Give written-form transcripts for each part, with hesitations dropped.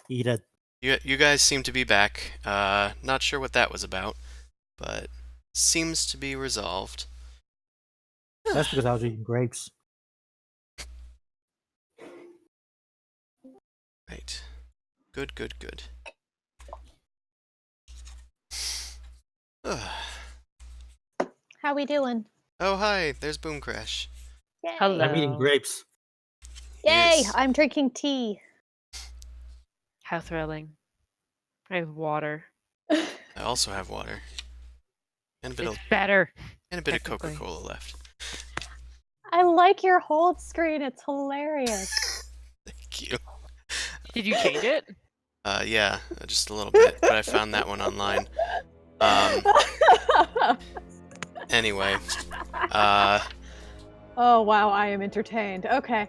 Eat it. You guys seem to be back. Not sure what that was about, but seems to be resolved. That's because I was eating grapes. Right. Good, good, good. Oh, How we doing? hi, there's Boom Crash. Yay! I'm eating Hello. grapes. Yay! Yes. I'm drinking tea. How thrilling. I have water. I also have water. And a bit It's of better. and a bit of technically. Coca-Cola left. I like your hold screen. It's hilarious. Thank you. Did you change it? Yeah, just a little bit, but I found that one online. Anyway, Oh wow, I am entertained. Okay,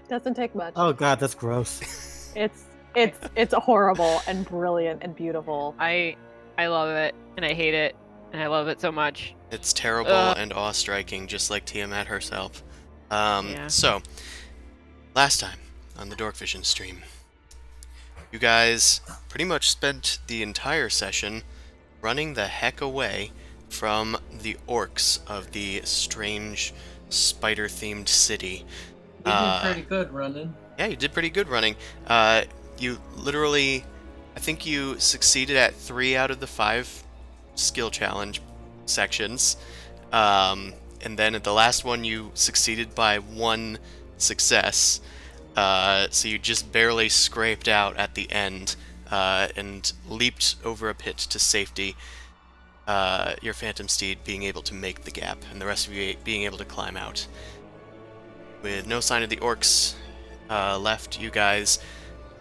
doesn't take much. Oh god, that's gross. It's horrible and brilliant and beautiful. I love it and I hate it and I love it so much. it's terrible and awe-striking, just like Tiamat herself. Yeah. So, last time on the Dorkvision stream, you guys pretty much spent the entire session running the heck away from the orcs of the strange spider-themed city. You did pretty good running. Yeah, you did pretty good running. You literally, I think you succeeded at 3 out of the 5 skill challenge sections. And then at the last one, you succeeded by 1 success. So you just barely scraped out at the end and leaped over a pit to safety. Your phantom steed being able to make the gap, and the rest of you being able to climb out. With no sign of the orcs left, you guys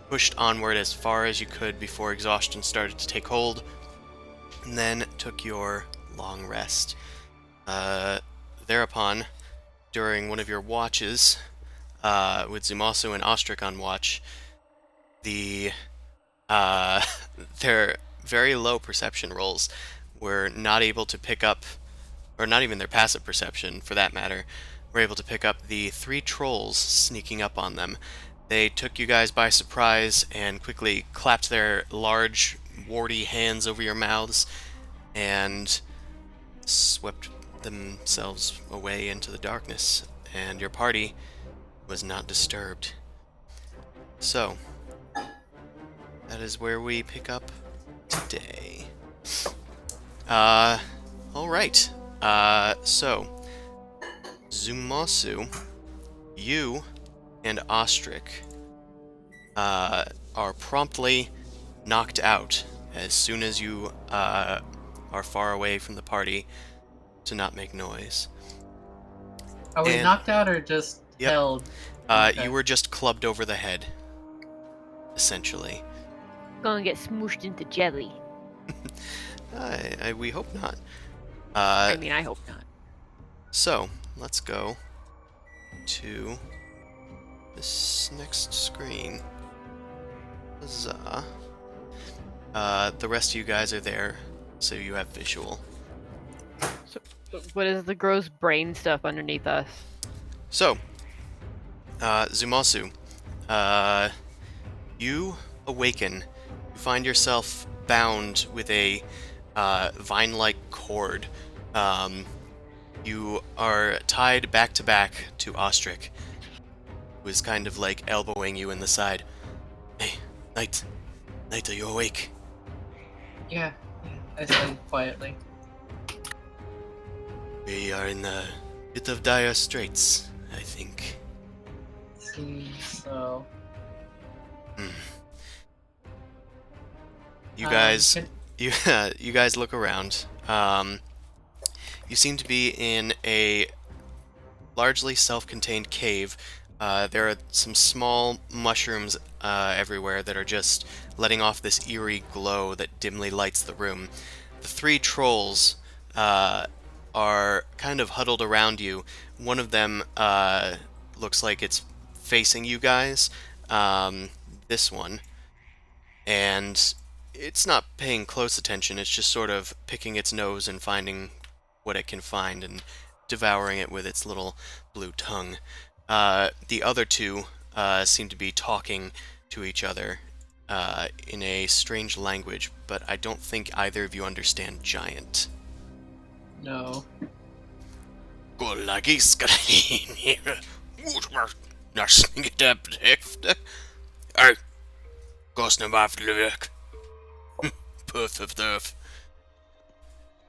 pushed onward as far as you could before exhaustion started to take hold, and then took your long rest. Thereupon, during one of your watches, with Zumasu and Ostrich on watch, their very low perception rolls were not able to pick up, or not even their passive perception for that matter, were able to pick up the 3 trolls sneaking up on them. They took you guys by surprise and quickly clapped their large, warty hands over your mouths and swept themselves away into the darkness, and your party was not disturbed. So, that is where we pick up today. Alright. So, Zumasu, you and Ostrich are promptly knocked out as soon as you are far away from the party to not make noise. Are we And- knocked out or just Yep. held? Okay. You were just clubbed over the head, essentially. Gonna get smooshed into jelly. We hope not. I mean, I hope not. So, let's go to this next screen. Huzzah. The rest of you guys are there, so you have visual. What is the gross brain stuff underneath us? So, Zumasu, you awaken. You find yourself bound with a vine-like cord. You are tied back to back to Ostrich, who is kind of like elbowing you in the side. Hey, Knight, are you awake? Yeah, I said quietly. We are in a bit of dire straits, I think. Seems so. You guys, can- you guys look around. You seem to be in a largely self-contained cave. There are some small mushrooms everywhere that are just letting off this eerie glow that dimly lights the room. The 3 trolls are kind of huddled around you. One of them looks like it's facing you guys, this one, and it's not paying close attention. It's just sort of picking its nose and finding what it can find and devouring it with its little blue tongue. The other 2 seem to be talking to each other in a strange language, but I don't think either of you understand giant. No.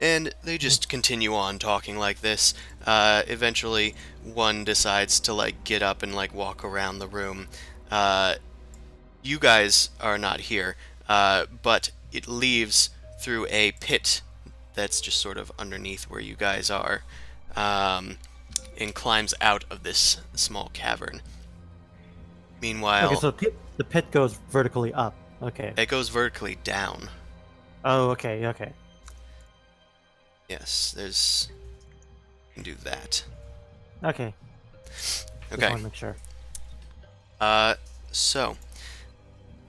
And they just continue on talking like this. Eventually, one decides to like get up and like walk around the room. You guys are not here, but it leaves through a pit that's just sort of underneath where you guys are, and climbs out of this small cavern. Meanwhile, Okay, so the pit goes vertically up. Okay. it goes vertically down. Oh, okay, okay. Yes, there's... you can do that. Okay. Just Okay. want to make sure. So...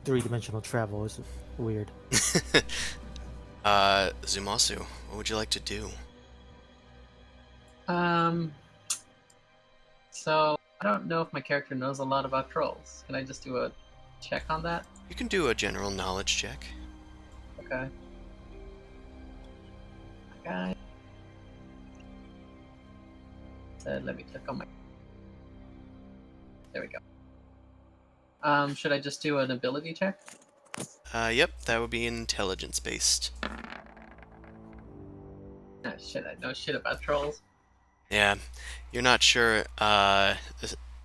3-dimensional travel is weird. Zumasu, what would you like to do? So I don't know if my character knows a lot about trolls. Can I just do a check on that? You can do a general knowledge check. Okay. Okay. So let me click on my. There we go. Should I just do an ability check? Yep, that would be intelligence-based. Oh, shit, I know shit about trolls. Yeah, you're not sure,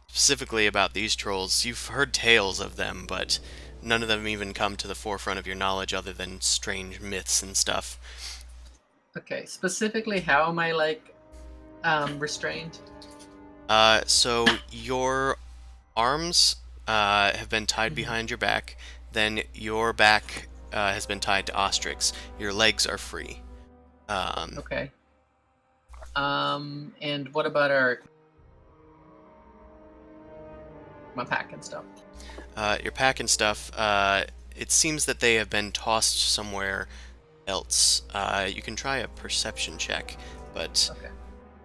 specifically about these trolls. You've heard tales of them, but none of them even come to the forefront of your knowledge other than strange myths and stuff. Okay, specifically, how am I like restrained? So your arms have been tied behind your back, then your back has been tied to Ostrix. Your legs are free. Okay. And what about my pack and stuff? Your pack and stuff, it seems that they have been tossed somewhere else. You can try a perception check, but Okay.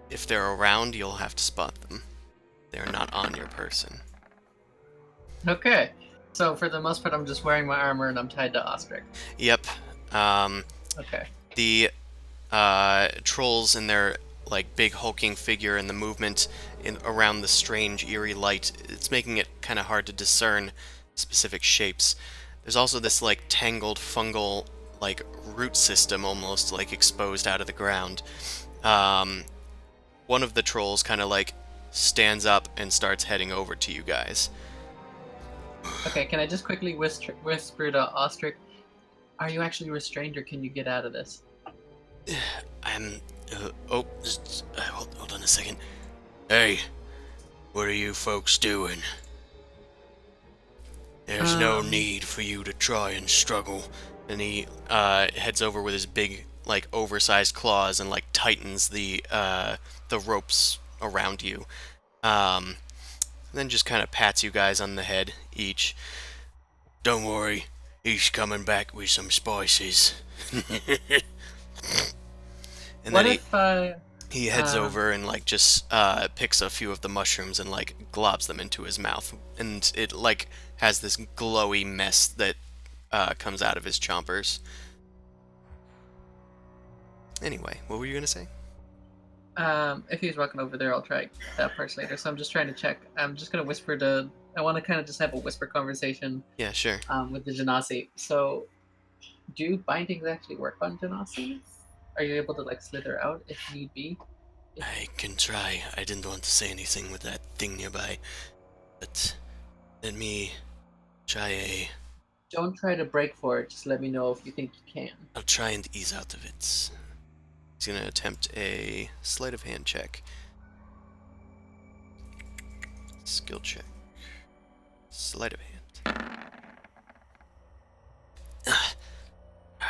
if they're around, you'll have to spot them. They're not on your person. Okay. So for the most part, I'm just wearing my armor and I'm tied to Ostrich. Yep. Okay. The trolls and their like big hulking figure and the movement around the strange eerie light, it's making it kind of hard to discern specific shapes. There's also this like tangled fungal like root system almost like exposed out of the ground. One of the trolls kind of like stands up and starts heading over to you guys. Okay, can I just quickly whisper to Ostrich, are you actually restrained or can you get out of this? I'm hold on a second. Hey, what are you folks doing? There's no need for you to try and struggle. And he heads over with his big, like, oversized claws and like tightens the ropes around you. Then just kind of pats you guys on the head each. Don't worry, he's coming back with some spices. And What then if he heads over and like just picks a few of the mushrooms and like globs them into his mouth, and it like has this glowy mess that comes out of his chompers. Anyway, what were you gonna say? if he's walking over there, I'll try that part later. So I'm just trying to check. I'm just gonna whisper to. I want to kind of just have a whisper conversation Yeah, sure. with the Genasi. So, do bindings actually work on Genasi? Are you able to like slither out if need be? I can try. I didn't want to say anything with that thing nearby, but let me try a... Don't try to break for it. Just let me know if you think you can. I'll try and ease out of it. He's gonna attempt a sleight of hand check. Skill check. Sleight of hand.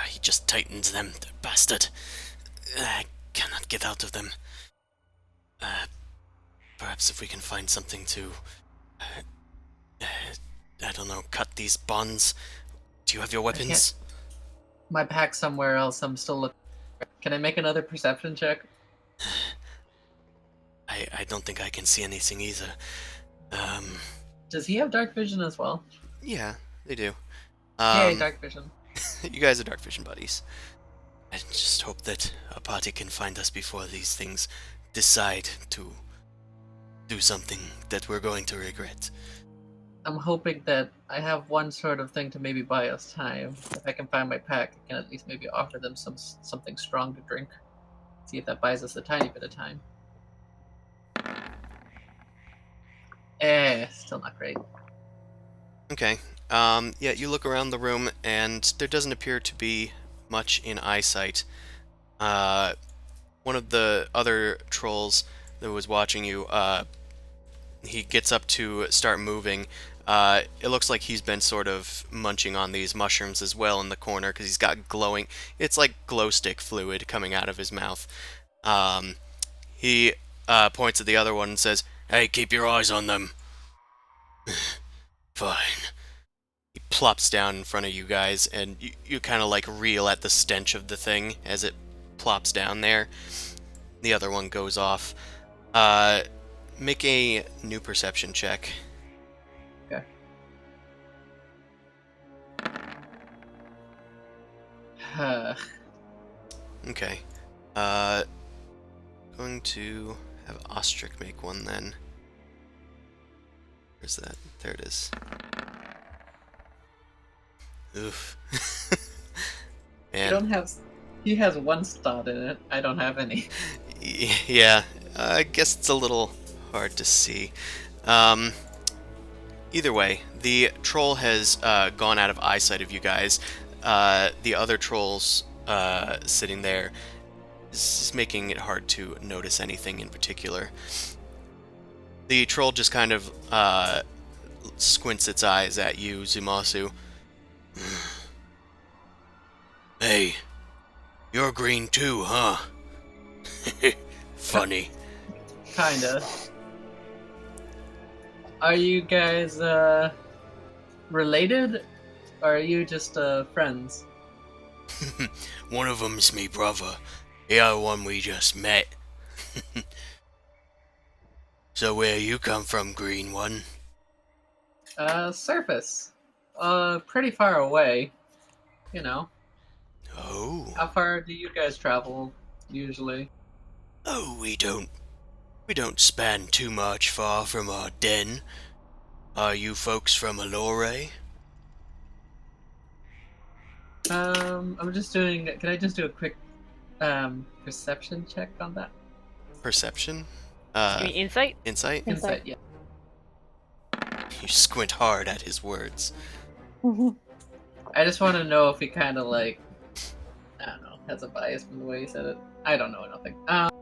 He just tightens them, the bastard. I cannot get out of them. Perhaps if we can find something to... I don't know, cut these bonds. Do you have your weapons? My pack's somewhere else. I'm still looking. Can I make another perception check? I don't think I can see anything either. Does he have dark vision as well? Yeah, they do. Yay, Darkvision. You guys are Darkvision buddies. I just hope that our party can find us before these things decide to do something that we're going to regret. I'm hoping that I have one sort of thing to maybe buy us time. If I can find my pack, I can at least maybe offer them something strong to drink. See if that buys us a tiny bit of time. Still not great. Okay. Yeah, you look around the room, and there doesn't appear to be much in eyesight. One of the other trolls that was watching you, he gets up to start moving. It looks like he's been sort of munching on these mushrooms as well in the corner, because he's got glowing... It's like glow stick fluid coming out of his mouth. He points at the other one and says, "Hey, keep your eyes on them." Fine. He plops down in front of you guys, and you kind of like reel at the stench of the thing as it plops down there. The other one goes off. Make a new perception check. Okay. Okay. Going to have Ostrich make one then. Where's that? There it is. Oof. Man. You don't have. He has one stat in it. I don't have any. Yeah, I guess it's a little hard to see. Either way, the troll has gone out of eyesight of you guys. The other trolls sitting there is making it hard to notice anything in particular. The troll just kind of squints its eyes at you, Zumasu. Hey, you're green too, huh? Funny. Kinda. Are you guys related? Or are you just friends? One of them's me brother. The other one we just met. So where you come from, green one? Surface. Pretty far away. You know. Oh. How far do you guys travel usually? Oh, we don't span too much far from our den. Are you folks from Allure? I'm just doing. Can I just do a quick perception check on that? Perception? You mean insight? Insight? Insight, yeah. You squint hard at his words. I just want to know if he kind of like, I don't know, has a bias from the way he said it. I don't know nothing.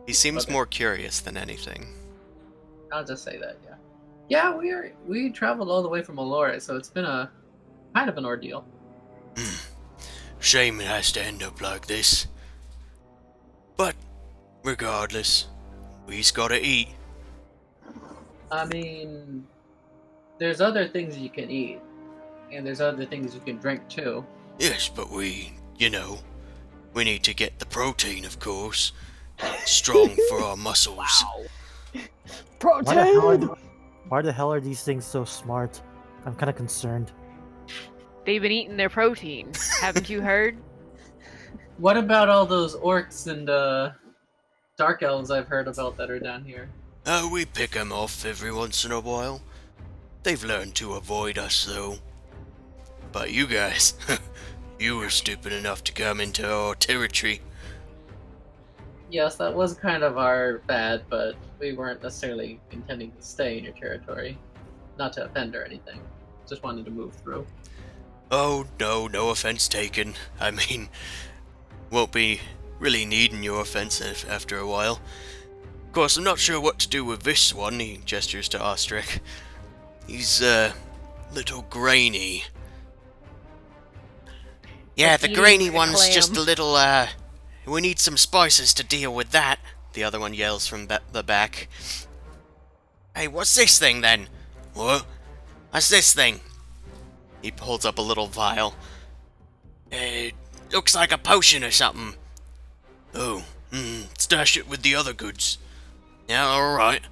He seems Okay. more curious than anything. I'll just say that, yeah. Yeah, we traveled all the way from Allure, so it's been a kind of an ordeal. Shame it has to end up like this. But, regardless, we's gotta eat. I mean, there's other things you can eat, and there's other things you can drink too. Yes, but we need to get the protein, of course. Strong for our muscles. Protein! Why the hell are these things so smart? I'm kind of concerned. They've been eating their protein. Haven't you heard? What about all those orcs and dark elves I've heard about that are down here? We pick 'em off every once in a while. They've learned to avoid us, though. But you guys, you were stupid enough to come into our territory. Yes, that was kind of our bad, but we weren't necessarily intending to stay in your territory. Not to offend or anything. Just wanted to move through. Oh, no offense taken. I mean, won't be really needing your offense after a while. Of course, I'm not sure what to do with this one, he gestures to Ostrich. He's, little grainy. Yeah, the Eating grainy a one's just a clam. little, we need some spices to deal with that, the other one yells from the back. Hey, what's this thing, then? What? What's this thing? He holds up a little vial. It looks like a potion or something. Oh, stash it with the other goods. Yeah, alright.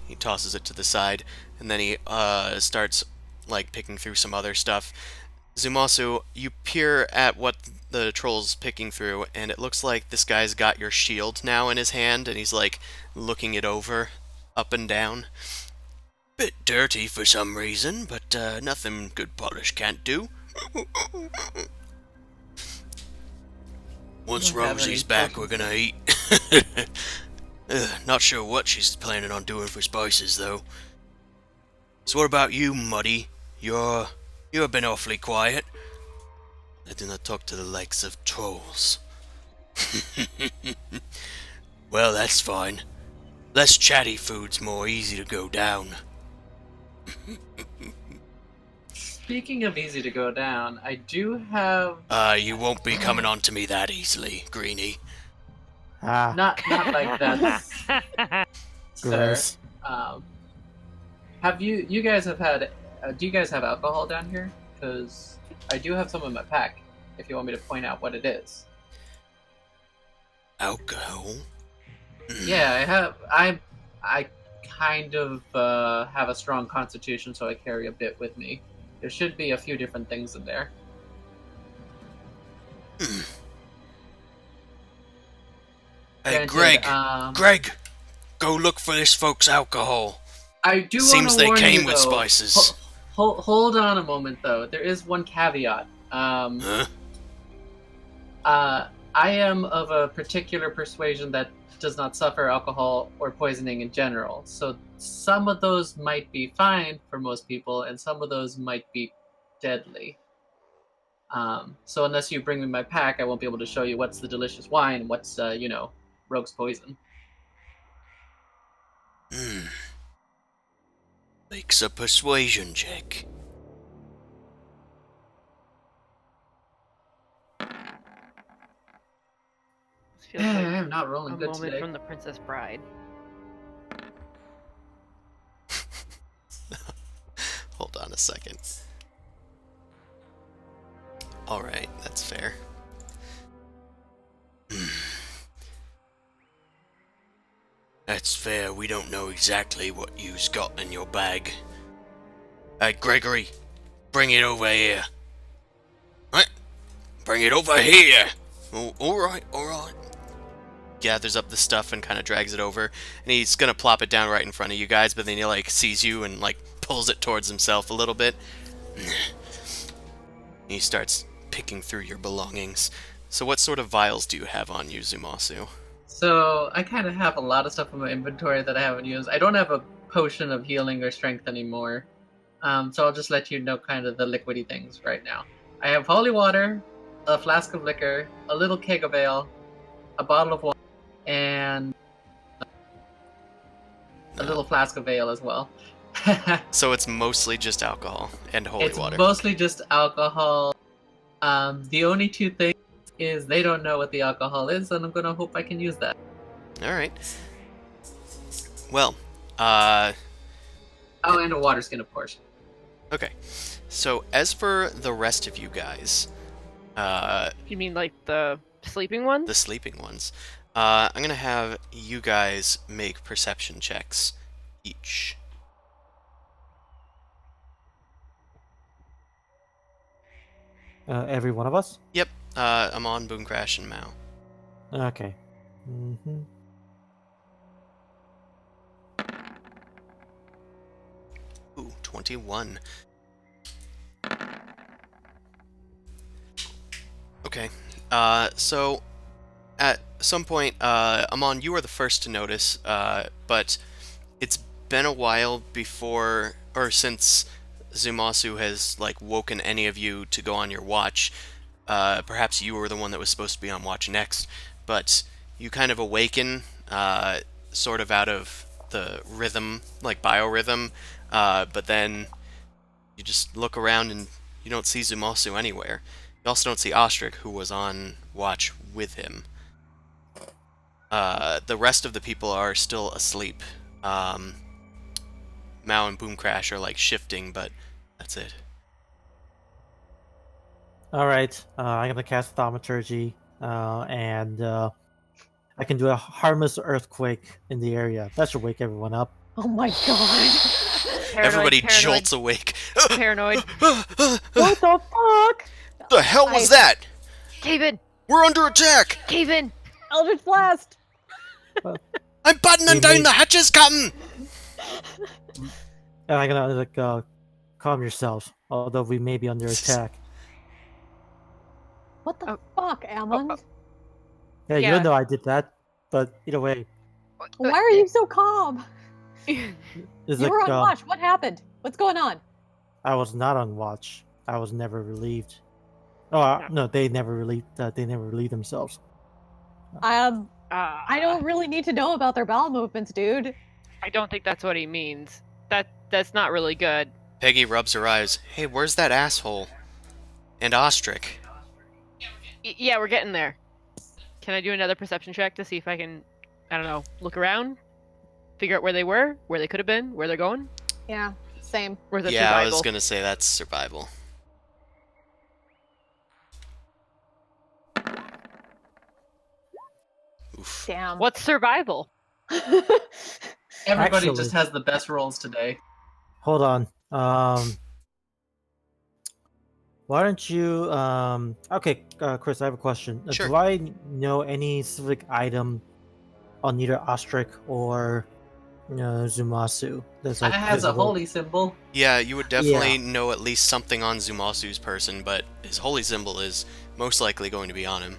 He tosses it to the side, and then he starts, like, picking through some other stuff. Zumasu, you peer at what the troll's picking through, and it looks like this guy's got your shield now in his hand, and he's like looking it over, up and down. Bit dirty for some reason, but nothing good polish can't do. Once Don't have Rosie's any back, potions. we're gonna eat. Not sure what she's planning on doing for spices, though. So what about you, Muddy? You've been awfully quiet. I do not talk to the likes of trolls. Well, that's fine. Less chatty food's more easy to go down. Speaking of easy to go down, I do have You won't be coming on to me that easily, Greenie. Ah, not like that, sir. gross. Have you guys have had? Do you guys have alcohol down here? Because I do have some in my pack. If you want me to point out what it is. Alcohol? Yeah, I have. I kind of have a strong constitution, so I carry a bit with me. There should be a few different things in there. Hey, Granted, Greg! Go look for this folks' alcohol. I do want Seems to they warn came you, with though. spices. Hold on a moment, though. There is one caveat. Huh? I am of a particular persuasion that does not suffer alcohol or poisoning in general. So some of those might be fine for most people, and some of those might be deadly. So unless you bring me my pack, I won't be able to show you what's the delicious wine and what's, rogue's poison. Makes a persuasion check. Feels like I'm not a rolling good moment today. from The Princess Bride. Hold on a second. Alright, that's fair. That's fair, we don't know exactly what you's got in your bag. Hey, Gregory, bring it over here. What? Bring it over here! Oh, alright. Gathers up the stuff and kind of drags it over, and he's gonna plop it down right in front of you guys, but then he, like, sees you and, like, pulls it towards himself a little bit. He starts picking through your belongings. So what sort of vials do you have on you, Zumasu? So I kind of have a lot of stuff in my inventory that I haven't used. I don't have a potion of healing or strength anymore. So I'll just let you know kind of the liquidy things right now. I have holy water, a flask of liquor, a little keg of ale, a bottle of water, and a little flask of ale as well. So it's mostly just alcohol and holy water. It's mostly just alcohol. The only two things is they don't know what the alcohol is, and I'm gonna hope I can use that. Alright. Well, Oh, and a water skin, of course. okay. So as for the rest of you guys, You mean like the sleeping one? the sleeping ones, I'm gonna have you guys make perception checks each. Every one of us? Yep, I'm on Boom Crash and Mao. Okay. Mm-hmm. Ooh, 21. Okay, so at some point, Amon, you are the first to notice, but it's been a while before, or since Zumasu has, like, woken any of you to go on your watch. Perhaps you were the one that was supposed to be on watch next, but you kind of awaken, sort of out of the rhythm, like biorhythm, but then you just look around and you don't see Zumasu anywhere. You also don't see Ostrich, who was on watch with him. The rest of the people are still asleep. Mao and Boom Crash are, like, shifting, but that's it. Alright, I'm gonna cast Thaumaturgy, and I can do a harmless earthquake in the area. That should wake everyone up. Oh my god. Paranoid, Everybody paranoid. jolts awake. Paranoid. What the fuck? The hell was I- that? Cave in! We're under attack! Cave in! Eldritch Blast! I'm battening We down may- the hatches, Captain! And I'm gonna calm yourself. Although we may be under attack. What the Oh. fuck, Ammon? Yeah, Yeah. you know I did that. But either way, Why are you so calm? it's You like were on watch. What happened? What's going on? I was not on watch. I was never relieved. Oh no, they never relieved. They never relieved themselves. I don't really need to know about their bowel movements, dude. I don't think that's what he means. That's not really good. Peggy rubs her eyes. Hey, where's that asshole? And Ostrich. Yeah, we're getting there. Can I do another perception check to see if I can, I don't know, look around? Figure out where they were? Where they could have been? Where they're going? Yeah, same. Or is it Yeah, I survival? was gonna say that's survival. Oof. Damn. What's survival? Everybody Actually- just has the best rolls today. Hold on. Why don't you? Okay, Chris, I have a question. Sure. Do I know any specific item on either Ostrich or Zumasu? That's It has a visible? holy symbol. Yeah, you would definitely know at least something on Zumasu's person, but his holy symbol is most likely going to be on him.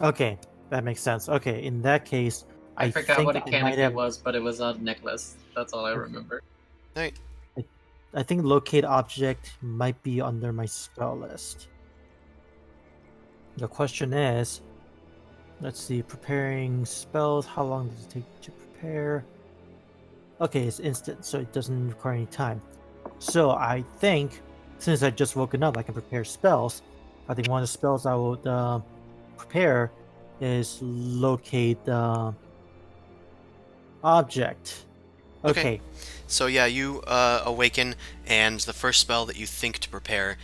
Okay, that makes sense. Okay, in that case, I forgot think what a I might canopy have. was, but it was a necklace. That's all I remember. I think locate object might be under my spell list. The question is, let's see, preparing spells. How long does it take to prepare? Okay, it's instant, so it doesn't require any time. So I think, since I just woken up, I can prepare spells. I think one of the spells I would prepare is locate object. Okay. So yeah, you awaken, and the first spell that you think to prepare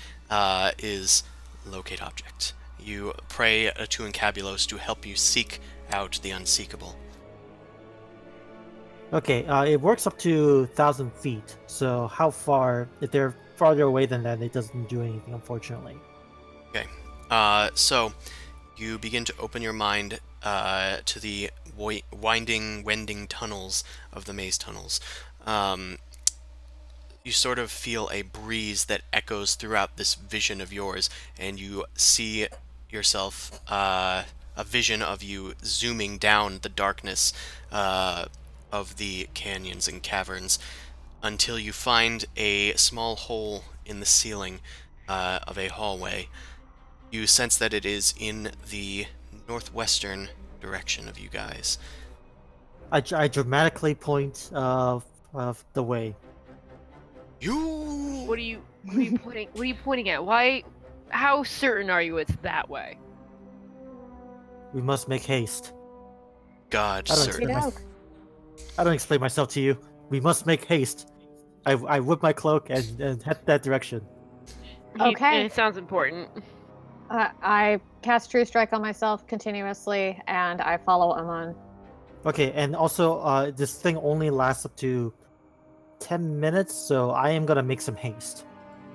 is locate object. You pray to Encabulos to help you seek out the unseekable. Okay, it works up to 1,000 feet. So how far? If they're farther away than that, it doesn't do anything, unfortunately. So you begin to open your mind to the wending tunnels of the maze tunnels. You sort of feel a breeze that echoes throughout this vision of yours, and you see yourself, a vision of you zooming down the darkness of the canyons and caverns until you find a small hole in the ceiling of a hallway. You sense that it is in the northwestern direction of you guys. I dramatically point of the way. You What are you pointing? What are you pointing at? Why? How certain are you it's that way? We must make haste. God, I don't, sir. explain Get my- out. I don't explain myself to you. We must make haste. I whip my cloak and head that direction. Okay. It sounds important. I cast True Strike on myself continuously, and I follow Amon. Okay, and also this thing only lasts up to 10 minutes, so I am gonna make some haste.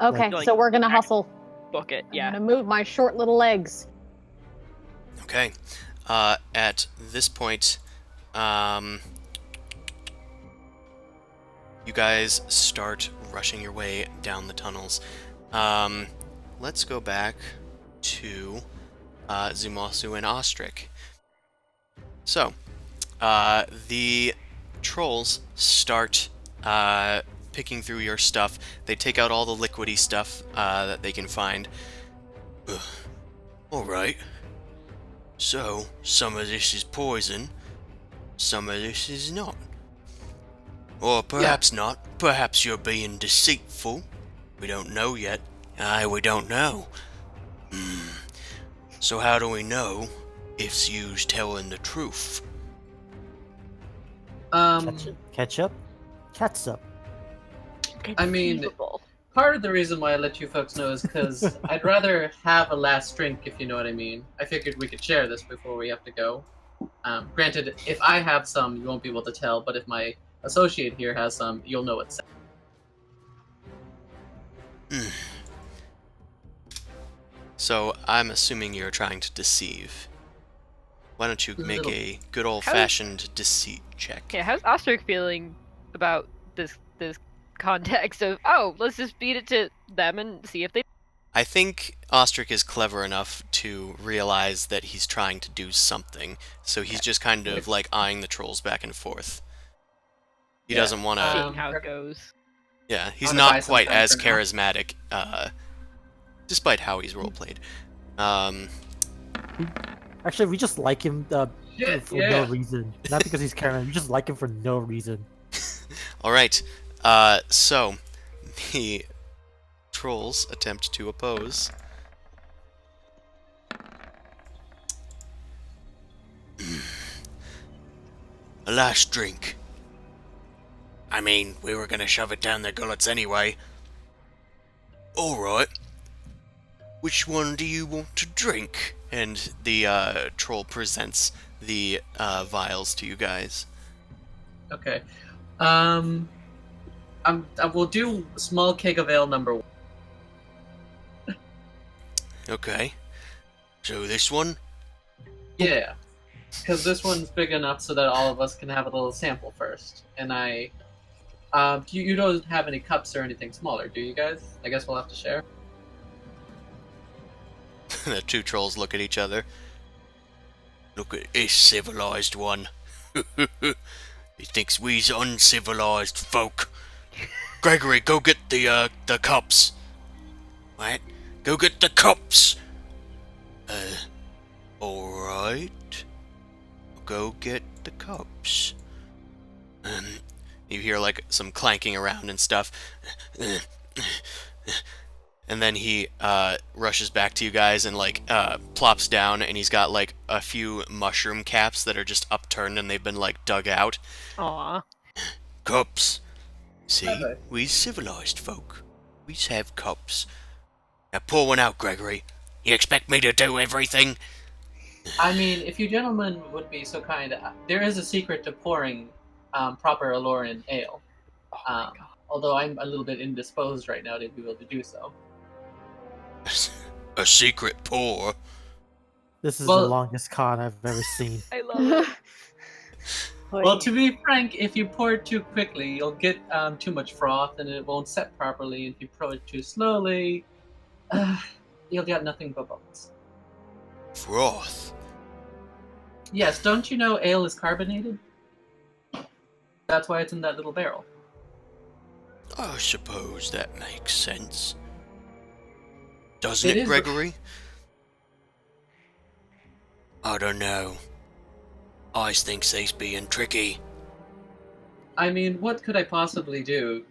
Okay, Like, so we're gonna hustle. Book it. I'm Yeah. gonna move my short little legs. Okay. At this point, you guys start rushing your way down the tunnels. Let's go back to Zumasu and Ostrich. So, the trolls start picking through your stuff. They take out all the liquidy stuff that they can find. Alright. So, some of this is poison, some of this is not. Or perhaps not. Perhaps you're being deceitful. We don't know yet. Aye, we don't know. So how do we know if you's telling the truth? Ketchup? Catsup. I mean- Conceivable. Part of the reason why I let you folks know is because I'd rather have a last drink, if you know what I mean. I figured we could share this before we have to go. Granted, if I have some, you won't be able to tell, but if my associate here has some, you'll know it's. So I'm assuming you're trying to deceive. Why don't you make Little- a good old-fashioned deceit check? Yeah, how's Ostrich feeling about this context of, oh, let's just beat it to them and see if they... I think Ostrich is clever enough to realize that he's trying to do something, so he's just kind of like eyeing the trolls back and forth. He Yeah, doesn't want to. Seeing how it goes. Yeah, he's wanna buy not some quite time as for now. charismatic, despite how he's roleplayed. Actually, we just like him Shit, for yeah. no reason. Not because he's Karen. We just like him for no reason. All right. So the trolls attempt to oppose. A last drink. I mean, we were gonna shove it down their gullets anyway. Alright. Which one do you want to drink? And the troll presents the vials to you guys. Okay. I will do small keg of ale number 1. Okay. So this one? Yeah. Because this one's big enough so that all of us can have a little sample first. And you don't have any cups or anything smaller, do you guys? I guess we'll have to share. The two trolls look at each other. Look at this civilized one. He thinks we's uncivilized folk. Gregory, go get the cups. What? Go get the cups. Alright. Go get the cups. You hear like some clanking around and stuff. And then he rushes back to you guys and like plops down, and he's got like a few mushroom caps that are just upturned and they've been like dug out. Aw. Cups. See, Okay. we civilized folk. We have cups. Now pour one out, Gregory. You expect me to do everything? I mean, if you gentlemen would be so kind, there is a secret to pouring proper Aloran ale. Although I'm a little bit indisposed right now to be able to do so. A secret pour? This is Well- the longest con I've ever seen. I love it. Well, to be frank, if you pour it too quickly, you'll get too much froth and it won't set properly. If you pour it too slowly, you'll get nothing but bubbles. Froth. Yes, don't you know ale is carbonated? That's why it's in that little barrel. I suppose that makes sense. Doesn't It it, is- Gregory? I don't know. I thinks he's being tricky. I mean, what could I possibly do?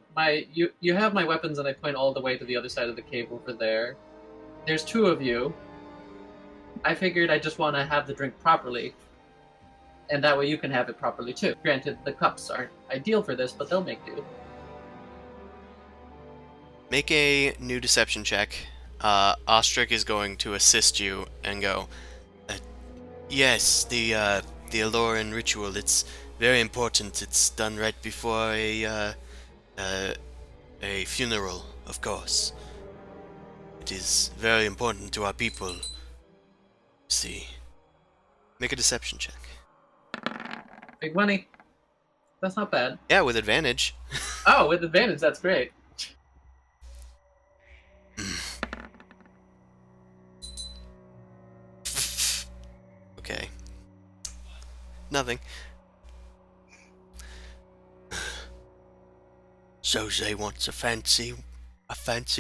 You have my weapons, and I point all the way to the other side of the cave over there. There's 2 of you. I figured I just want to have the drink properly, and that way you can have it properly too. Granted, the cups aren't ideal for this, but they'll make do. Make a new deception check. Ostrich is going to assist you and go, yes, the Aloran ritual, it's very important. It's done right before a funeral, of course. It is very important to our people. See. Make a deception check. Big money. That's not bad. Yeah, with advantage. Oh, with advantage, that's great. Okay. Nothing. So they wants a fancy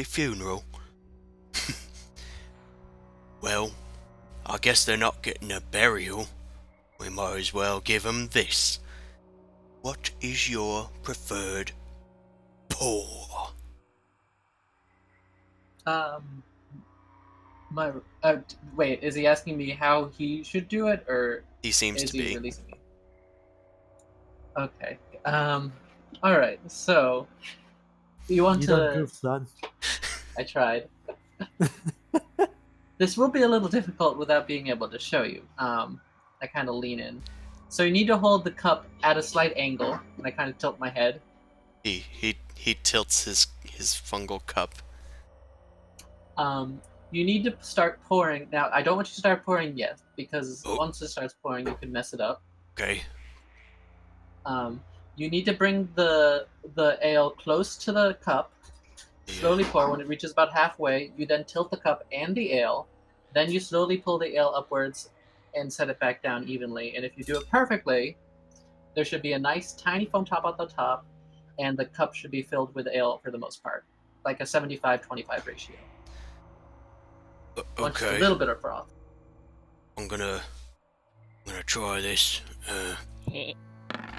funeral. Well, I guess they're not getting a burial. We might as well give 'em this. What is your preferred pour? Wait, is he asking me how he should do it, or He seems is to he be. releasing me? Okay. All right. So, you want You to? don't goof, son. I tried. This will be a little difficult without being able to show you. I kind of lean in. So you need to hold the cup at a slight angle, and I kind of tilt my head. He tilts his fungal cup. You need to start pouring. Now, I don't want you to start pouring yet, because Oh. once it starts pouring, you can mess it up. Okay. You need to bring the ale close to the cup. Slowly pour. When it reaches about halfway, you then tilt the cup and the ale. Then you slowly pull the ale upwards and set it back down evenly. And if you do it perfectly, there should be a nice tiny foam top on the top, and the cup should be filled with ale for the most part, like a 75-25 ratio. Just a Okay. little bit of froth. I'm gonna try this.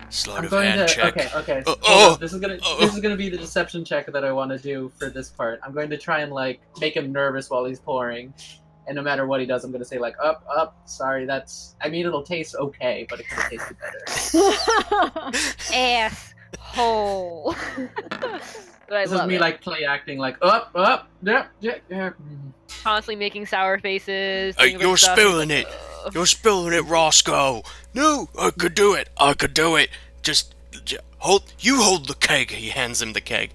Sleight I'm of going hand to check. okay. Oh, Hold on. oh, This is gonna oh. this is gonna be the deception check that I want to do for this part. I'm going to try and like make him nervous while he's pouring, and no matter what he does, I'm going to say like up. Sorry, that's. I mean, it'll taste okay, but it could have tasted better. Asshole. But I This is love me it. like play acting like yeah. Constantly making sour faces. Hey, doing weird you're stuff. spilling it. You're spilling it, Roscoe. No, I could do it. Just hold the keg. He hands him the keg.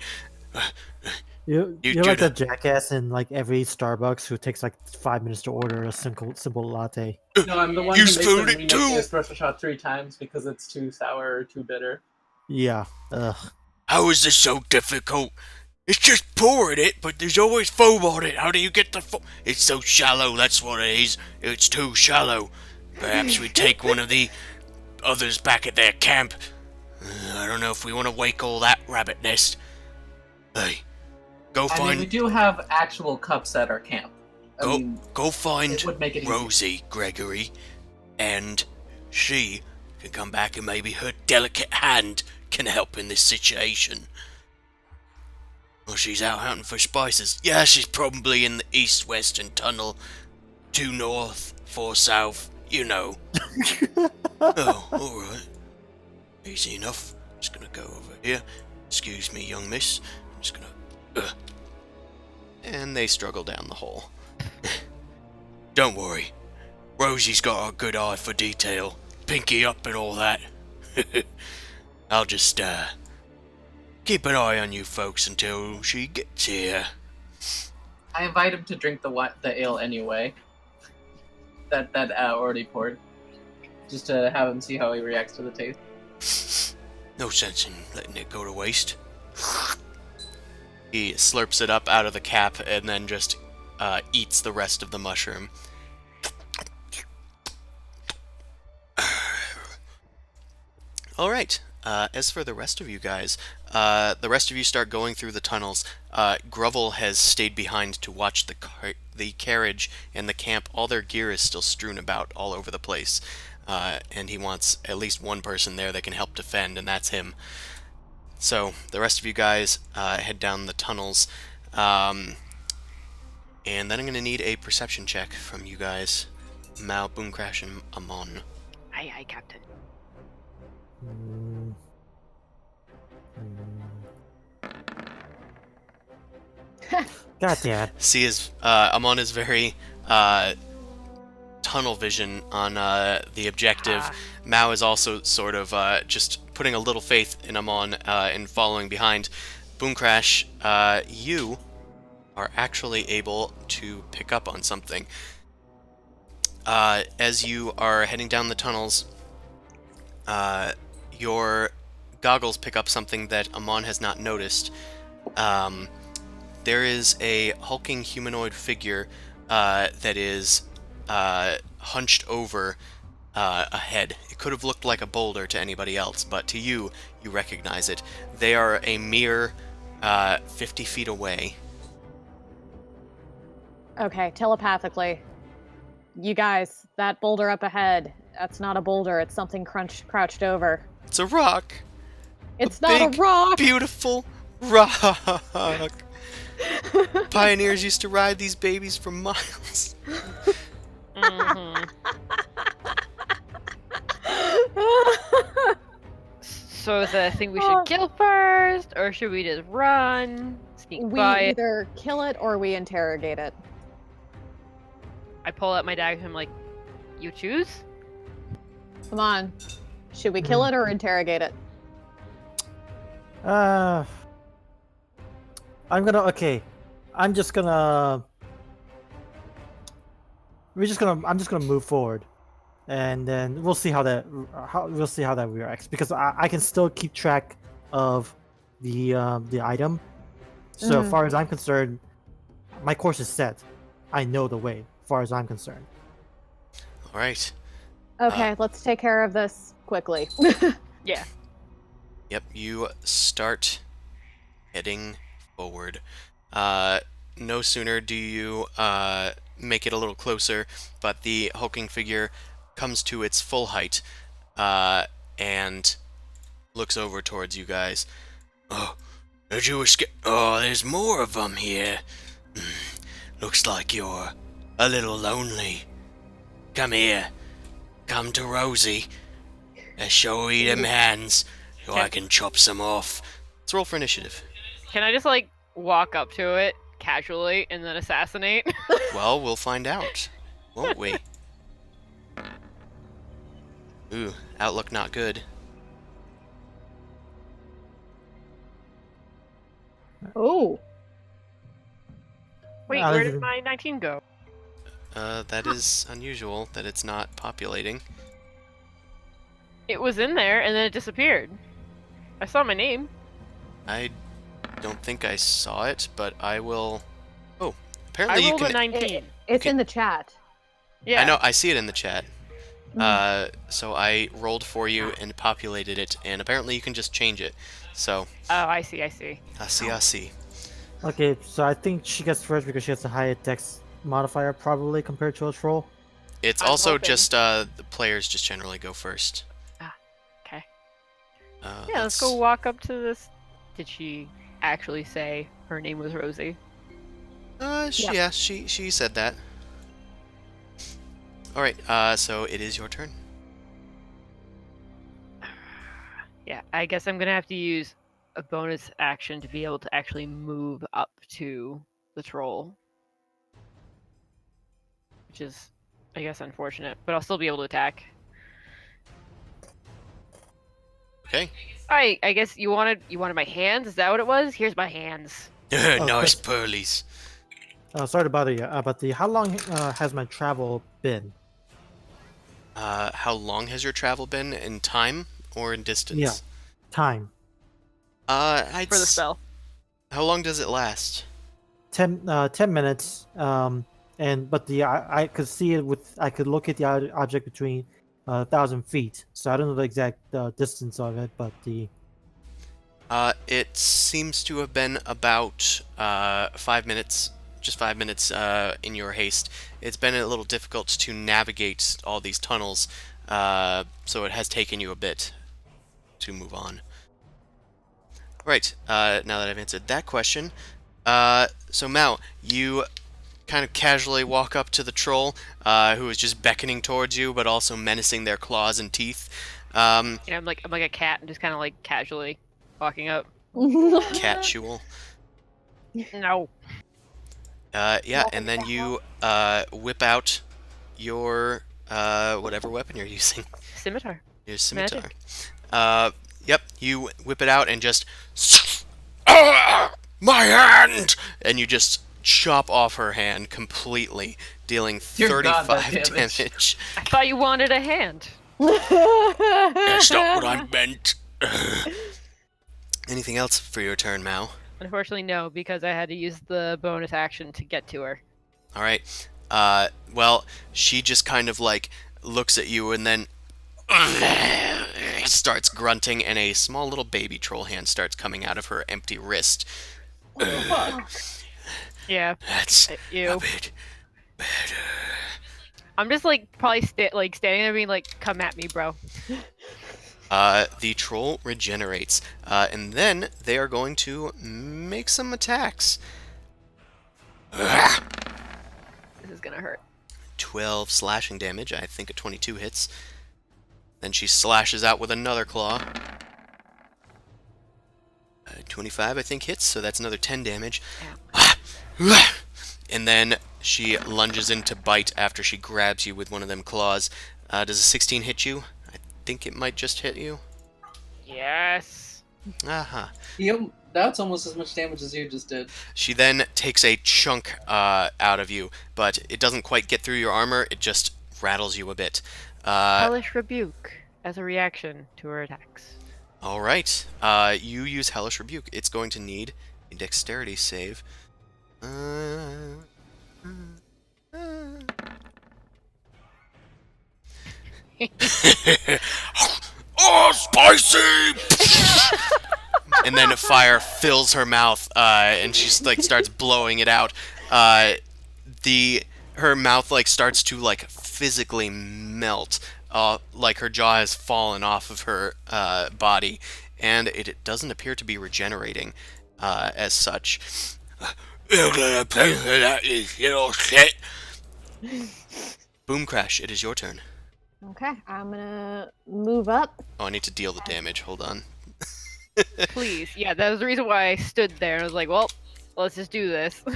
You're You like do that jackass in like every Starbucks who takes like 5 minutes to order a simple latte. No, I'm the one You who makes spilled him it remake too. the espresso shot 3 times because it's too sour or too bitter. Yeah. Ugh. How is this so difficult? It's just pouring it, but there's always foam on it. How do you get the foam? It's so shallow, that's what it is. It's too shallow. Perhaps we take one of the others back at their camp. I don't know if we want to wake all that rabbit nest. Hey, go I mean, we find do have actual cups at our camp. I mean, go find it would make it easy. Rosie, Gregory, and she can come back and maybe her delicate hand can help in this situation. Well, she's out hunting for spices. Yeah, she's probably in the east-western tunnel. 2 north, 4 south, you know. Oh, alright. Easy enough. Just gonna go over here. Excuse me, young miss. I'm just gonna... And they struggle down the hole. Don't worry. Rosie's got a good eye for detail. Pinky up and all that. I'll just, keep an eye on you folks until she gets here. I invite him to drink the ale anyway. That already poured, just to have him see how he reacts to the taste. No sense in letting it go to waste. He slurps it up out of the cap and then just eats the rest of the mushroom. Alright, as for the rest of you guys, the rest of you start going through the tunnels. Grovel has stayed behind to watch the carriage and the camp. All their gear is still strewn about all over the place, and he wants at least one person there that can help defend, and that's him. So, the rest of you guys head down the tunnels, and then I'm going to need a perception check from you guys. Mao, Boomcrash, and Amon. Aye, Captain. Mm. God damn it. See, Amon is very tunnel vision on the objective. Mao is also sort of just putting a little faith in Amon and following behind. Boomcrash, you are actually able to pick up on something. As you are heading down the tunnels, your goggles pick up something that Amon has not noticed. There is a hulking humanoid figure that is hunched over a head. It could have looked like a boulder to anybody else, but to you, you recognize it. They are a mere 50 feet away. Okay, telepathically. You guys, that boulder up ahead, that's not a boulder, it's something crouched over. It's a rock. It's A not big, a rock! Beautiful rock. Pioneers used to ride these babies for miles. Mm-hmm. So is that a thing we should kill first, or should we just run, sneak We by it? either kill it or we interrogate it. I pull out my dagger and I'm like, you choose? Come on. Should we kill it or interrogate it? I'm just gonna I'm just gonna move forward, and then we'll see how that reacts because I can still keep track of the item. So as Mhm. far as I'm concerned, my course is set. I know the way, as far as I'm concerned. All right. Okay, let's take care of this quickly. Yeah. Yep, you start heading forward. No sooner do you make it a little closer, but the hulking figure comes to its full height and looks over towards you guys. Oh, did you escape? Oh, there's more of them here. Looks like you're a little lonely. Come here. Come to Rosie. Show me them hands so I can chop some off. Let's roll for initiative. Can I just like walk up to it casually and then assassinate? Well, we'll find out, won't we? Ooh, outlook not good. Oh, Wait, Uh, where did my 19 go? That is unusual that it's not populating. It was in there and then it disappeared. I saw my name. I don't think I saw it, but I will. Oh, I apparently you rolled can. a 19. it's Okay. in the chat. Yeah. I know. I see it in the chat. Mm. So I rolled for you and populated it, and apparently you can just change it. So Oh, I see. I see. I see. Okay, so I think she gets first because she has a higher dex modifier probably compared to a troll. It's I'm also hoping. just the players just generally go first. Okay. Uh, Yeah, let's go walk up to this. Did she actually say her name was Rosie? Yep. Yeah, she said that. All right. So it is your turn. Yeah, I guess I'm gonna have to use a bonus action to be able to actually move up to the troll. Which is, I guess, unfortunate, but I'll still be able to attack. Okay. Alright, I guess you wanted my hands? Is that what it was? Here's my hands. Nice quick. pearlies. Sorry to bother you, but how long has my travel been? How long has your travel been in time or in distance? Yeah. Time. I'd For the spell. How long does it last? 10 minutes. But I could see it I could locate the object between 1,000 feet. So I don't know the exact distance of it, but It seems to have been about 5 minutes, just 5 minutes in your haste. It's been a little difficult to navigate all these tunnels, so it has taken you a bit to move on. Right, now that I've answered that question, so Mao, you kind of casually walk up to the troll, who is just beckoning towards you, but also menacing their claws and teeth. I'm like a cat and just kind of like casually walking up. Casual. No. Yeah, and then you whip out your whatever weapon you're using. Scimitar. Your scimitar. Magic. Yep, you whip it out and just my hand, and you just chop off her hand completely, dealing Dear God, 35 that damage. damage. I thought you wanted a hand. That's not what I meant. Anything else for your turn, Mao? Unfortunately, no, because I had to use the bonus action to get to her. All right. Well, she just kind of like looks at you and then starts grunting, and a small little baby troll hand starts coming out of her empty wrist. Yeah. That's Ew. a bit better. I'm just like probably standing there being like, "Come at me, bro." The troll regenerates, and then they are going to make some attacks. This is gonna hurt. 12 slashing damage. I think a 22 hits. Then she slashes out with another claw. 25, I think, hits, so that's another 10 damage. And then she lunges in to bite after she grabs you with one of them claws. Does a 16 hit you? I think it might just hit you. Yes. Aha. You That's almost as much damage as you just did. She then takes a chunk out of you, but it doesn't quite get through your armor. It just rattles you a bit. Hellish Rebuke as a reaction to her attacks. All right. You use Hellish Rebuke. It's going to need a Dexterity save. Oh, spicy! And then fire fills her mouth, and she like starts blowing it out. Her mouth like starts to like physically melt, like her jaw has fallen off of her body, and it doesn't appear to be regenerating as such. You're gonna pay for that, you little shit. Boom Crash, it is your turn. Okay, I'm gonna move up. Oh, I need to deal the damage. Hold on. Please. Yeah, that was the reason why I stood there. I was like, well, let's just do this. All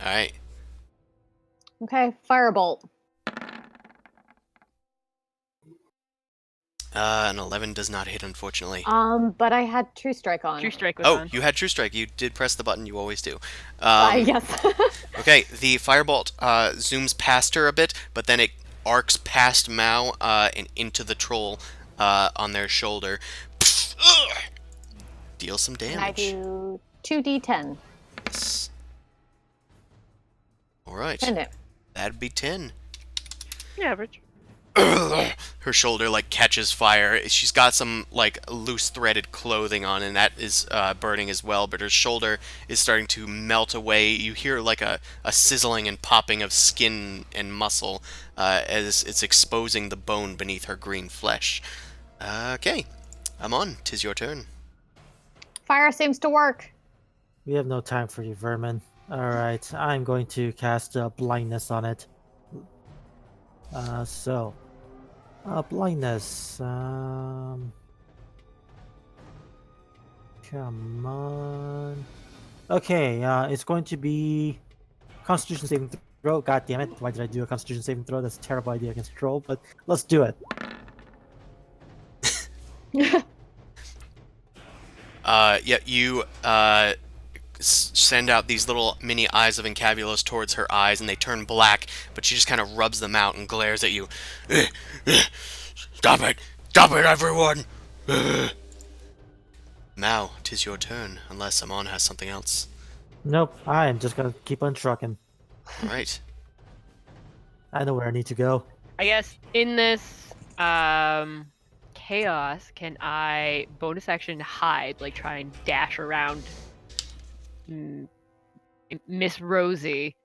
right. Okay, firebolt. An 11 does not hit, unfortunately. But I had True Strike on. True Strike was Oh, on. you had True Strike. You did press the button. You always do. Yes. Okay, the firebolt zooms past her a bit, but then it arcs past Mao and into the troll on their shoulder. Deal some damage. And I do 2d10. Yes. All right. Isn't it? That'd be 10. Average. Her shoulder like catches fire. She's got some like loose threaded clothing on, and that is burning as well. But her shoulder is starting to melt away. You hear like a sizzling and popping of skin and muscle as it's exposing the bone beneath her green flesh. Okay, I'm on. 'Tis your turn. Fire seems to work. We have no time for you, vermin. Alright, I'm going to cast blindness on it. Blindness. Come on. Okay, it's going to be Constitution saving throw. God damn it! Why did I do a Constitution saving throw? That's a terrible idea against troll, but let's do it. Yeah, you send out these little mini eyes of Encabulos towards her eyes, and they turn black, but she just kind of rubs them out and glares at you. Stop it! Stop it, everyone! Mao, 'tis your turn, unless Amon has something else. Nope, I am just gonna keep on trucking. Alright. I know where I need to go. I guess in this chaos, can I bonus action hide, like try and dash around Miss Rosie?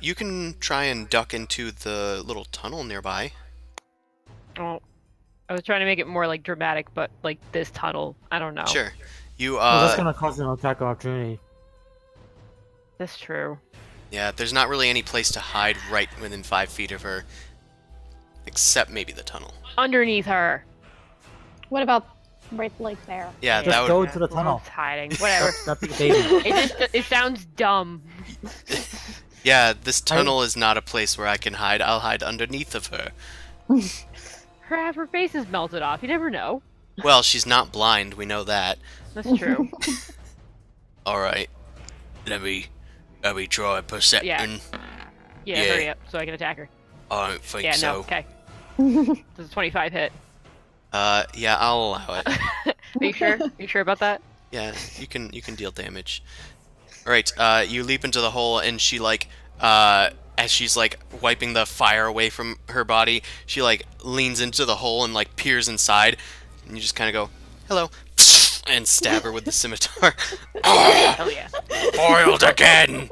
You can try and duck into the little tunnel nearby. Oh, I was trying to make it more like dramatic, but like this tunnel, I don't know. Sure. You, Well, that's gonna cause an attack of opportunity. That's true. yeah, there's not really any place to hide right within 5 feet of her. Except maybe the tunnel. Underneath her. What about right like there? Yeah, Just that would... go into the tunnel. It's hiding. Whatever. Not the baby. It sounds dumb. Yeah, this tunnel is not a place where I can hide. I'll hide underneath of her. Her face is melted off. You never know. Well, she's not blind, we know that. That's true. Alright. Let me try a perception. Yeah. Yeah. Hurry up so I can attack her. I don't think Yeah, so. no, okay. Does a 25 hit? Yeah, I'll allow it. Are you sure? Are you sure about that? Yeah, you can deal damage. Alright, you leap into the hole, and she like as she's like wiping the fire away from her body, she like leans into the hole and like peers inside, and you just kind of go, "Hello," and stab her with the scimitar. Hell yeah. Foiled again!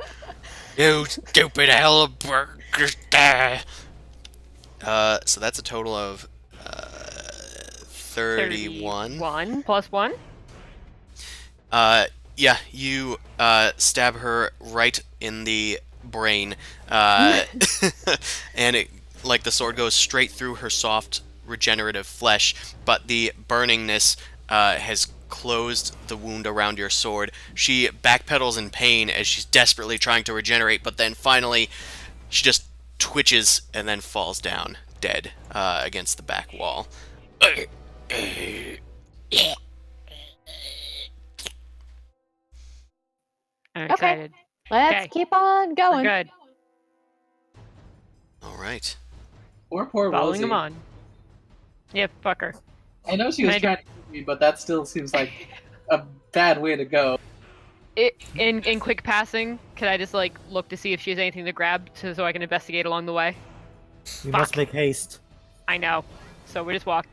You stupid hellburger! So that's a total of 31. 1 plus 1? Yeah, you stab her right in the brain, and it, like, the sword goes straight through her soft, regenerative flesh, but the burningness has closed the wound around your sword. She backpedals in pain as she's desperately trying to regenerate, but then finally she just twitches and then falls down dead against the back wall. I'm Okay. excited. Let's Okay. keep on We're going. good. All right. Poor Following him Rosie. on. Yeah, fuck her. I know she Can was I do- trying to kill me, but that still seems like a bad way to go. In quick passing, can I just like look to see if she has anything to grab so I can investigate along the way? You Fuck. must make haste. I know. So we just walk.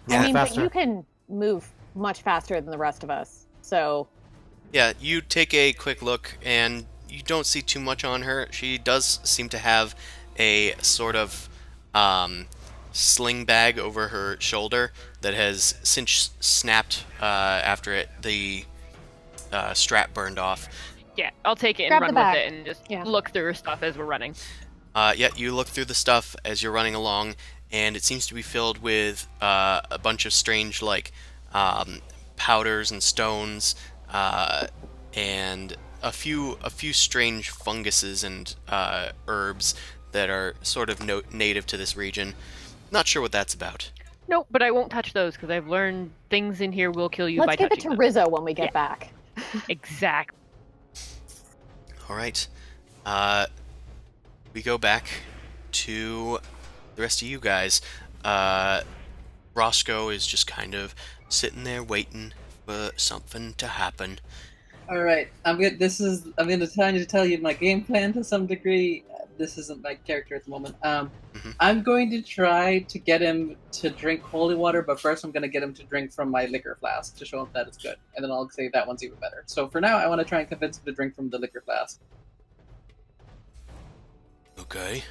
I Yeah. mean, but Faster. you can move much faster than the rest of us. So Yeah, you take a quick look, and you don't see too much on her. She does seem to have a sort of sling bag over her shoulder that has since snapped after the strap burned off. Yeah, I'll take it and Grab run the with bag. it and just Yeah. look through her stuff as we're running. Yeah, you look through the stuff as you're running along, and it seems to be filled with a bunch of strange, like, powders and stones, and a few strange funguses and herbs that are sort of native to this region. Not sure what that's about. Nope, but I won't touch those because I've learned things in here will kill you by let's give it touching to them. Rizzo when we get Yeah. back. Exactly. All right. We go back to the rest of you guys. Roscoe is just kind of sitting there waiting for something to happen. All right, I'm going to try to tell you my game plan to some degree. This isn't my character at the moment. I'm going to try to get him to drink holy water, but first I'm going to get him to drink from my liquor flask to show him that it's good, and then I'll say that one's even better. So for now, I want to try and convince him to drink from the liquor flask. Okay.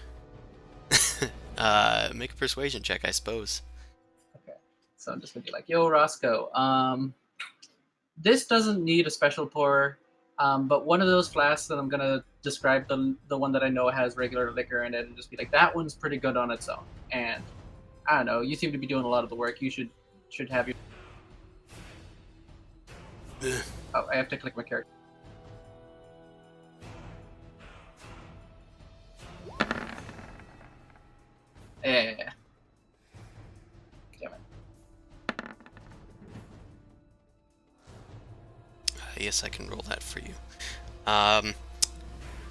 Make a persuasion check, I suppose. Okay, so I'm just going to be like, yo, Roscoe, this doesn't need a special pour, but one of those flasks that I'm going to describe, the one that I know has regular liquor in it, and just be like, that one's pretty good on its own. And I don't know, you seem to be doing a lot of the work. You should have your... Oh, I have to click my character. Yeah. Damn it. Yes, I can roll that for you.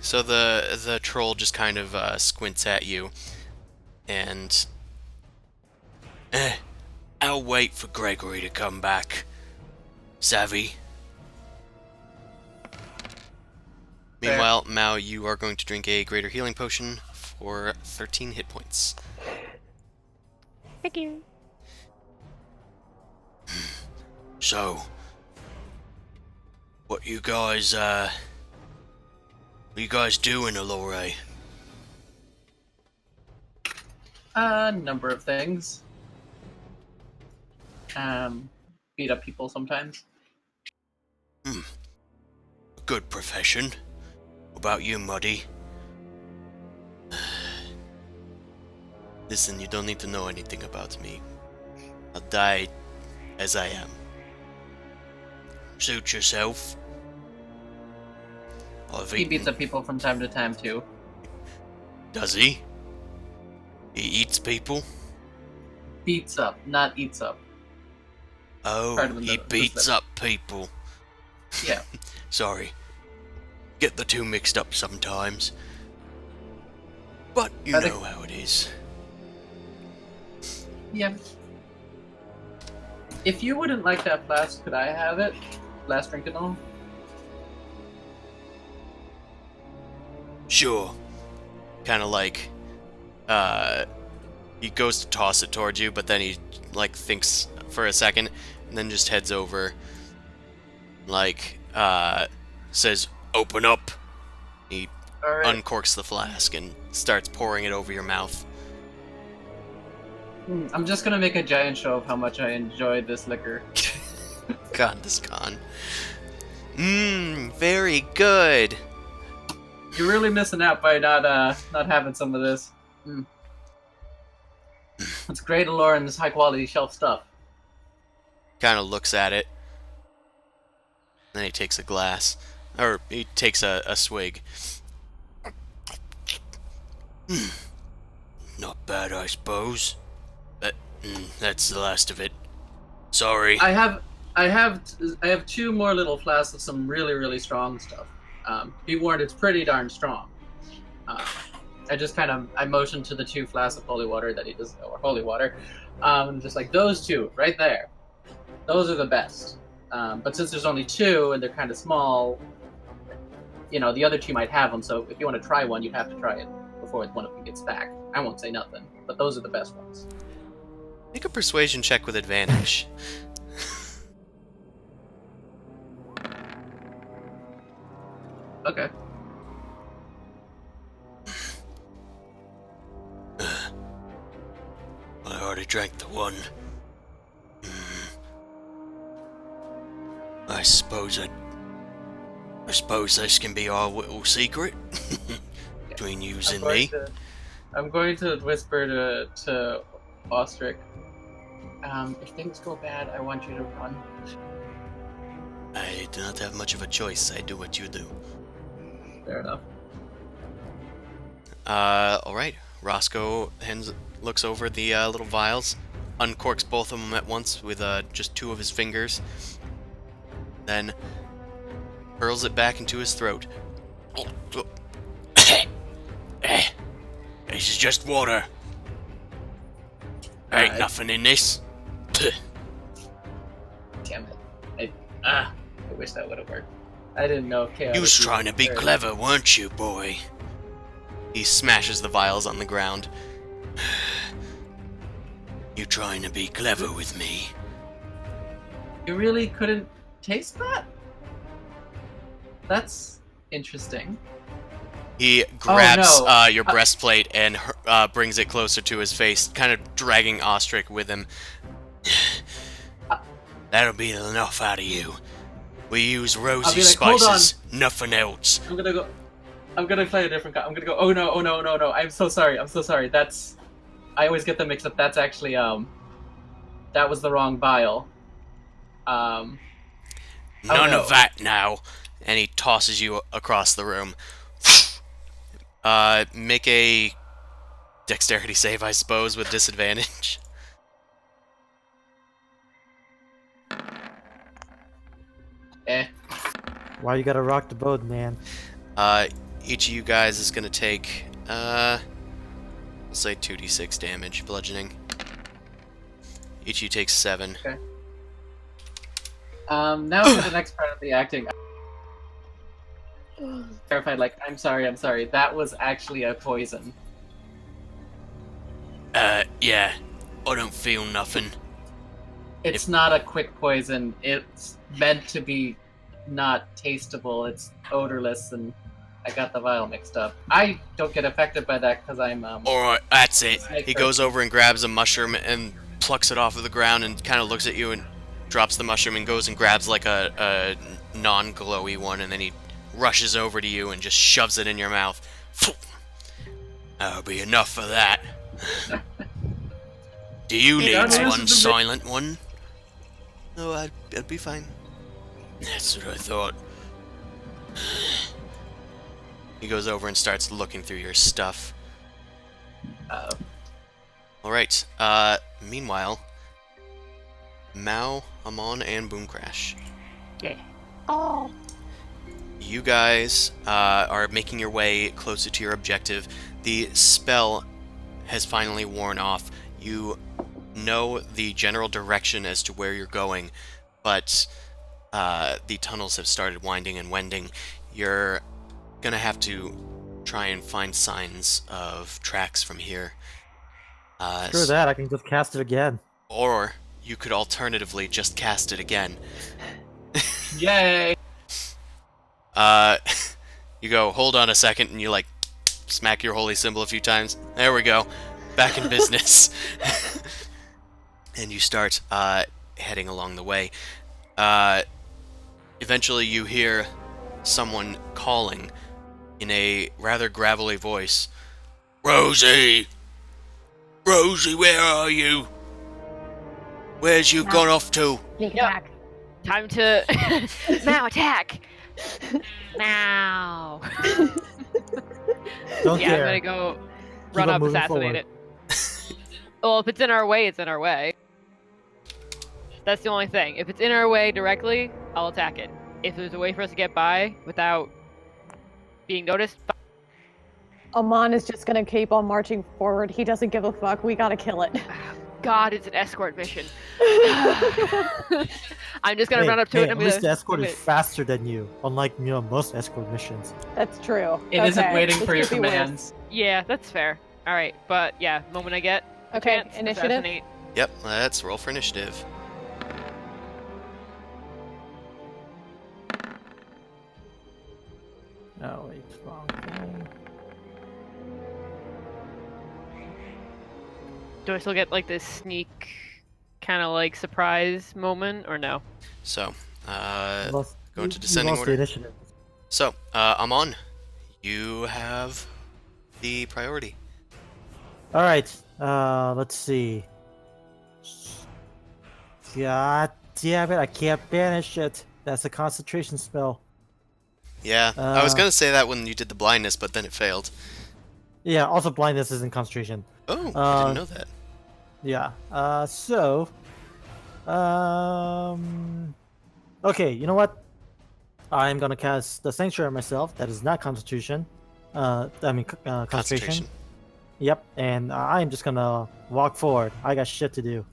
So the troll just kind of squints at you, and I'll wait for Gregory to come back. Savvy. Meanwhile, Mao, you are going to drink a greater healing potion for 13 hit points. Thank you. So, what you guys doing, Alore? A number of things. Beat up people sometimes. Good profession. What about you, Muddy? Listen, you don't need to know anything about me. I'll die as I am. Suit yourself. I've He beats eaten. up people from time to time too. Does he? He eats people? Beats up, not eats up. Oh, Part of he the beats slip. up people. Yeah. Sorry. Get the two mixed up sometimes. But you I think- know how it is. Yeah. If you wouldn't like that flask, could I have it? Last drink and all? Sure. Kind of like, he goes to toss it towards you, but then he, like, thinks for a second, and then just heads over, like, says, open up. He Alright. uncorks the flask and starts pouring it over your mouth. I'm just gonna make a giant show of how much I enjoy this liquor. God, this con. Very good. You're really missing out by not having some of this. It's great allure and this high quality shelf stuff. Kind of looks at it. Then he takes a glass. Or he takes a swig. Not bad, I suppose. But that's the last of it. Sorry. I have I have 2 more little flasks of some really, really strong stuff. Be warned, it's pretty darn strong. I just I motioned to the 2 flasks of holy water that he does, or holy water, just like those 2 right there. Those are the best. But since there's only 2 and they're kind of small, the other 2 might have them. So if you want to try one, you have to try it before one of them gets back. I won't say nothing, but those are the best ones. Make a persuasion check with advantage. Okay. I already drank the one. I suppose this can be our little secret between yous and me. I'm going to whisper to Ostrich. If things go bad, I want you to run. I do not have much of a choice. I do what you do. Fair enough. Alright. Roscoe looks over the little vials, uncorks both of them at once with just 2 of his fingers, then hurls it back into his throat. This is just water. Ain't nothing in this. Damn it. I wish that would have worked. I didn't know. You was trying to be clever, weren't you, boy? He smashes the vials on the ground. You trying to be clever with me? You really couldn't taste that? That's interesting. He grabs no. your breastplate and brings it closer to his face, kind of dragging Ostrich with him. That'll be enough out of you. We use rosy spices, nothing else. I'm gonna play a different card. I'm gonna go, oh no, I'm so sorry. I always get them mixed up. That's actually, that was the wrong vial. None of that now. And he tosses you across the room. Make a dexterity save, I suppose, with disadvantage. Why you gotta rock the boat, man? Each of you guys is gonna take, let's say 2d6 damage, bludgeoning. Each of you takes 7. Okay. Now for the next part of the acting. Terrified, like, I'm sorry, that was actually a poison. Yeah. I don't feel nothing. It's not a quick poison. It's meant to be not tasteable. It's odorless, and I got the vial mixed up. I don't get affected by that because I'm, Alright, that's it. He goes over and grabs a mushroom and plucks it off of the ground and kind of looks at you and drops the mushroom and goes and grabs like a non-glowy one, and then he rushes over to you and just shoves it in your mouth. That'll be enough for that. Do you need one silent one? No, I'd be fine. That's what I thought. He goes over and starts looking through your stuff. Alright, meanwhile, Mao, Amon, and Boomcrash. Yeah. Oh. You guys are making your way closer to your objective. The spell has finally worn off. You know the general direction as to where you're going, but the tunnels have started winding and wending. You're gonna have to try and find signs of tracks from here. Screw that, I can just cast it again. Or you could alternatively just cast it again. Yay! You go, hold on a second, and you like smack your holy symbol a few times. There we go. Back in business. And you start heading along the way. Eventually you hear someone calling in a rather gravelly voice. Rosie! Rosie, where are you? Where's you gone off to? Sneak attack. Time to now attack. Now. Don't Yeah, care. I'm gonna go Keep run on up, moving assassinate forward. it. Well, if it's in our way, it's in our way. That's the only thing. If it's in our way directly, I'll attack it. If there's a way for us to get by without being noticed, Amon is just gonna keep on marching forward. He doesn't give a fuck. We gotta kill it. God, it's an escort mission. I'm just gonna Hey, run up to hey, it and at I'm least gonna. the escort I'm is gonna- faster than you, unlike most escort missions. That's true. It isn't Okay, waiting this for your could be worse. commands. Yeah, that's fair. All right, but yeah, moment I get a Okay, chance, initiative. assassinate. Yep, let's roll for initiative. Oh wait, wrong thing. Do I still get like this sneak, kind of like surprise moment, or no? So, Lost- go into you descending lost the order. initiative. So, Amon, you have the priority. All right. Let's see. God damn it! I can't banish it. That's a concentration spell. Yeah, I was Uh, gonna say that when you did the blindness, but then it failed. Yeah. Also, blindness isn't concentration. Oh, I Uh, didn't know that. Yeah. Okay. You know what? I'm gonna cast the sanctuary on myself. That is not concentration. Concentration. Concentration. Yep. And I'm just gonna walk forward. I got shit to do.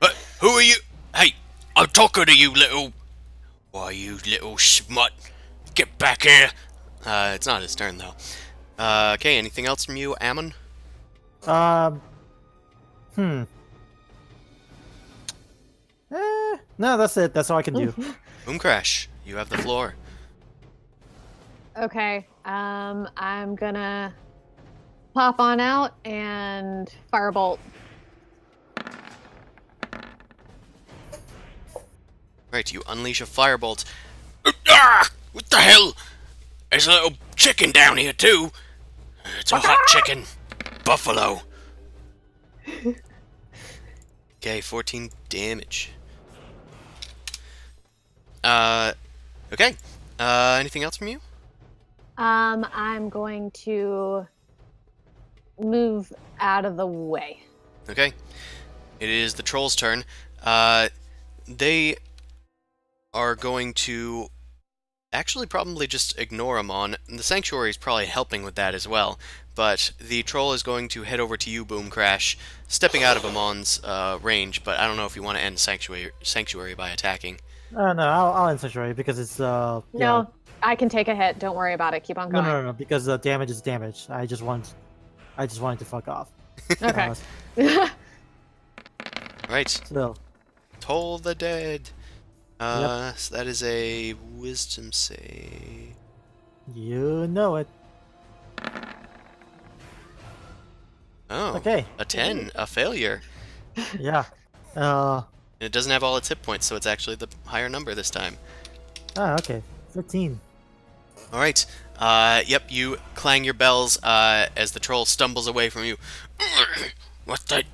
But who are you? Hey, I'm talking to you, little. Why, you little smut? Get back here. It's not his turn though. Okay. Anything else from you, Ammon? Um. No, that's it. That's all I can do. Boom Crash, you have the floor. Okay. I'm gonna pop on out and firebolt. Right, you unleash a firebolt. Ah! What the hell? There's a little chicken down here too. It's a hot chicken. Buffalo. Okay, 14 damage. Okay. Anything else from you? I'm going to move out of the way. Okay. It is the troll's turn. They are going to actually probably just ignore Amon. The sanctuary is probably helping with that as well. But the troll is going to head over to you, Boom Crash, stepping out of Amon's range. But I don't know if you want to end sanctuary by attacking. No, I'll end sanctuary because it's yeah. No, I can take a hit. Don't worry about it. Keep on No, going. no, because damage is damage. I just wanted to fuck off. Okay. Right. So Toll the dead. So that is a wisdom save. you know it. Oh. Okay. A 10, a failure. Yeah. And it doesn't have all its hit points, so it's actually the higher number this time. Okay. 13. All right. Yep. You clang your bells as the troll stumbles away from you. What's that?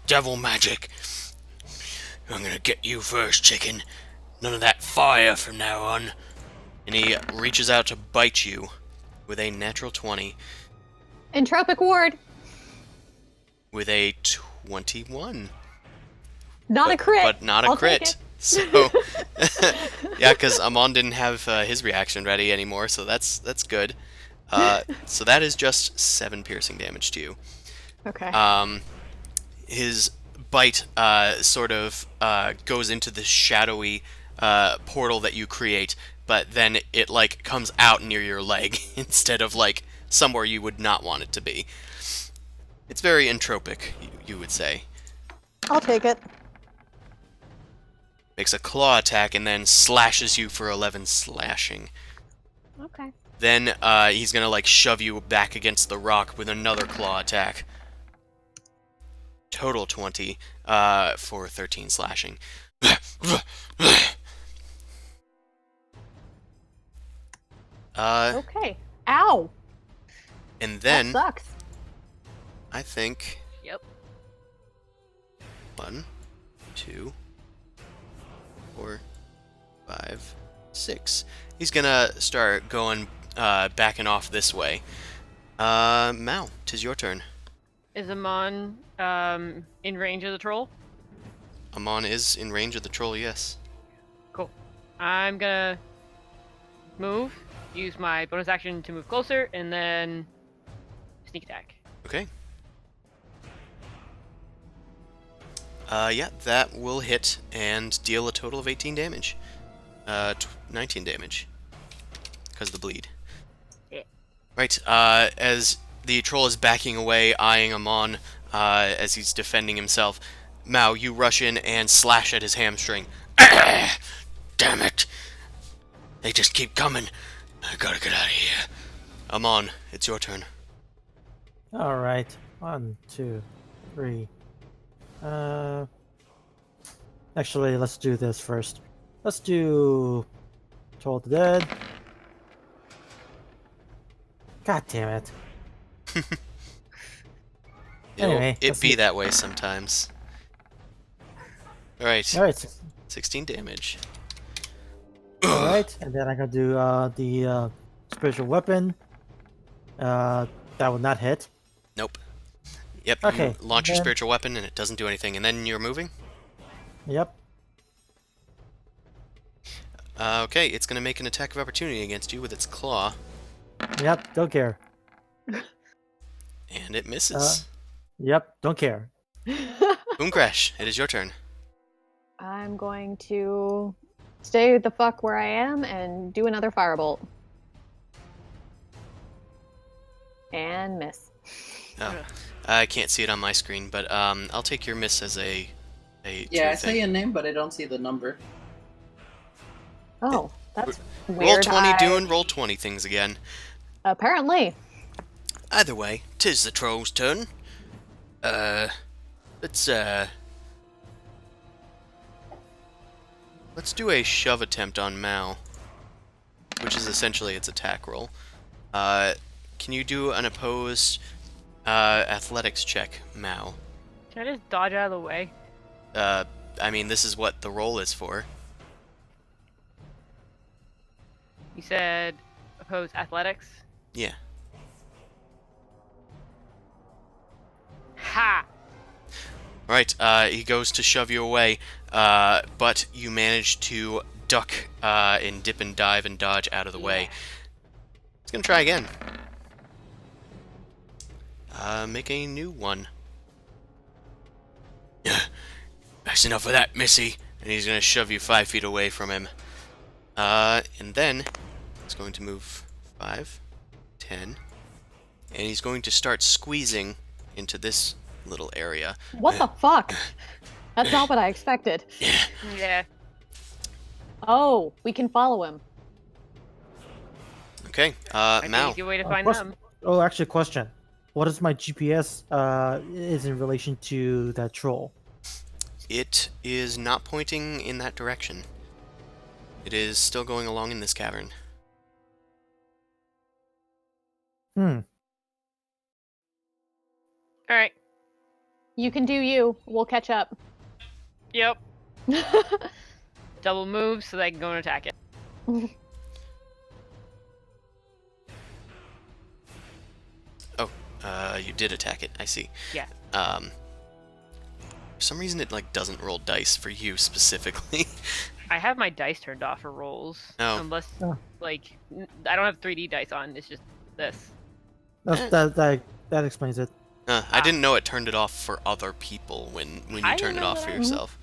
Devil magic. I'm gonna get you first, chicken. None of that fire from now on. And he reaches out to bite you with a natural 20. Entropic ward. With a 21. Not a crit. But not a I'll take crit. it. So, yeah, because Amon didn't have his reaction ready anymore, so that's good. So that is just 7 piercing damage to you. Okay. His bite sort of goes into the shadowy portal that you create, but then it like comes out near your leg instead of like somewhere you would not want it to be. It's very entropic, you would say. I'll take it. Makes a claw attack and then slashes you for 11 slashing. Okay. Then he's gonna like shove you back against the rock with another claw attack. Total 20 for 13 slashing. Okay. Ow. And That then sucks. I think Yep. 1, 2, 4, 5, 6. He's gonna start going backing off this way. Mal, 'tis your turn. Is Amon in range of the troll? Amon is in range of the troll, yes. Cool. I'm gonna move, use my bonus action to move closer, and then sneak attack. Okay. Yeah, that will hit and deal a total of 18 damage. 19 damage. Because of the bleed. Yeah. Right, as the troll is backing away, eyeing Amon as he's defending himself, Mao, you rush in and slash at his hamstring. Damn it! They just keep coming. I gotta get out of here. Amon, it's your turn. All right. 1, 2, 3. Actually, let's do this first. Let's do Toll the Dead. God damn it. Anyway, It let's be see. that way sometimes. Alright, All right. 16 damage. All right, and then I'm gonna do the spiritual weapon. That will not hit. Nope. Yep, Okay, you launch your then- spiritual weapon and it doesn't do anything, and then you're moving? Yep. Okay, it's gonna make an attack of opportunity against you with its claw, Yep. Don't care. and it misses. Yep. Don't care. Boom Crash, it is your turn. I'm going to stay the fuck where I am and do another firebolt. And miss. Oh, I can't see it on my screen, but I'll take your miss as a Yeah, I true say thing. your name, but I don't see the number. Oh, that's Roll weird. 20 doing roll 20 things again. Apparently. Either way, 'tis the troll's turn. Let's do a shove attempt on Mao, which is essentially its attack roll. Can you do an opposed athletics check, Mao? Can I just dodge out of the way? I mean, this is what the roll is for. You said oppose athletics? Yeah. Ha! Alright, he goes to shove you away, but you manage to duck and dip and dive and dodge out of the way. He's gonna try again. Make a new one. That's enough of that, Missy. And he's gonna shove you 5 feet away from him. And then he's going to move 5, 10, and he's going to start squeezing into this little area. What the fuck? That's not what I expected. Yeah. Oh, we can follow him. Okay, Might be an Mao. easy way to find question. them. Oh, actually, question. What is my GPS is in relation to that troll? It is not pointing in that direction. It is still going along in this cavern. Hmm. Alright. You can do you. We'll catch up. Yep. Double move so that I can go and attack it. You did attack it, I see. Yeah. For some reason it, like, doesn't roll dice for you specifically. I have my dice turned off for rolls. Oh. Unless, Oh. like, I don't have 3D dice on. It's just this. That explains it. I didn't know it turned it off for other people when you I turn it didn't off know for that. yourself.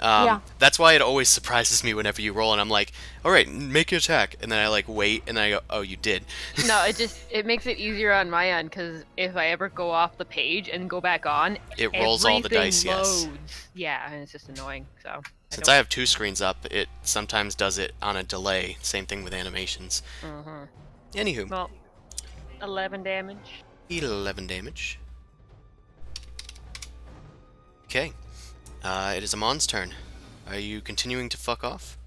Yeah. That's why it always surprises me whenever you roll and I'm like, alright, make your attack. And then I like wait and then I go, oh, you did. No, it makes it easier on my end because if I ever go off the page and go back on, It rolls all the everything dice, yes. loads. Yeah, and it's just annoying. So Since I have 2 screens up, it sometimes does it on a delay. Same thing with animations. Anywho, Well, 11 damage. 11 damage. Okay. It is Amon's turn. Are you continuing to fuck off?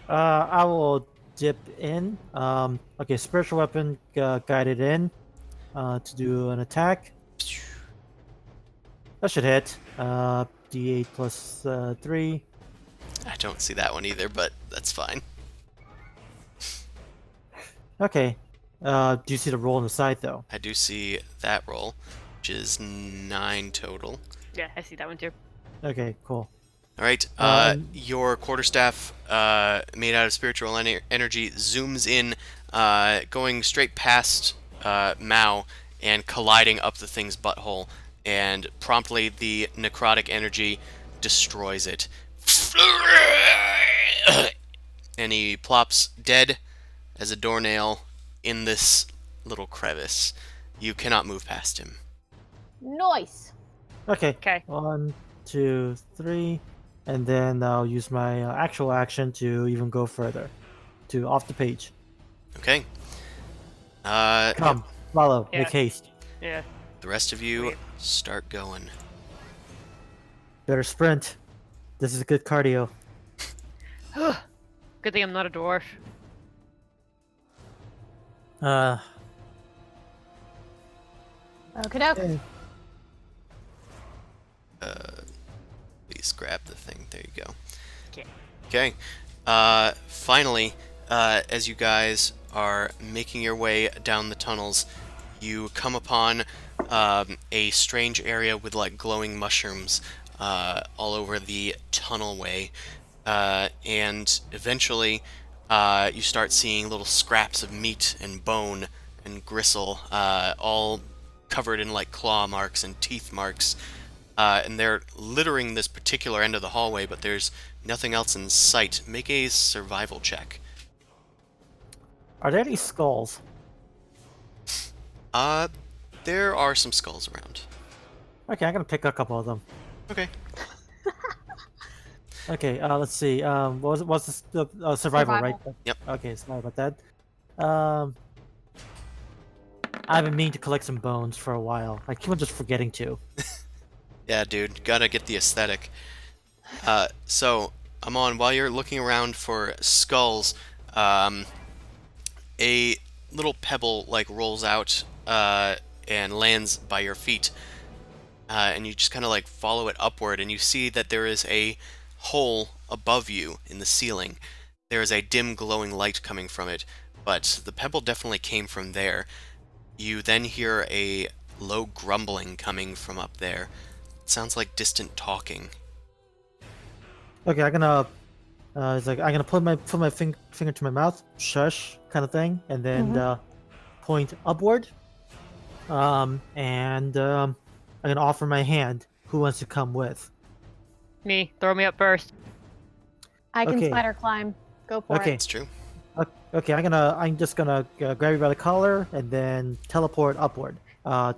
I will dip in. Okay, spiritual weapon guided in to do an attack. That should hit. D8 plus 3. I don't see that one either, but that's fine. Okay. Do you see the roll on the side though? I do see that roll. which is 9 total. Yeah, I see that one too. Okay, cool. All right. Your quarterstaff, made out of spiritual energy, zooms in, going straight past Mao and colliding up the thing's butthole, and promptly the necrotic energy destroys it. And he plops dead as a doornail in this little crevice. You cannot move past him. Nice. Okay. Okay. 1, 2, 3, and then I'll use my actual action to even go further, to off the page. Okay. Come, follow, Yeah. make haste. Yeah. The rest of you Sweet. start going. Better sprint. This is good cardio. Good thing I'm not a dwarf. Okie doke. Please grab the thing. There you go. Okay. Okay. Finally, as you guys are making your way down the tunnels, you come upon a strange area with like glowing mushrooms all over the tunnelway, and eventually you start seeing little scraps of meat and bone and gristle, all covered in like claw marks and teeth marks. And they're littering this particular end of the hallway, but there's nothing else in sight. Make a survival check. Are there any skulls? There are some skulls around. Okay, I'm gonna pick a couple of them. Okay. Okay, let's see. What's this? Survival, right? Survival. Yep. Okay, sorry about that. I've been meaning to collect some bones for a while. I keep on just forgetting to. Yeah, dude, gotta get the aesthetic. So, Amon, while you're looking around for skulls, a little pebble like rolls out and lands by your feet, and you just kind of like follow it upward, and you see that there is a hole above you in the ceiling. There is a dim glowing light coming from it, but the pebble definitely came from there. You then hear a low grumbling coming from up there. It sounds like distant talking. Okay, I'm gonna. It's like I'm gonna put my finger to my mouth, shush, kind of thing, and then point upward. And I'm gonna offer my hand. Who wants to come with? Me. Throw me up first. I can Okay. spider climb. Go for Okay. It's true. Okay, I'm just gonna grab you by the collar and then teleport upward. I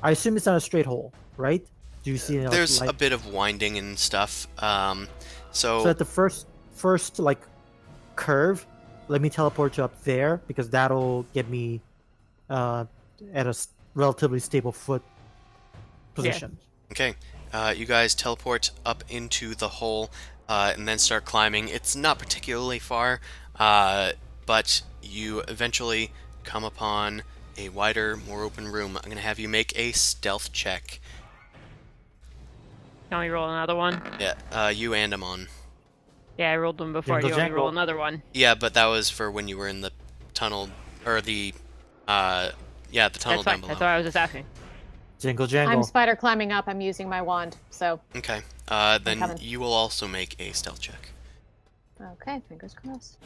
assume it's not a straight hole, right? Do you see? Like, There's like, a bit of winding and stuff. So So at the first like curve, let me teleport you up there because that'll get me at a relatively stable foot position. okay, you guys teleport up into the hole and then start climbing. It's not particularly far, but you eventually come upon a wider, more open room. I'm gonna have you make a stealth check. Can we roll another one? Yeah, you and Amon. Yeah, I rolled one before. Jingle Do you want me to roll jangle. another one? Yeah, but that was for when you were in the tunnel, or the tunnel That's down fine. below. That's what I was just asking. Jingle I'm jangle. spider climbing up. I'm using my wand. So, Okay, then coming. you will also make a stealth check. okay, fingers crossed.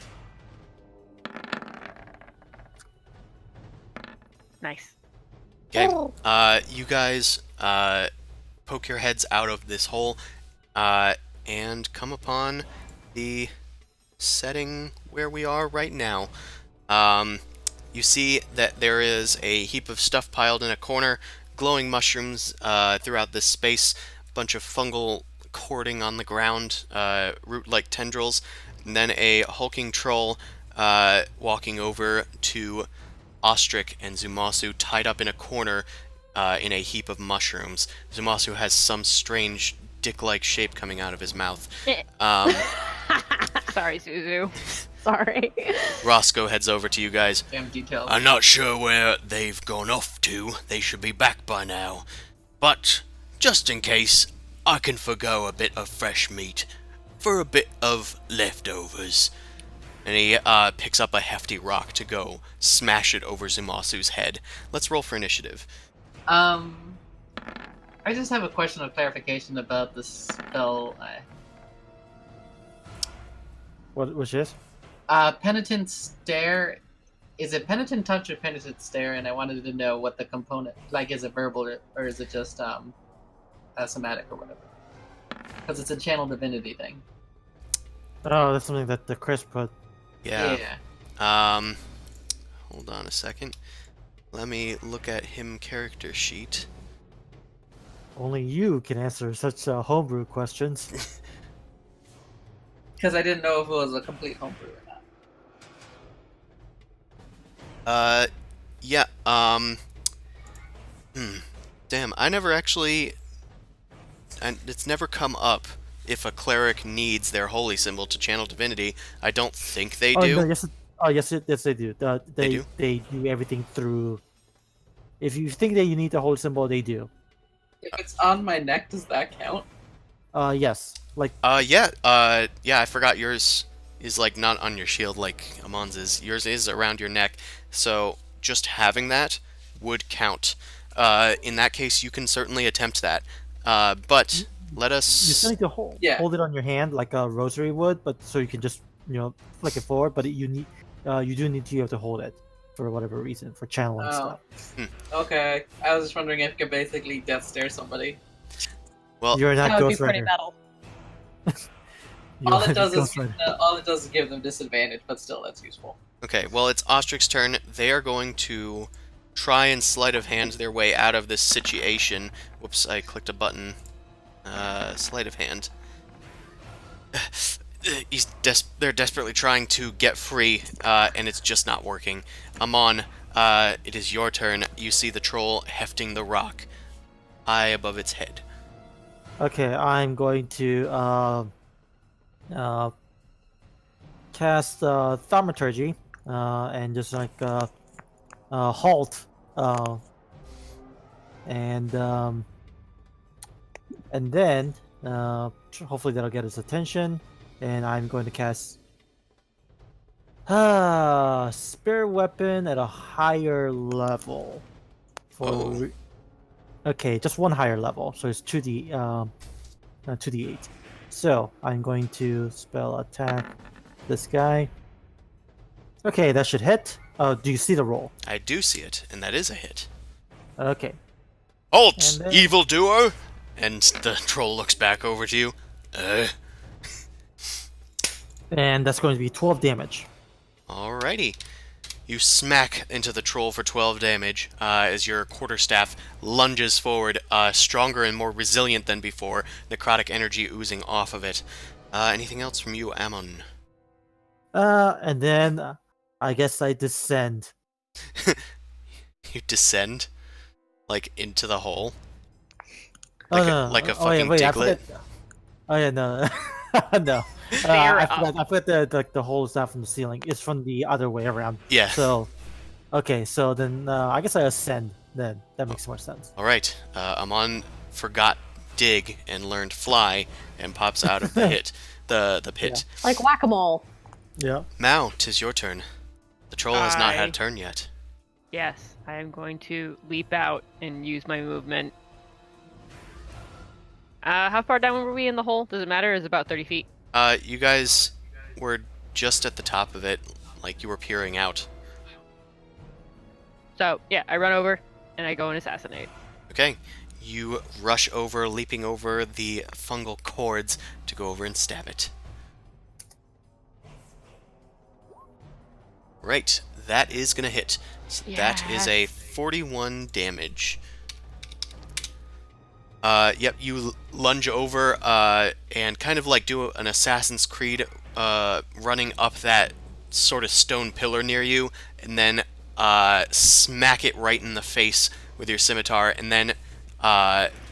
Nice. Okay. Oh. You guys poke your heads out of this hole and come upon the setting where we are right now. You see that there is a heap of stuff piled in a corner, glowing mushrooms throughout this space, a bunch of fungal cording on the ground, root-like tendrils, and then a hulking troll walking over to Ostrich and Zumasu tied up in a corner in a heap of mushrooms. Zumasu has some strange dick-like shape coming out of his mouth. Sorry, Suzu. Sorry. Roscoe heads over to you guys. Damn details. I'm not sure where they've gone off to. They should be back by now. But, just in case, I can forgo a bit of fresh meat for a bit of leftovers. And he picks up a hefty rock to go smash it over Zumasu's head. Let's roll for initiative. I just have a question of clarification about the spell. Which is? Penitent Stare. Is it Penitent Touch or Penitent Stare? And I wanted to know what the component, like, is it verbal or is it just somatic or whatever? Because it's a channel divinity thing. Oh, that's something that the Chris put. Yeah. Hold on a second. Let me look at him character sheet. Only you can answer such homebrew questions. Because I didn't know if it was a complete homebrew or not. Yeah, damn, I never actually... And it's never come up if a cleric needs their holy symbol to channel divinity. I don't think they do. No, yes, yes, they do. They do? They do everything through... If you think that you need the holy symbol, they do. If it's on my neck, does that count? Yes. Like, Yeah, I forgot yours is, like, not on your shield like Amon's is. Yours is around your neck, so just having that would count. In that case, you can certainly attempt that. But let you us... still need to hold it on your hand like a rosary would, but so you can just, flick it forward, but you do need to have to hold it for whatever reason, for channeling stuff. Okay. I was just wondering if you could basically death stare somebody. Well, You're not That would be Ghost pretty Rider. metal. All it does Ghost is Rider. all it does is give them disadvantage, but still, that's useful. okay, well, it's Ostric's turn. They are going to try and sleight of hand their way out of this situation. Whoops, I clicked a button. Sleight of hand. They're desperately trying to get free, and it's just not working. Amon, it is your turn. You see the troll hefting the rock high above its head. Okay, I'm going to cast Thaumaturgy and just like halt, and then hopefully that'll get his attention. And I'm going to cast Spirit Weapon at a higher level. Okay, just one higher level, so it's 2d8. So I'm going to spell attack this guy. Okay, that should hit. Do you see the roll? I do see it, and that is a hit. Okay. Halt, And then- evildoer! And the troll looks back over to you. And that's going to be 12 damage. Alrighty. You smack into the troll for 12 damage as your quarterstaff lunges forward, stronger and more resilient than before, necrotic energy oozing off of it. Anything else from you, Ammon? And then I guess I descend. You descend? Like, into the hole? Oh, Like no, like a oh, yeah, fucking wait, I diglet? forgot- Oh yeah, no, no. Fair I up. forgot the hole is not from the ceiling. It's from the other way around. Yeah. So, okay, so then I guess I ascend. Then that makes more sense. Alright. Ammon forgot dig and learned fly and pops out of the the pit. Like whack-a-mole. Yeah. Mao, 'tis your turn. The troll has not had I- a turn yet. Yes, I am going to leap out and use my movement. How far down were we in the hole? Does it matter? It's about 30 feet. You guys were just at the top of it, like you were peering out. So, yeah, I run over and I go and assassinate. Okay. You rush over, leaping over the fungal cords to go over and stab it. Right. That is going to hit. So that is a 41 damage. Yep, you lunge over and kind of like do an Assassin's Creed running up that sort of stone pillar near you, and then smack it right in the face with your scimitar, and then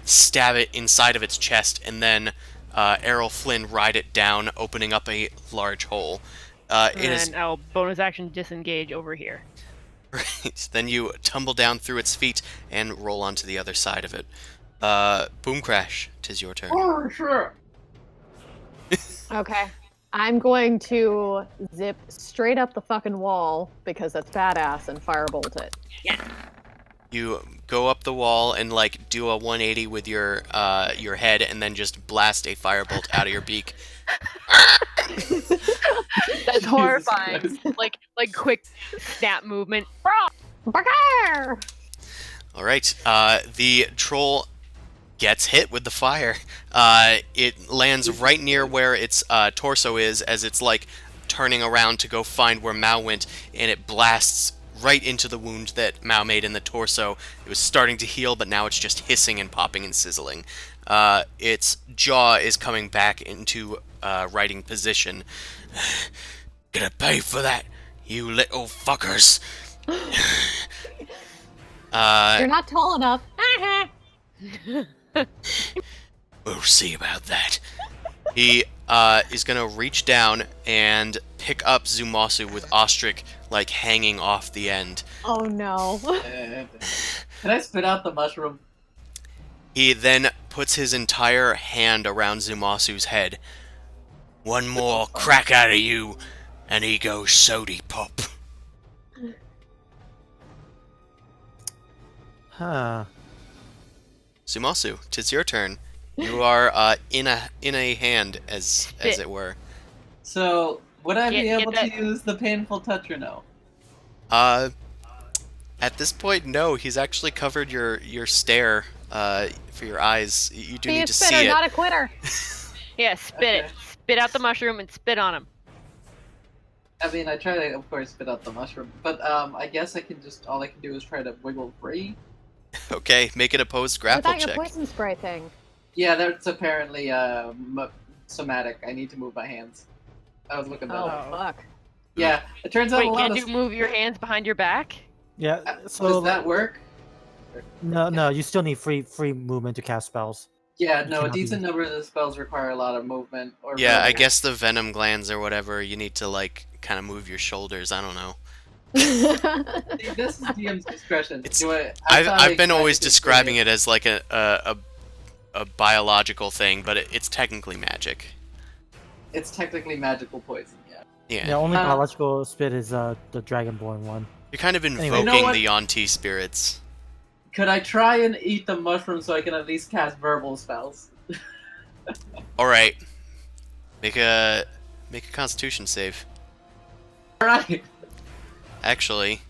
stab it inside of its chest, and then Errol Flynn ride it down, opening up a large hole. And then I'll bonus action disengage over here. Right. Then you tumble down through its feet and roll onto the other side of it. Boom Crash, 'tis your turn. Oh, sure. Okay. I'm going to zip straight up the fucking wall because that's badass and firebolt it. You go up the wall and like do a 180 with your head, and then just blast a firebolt out of your beak. That's horrifying. Christ. Like quick snap movement. Burger! All right. The troll gets hit with the fire. It lands right near where its torso is, as it's like turning around to go find where Mao went, and it blasts right into the wound that Mao made in the torso. It was starting to heal, but now it's just hissing and popping and sizzling. Its jaw is coming back into writing position. Gonna pay for that, you little fuckers. You're not tall enough. We'll see about that. He is gonna reach down and pick up Zumasu with Ostrich like hanging off the end. Oh no. Can I spit out the mushroom? He then puts his entire hand around Zumasu's head. One more crack out of you, and he goes sody pop. Huh. Zumasu, 'tis your turn. You are in a hand, as it were. So, would I be Get able that- to use the painful touch or no? At this point, no. He's actually covered your stare for your eyes. You do Be need a to spitter, see it. not a quitter. Yeah, spit it. Okay. Spit out the mushroom and spit on him. I mean, I try to, of course, spit out the mushroom, but I guess all I can do is try to wiggle free. Okay, make an opposed grapple Without your check. poison spray thing. Yeah, that's apparently somatic. I need to move my hands. I was looking that Oh, up. fuck. Yeah, it turns out Wait, a lot can't of. you move your hands behind your back? Yeah. So Does that work? no, you still need free movement to cast spells. Yeah, You no, a cannot decent be- number of the spells require a lot of movement. Or Yeah, I movement. guess the venom glands or whatever, you need to like kind of move your shoulders. I don't know. See, this is DM's discretion. It's- Do I I've been always describing it as like a biological thing, but it's technically magic. It's technically magical poison. Yeah. Yeah. Yeah, only Uh, biological spit is the Dragonborn one. You're kind of Anyway. invoking You know what? the Yonti spirits. Could I try and eat the mushroom so I can at least cast verbal spells? All right. Make a Constitution save. All right. Actually,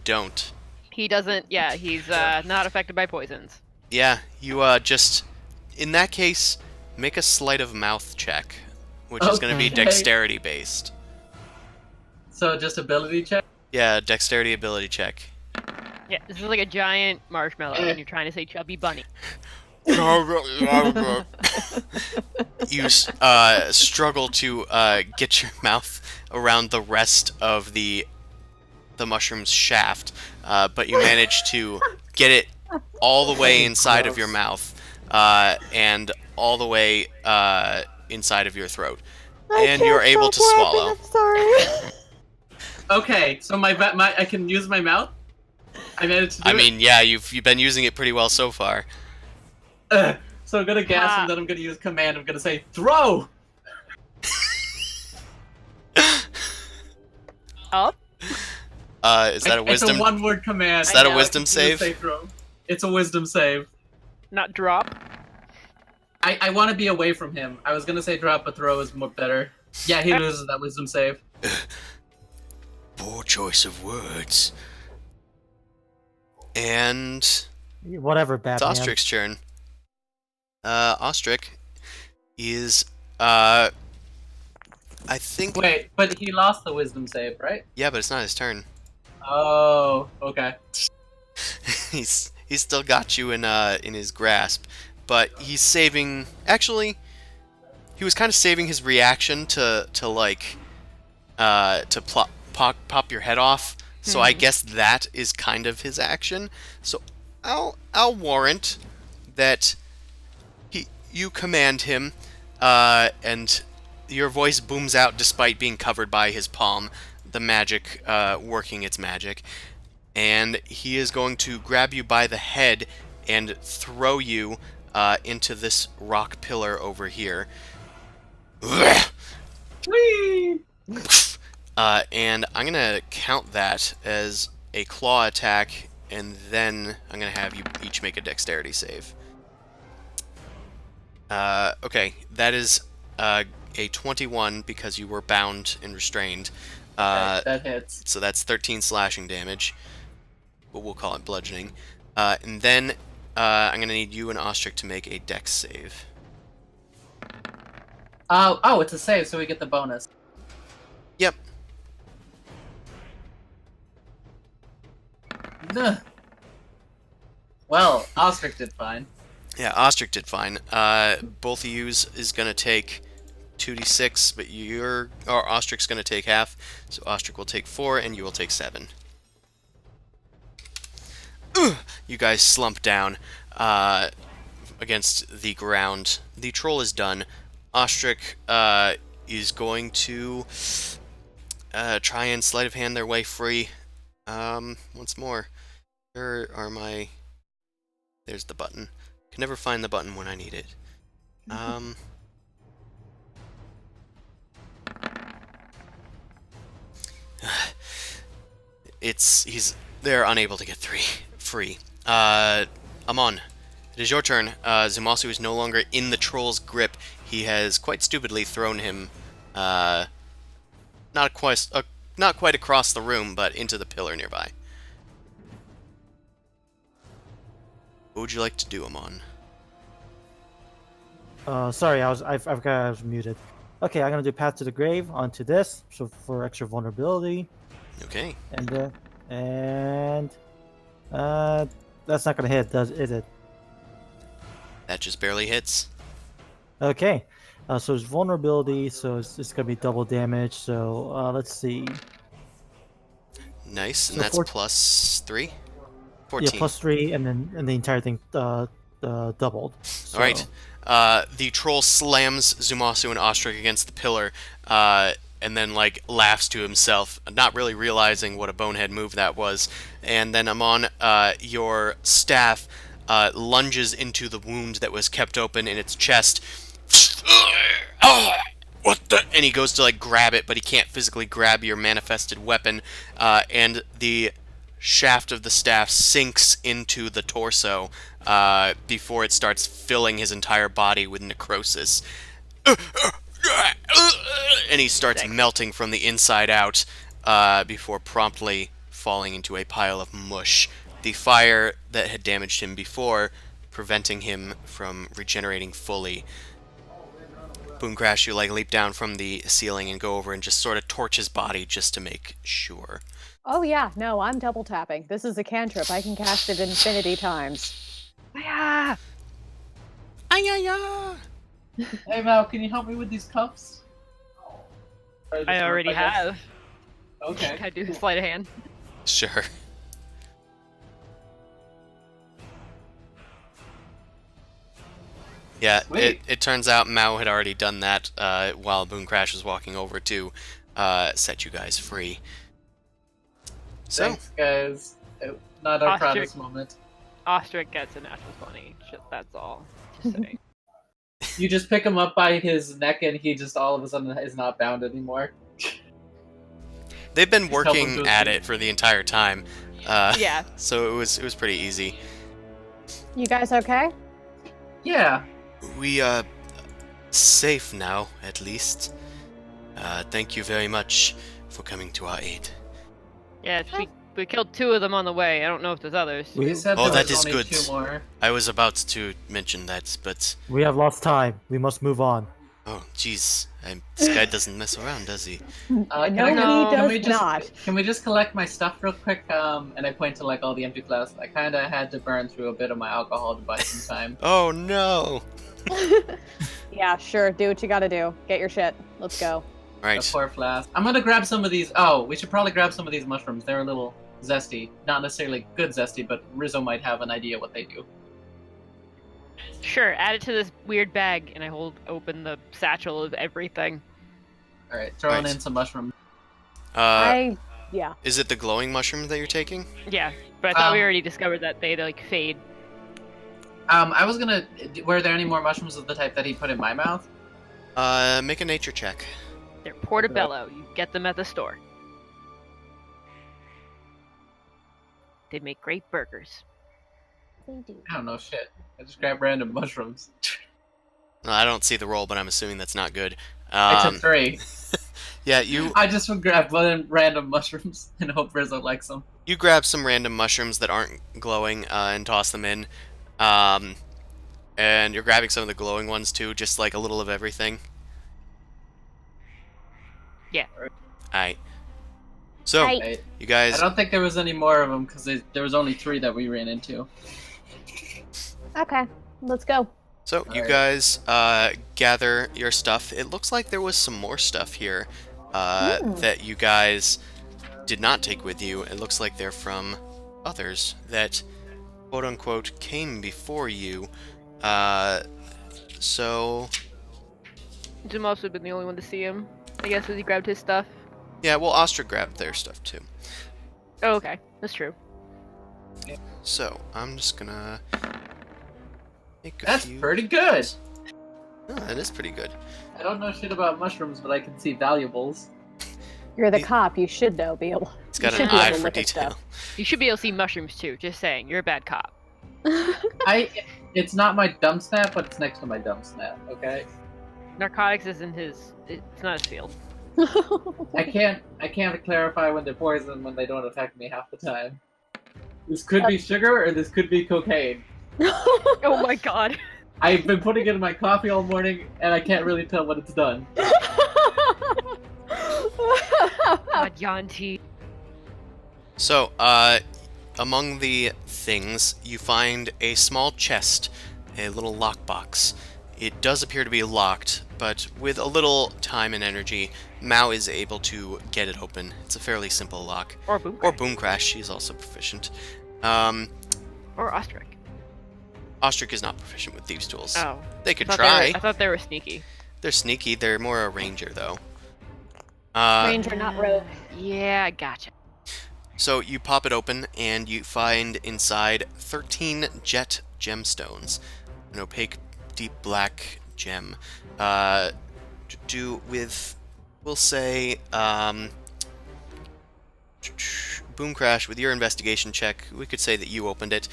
don't. He doesn't. Yeah, he's not affected by poisons. Yeah, you just in that case make a sleight of mouth check, which is going to be Okay. dexterity based. So just ability check. Yeah, dexterity ability check. Yeah, this is like a giant marshmallow, and you're trying to say chubby bunny. You struggle to get your mouth around the rest of the mushroom's shaft, but you manage to get it all the way inside of your mouth and all the way inside of your throat, and you're able to swallow. I'm sorry. Okay, so my I can use my mouth. I managed to do I mean, yeah, you've been using it pretty well so far. it. So I'm gonna gas Ah. and then I'm gonna use command. I'm gonna say throw. Up? Is that a It's wisdom? a one-word command. Is that a Yeah, wisdom I can use save? throw. It's a wisdom save. Not drop. I want to be away from him. I was gonna say drop, but throw is more better. Yeah, he loses that wisdom save. Poor choice of words. And Whatever, it's Batman. Ostrich's turn. Ostrich is I think Wait, but he lost the wisdom save, right? yeah, but it's not his turn. Oh, okay. he's still got you in his grasp, but he's saving. Actually, he was kind of saving his reaction to pop your head off. So I guess that is kind of his action. So I'll warrant that you command him, and your voice booms out despite being covered by his palm, the magic working its magic. And he is going to grab you by the head and throw you into this rock pillar over here. Whee! And I'm going to count that as a claw attack and then I'm going to have you each make a dexterity save. Okay, that is a 21 because you were bound and restrained. Okay, that hits. So that's 13 slashing damage, but we'll call it bludgeoning. And then I'm going to need you and Ostrich to make a dex save. Oh, it's a save, so we get the bonus. Yep. Ugh. Well, Ostrich did fine. Yeah, Ostrich did fine. Both of yous is going to take 2d6, but Ostrich's going to take half, so Ostrich will take 4, and you will take 7. You guys slump down against the ground. The troll is done. Ostrich is going to try and sleight of hand their way free. Once more. Where are my... There's the button. Can never find the button when I need it. They're unable to get free. Amon, it is your turn. Zumasu is no longer in the troll's grip. He has quite stupidly thrown him, not quite across the room, but into the pillar nearby. What would you like to do, Amon? Sorry, I forgot I was muted. Okay, I'm gonna do Path to the Grave onto this, so for extra vulnerability. Okay. And that's not gonna hit, is it? That just barely hits. Okay, so it's vulnerability, so it's gonna be double damage. So let's see. Nice, and So that's plus 3? 14. Yeah, plus 3, and then the entire thing doubled. So. All right. The troll slams Zumasu and Ostrich against the pillar, and then laughs to himself, not really realizing what a bonehead move that was. And then Amon, your staff lunges into the wound that was kept open in its chest. What the? And he goes to grab it, but he can't physically grab your manifested weapon. And the shaft of the staff sinks into the torso before it starts filling his entire body with necrosis. And he starts melting from the inside out before promptly falling into a pile of mush. The fire that had damaged him before, preventing him from regenerating fully. Boom Crash, you leap down from the ceiling and go over and just sort of torch his body just to make sure. Oh yeah, no, I'm double tapping. This is a cantrip. I can cast it infinity times. Yeah. Ayaya! Hey Mal, can you help me with these cuffs? I already have. Okay. Can I do the sleight of hand? Sure. Yeah, it turns out Mao had already done that while Boom Crash was walking over to set you guys free. So, Thanks, guys. Not our proudest moment. Ostrich gets a natural 20. That's all. Just saying. You just pick him up by his neck and he just all of a sudden is not bound anymore. They've been Just help him working go at sleep. it for the entire time. Yeah. So it was pretty easy. You guys okay? Yeah. We are safe now, at least. Thank you very much for coming to our aid. Yeah, we killed 2 of them on the way. I don't know if there's others. We said Oh, there that was is only good. 2 more. I was about to mention that, but We have lost time. We must move on. oh, jeez, this guy doesn't mess around, does he? No, Can he does not. Can we just collect my stuff real quick? And I point to all the empty flasks. I kind of had to burn through a bit of my alcohol to buy some time. Oh no! Yeah, sure. Do what you gotta do. Get your shit. Let's go. A Right. poor flask. I'm gonna grab some of these. Oh, we should probably grab some of these mushrooms. They're a little zesty. Not necessarily good zesty, but Rizzo might have an idea what they do. Sure, add it to this weird bag, and I hold open the satchel of everything. All right, throwing Right. in some mushrooms. Yeah. Is it the glowing mushroom that you're taking? Yeah, but I thought we Um, already discovered that they fade. I was gonna. Were there any more mushrooms of the type that he put in my mouth? Make a nature check. They're portobello. You get them at the store. They make great burgers. They do. I don't know shit. I just grabbed random mushrooms. No, I don't see the roll, but I'm assuming that's not good. I took 3. Yeah, you I just would grab random mushrooms and hope Rizzo likes them. you grab some random mushrooms that aren't glowing and toss them in. And you're grabbing some of the glowing ones too, just like a little of everything. Yeah. Alright. So, Right. you I guys... don't think there was any more of them because there was only 3 that we ran into. Okay, let's go. So, you Alright. guys gather your stuff. It looks like there was some more stuff here that you guys did not take with you. It looks like they're from others that, quote-unquote, came before you. So... Jim also been the only one to see him, I guess, as he grabbed his stuff. Yeah, well, Astra grabbed their stuff too. Oh, okay. That's true. So, I'm just gonna make a That's few... pretty good. Oh, that is pretty good. I don't know shit about mushrooms, but I can see valuables. You're the It- cop. You should though be able. It's got you an should be able eye to for look at detail. stuff. You should be able to see mushrooms too. Just saying, you're a bad cop. It's not my dumb snap, but it's next to my dumb snap. Okay. Narcotics isn't his. It's not his field. I can't clarify when they're poison when they don't affect me half the time. This could be sugar or this could be cocaine. Oh my god. I've been putting it in my coffee all morning and I can't really tell when it's done. God, Yanti. So, among the things, you find a small chest, a little lockbox. It does appear to be locked, but with a little time and energy, Mao is able to get it open. It's a fairly simple lock. Or Boom. Or Boom Crash, she's also proficient. Or Ostrich. Ostrich is not proficient with thieves' tools. Oh. They could I try. thought they were sneaky. They're sneaky, they're more a ranger, though. Ranger, not rogue. Yeah, gotcha. So you pop it open, and you find inside 13 jet gemstones. An opaque, deep black gem. To do with, we'll say, Boom Crash, with your investigation check, we could say that you opened it.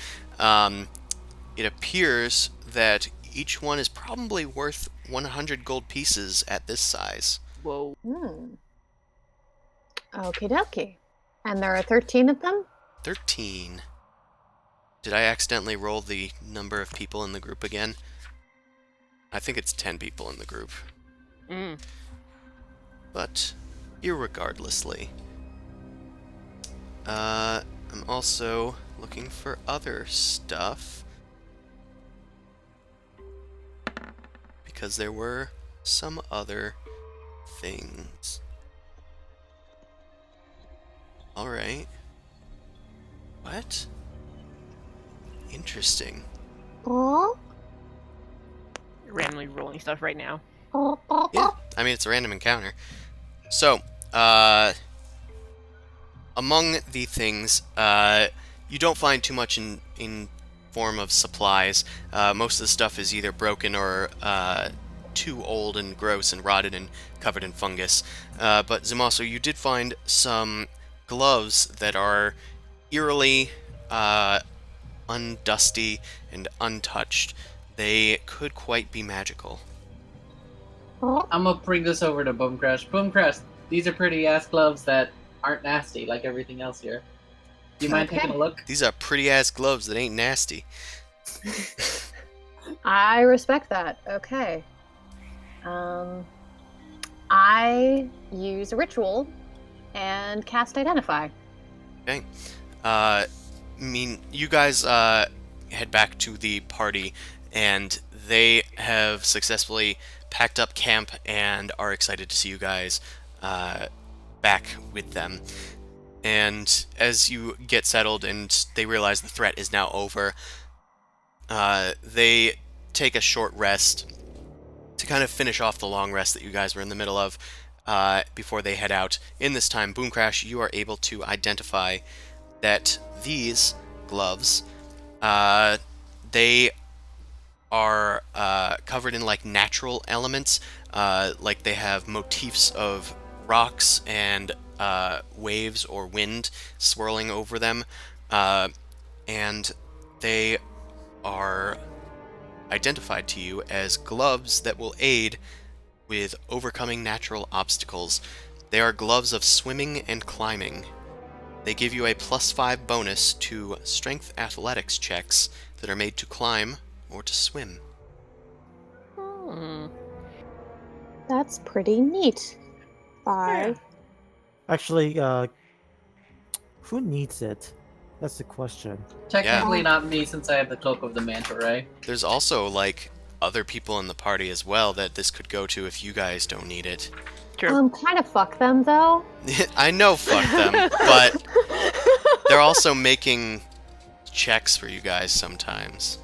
It appears that each one is probably worth 100 gold pieces at this size. Whoa. Okie dokie. And there are 13 of them? 13. Did I accidentally roll the number of people in the group again? I think it's 10 people in the group. But, irregardlessly. I'm also looking for other stuff. Because there were some other things. Alright. What? Interesting. Oh, Randomly rolling stuff right now. Yeah, I mean, it's a random encounter. So, among the things, you don't find too much in form of supplies. Most of the stuff is either broken or too old and gross and rotted and covered in fungus. But Zumaso, you did find some gloves that are eerily undusty and untouched. They could quite be magical. I'm gonna bring this over to Boom Crash. Boom Crash, these are pretty ass gloves that aren't nasty like everything else here. Do you mind Okay. taking a look? These are pretty ass gloves that ain't nasty. I respect that. Okay. I use a ritual and cast Identify. Okay. I mean, you guys head back to the party, and they have successfully packed up camp and are excited to see you guys back with them. And as you get settled and they realize the threat is now over, they take a short rest to kind of finish off the long rest that you guys were in the middle of before they head out. In this time, Boom Crash, you are able to identify that these gloves, they are covered in like natural elements, like they have motifs of rocks and waves or wind swirling over them. and they are identified to you as gloves that will aid with overcoming natural obstacles. They are gloves of swimming and climbing. They give you a +5 bonus to strength athletics checks that are made to climb or to swim. Hmm. That's pretty neat. 5. Actually, who needs it? That's the question. Technically not me, since I have the Cloak of the Manta Ray. There's also, like, other people in the party as well that this could go to if you guys don't need it. True. Kind of fuck them though. I know, fuck them, but they're also making checks for you guys sometimes,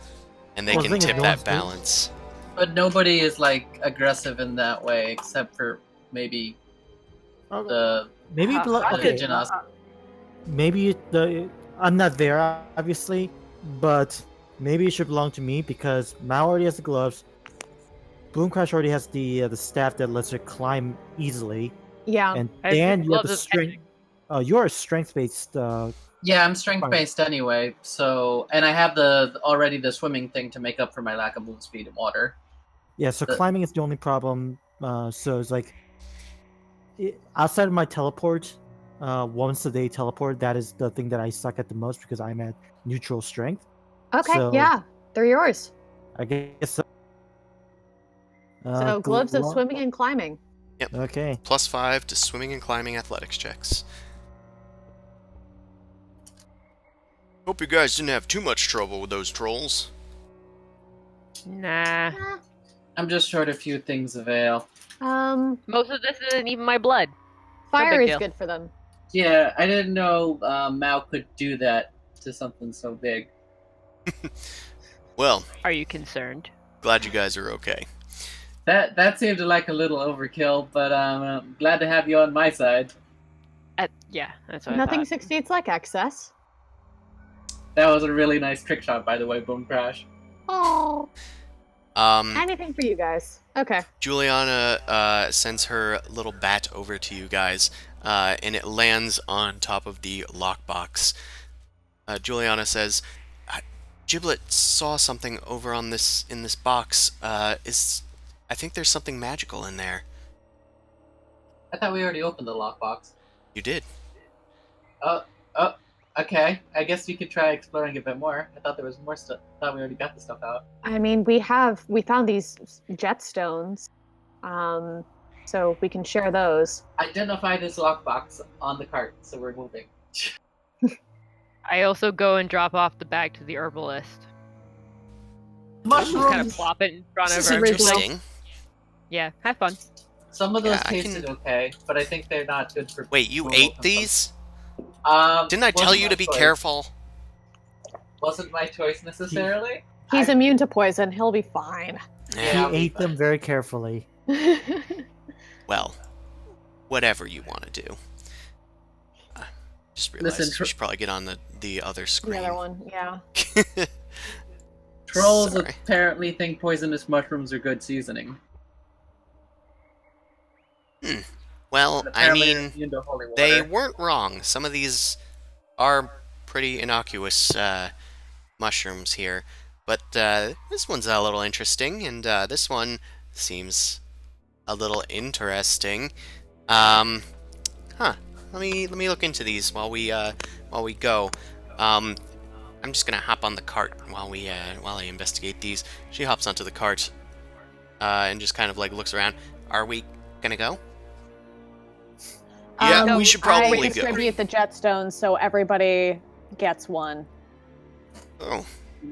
and they Well, the can thing is, tip no that one's doing- balance. But nobody is like aggressive in that way, except for maybe the Maybe How- belo- how okay. did- Genos. Maybe I'm not there obviously, but maybe it should belong to me because Mao already has the gloves. Boom Crash already has the staff that lets her climb easily, Yeah. and I have Dan, you have gloves the of strength. You're a strength-based. Yeah, I'm strength based anyway. So, and I have already the swimming thing to make up for my lack of move speed in water. Yeah, so The- climbing is the only problem. So it's like outside of my teleport, once a day teleport. That is the thing that I suck at the most because I'm at neutral strength. Okay, So- yeah. They're yours. I guess. So, So gloves of glo- swimming and climbing. Okay. +5 to swimming and climbing athletics checks. Hope you guys didn't have too much trouble with those trolls. Nah. I'm just short a few things of ale. Most of this isn't even my blood. Fire big is deal. good for them. Yeah, I didn't know Mao could do that to something so big. Well, Are you concerned? glad you guys are okay. That seemed like a little overkill, but I'm glad to have you on my side. Yeah, that's what Nothing I thought. succeeds like excess. That was a really nice trick shot, by the way, Boom Crash. Oh. Anything for you guys. Okay. Juliana sends her little bat over to you guys, and it lands on top of the lockbox. Juliana says, "Giblet saw something over in this box. I think there's something magical in there." I thought we already opened the lockbox. You did. Okay. I guess we could try exploring a bit more. I thought there was more stuff. I thought we already got the stuff out. I mean, we found these jetstones. So we can share those. Identify this lockbox on the cart, so we're moving. I also go and drop off the bag to the herbalist. Mushrooms! Just kind of plop it in front This of is her. original. interesting. Yeah, have fun. Some of those Yeah, I tasted can- okay, but I think they're not good for. Wait, you normal ate consumption. these? Didn't I tell wasn't you my to be choice. careful? Wasn't my choice necessarily. He's immune to poison. He'll be fine. He Yeah, I'll be ate them fine. very carefully. Well, whatever you want to do. Just realized Listen, we should probably get on the other The screen. other one, yeah. Trolls Sorry. apparently think poisonous mushrooms are good seasoning. Well, But I apparently they're mean, immune to holy water. they weren't wrong. Some of these are pretty innocuous mushrooms here, but this one's a little interesting, and this one seems a little interesting. Let me look into these while we go. I'm just gonna hop on the cart while I investigate these. She hops onto the cart and just kind of like looks around. Are we gonna go? Yeah, we should probably I go. distribute the jetstones so everybody gets one. Oh,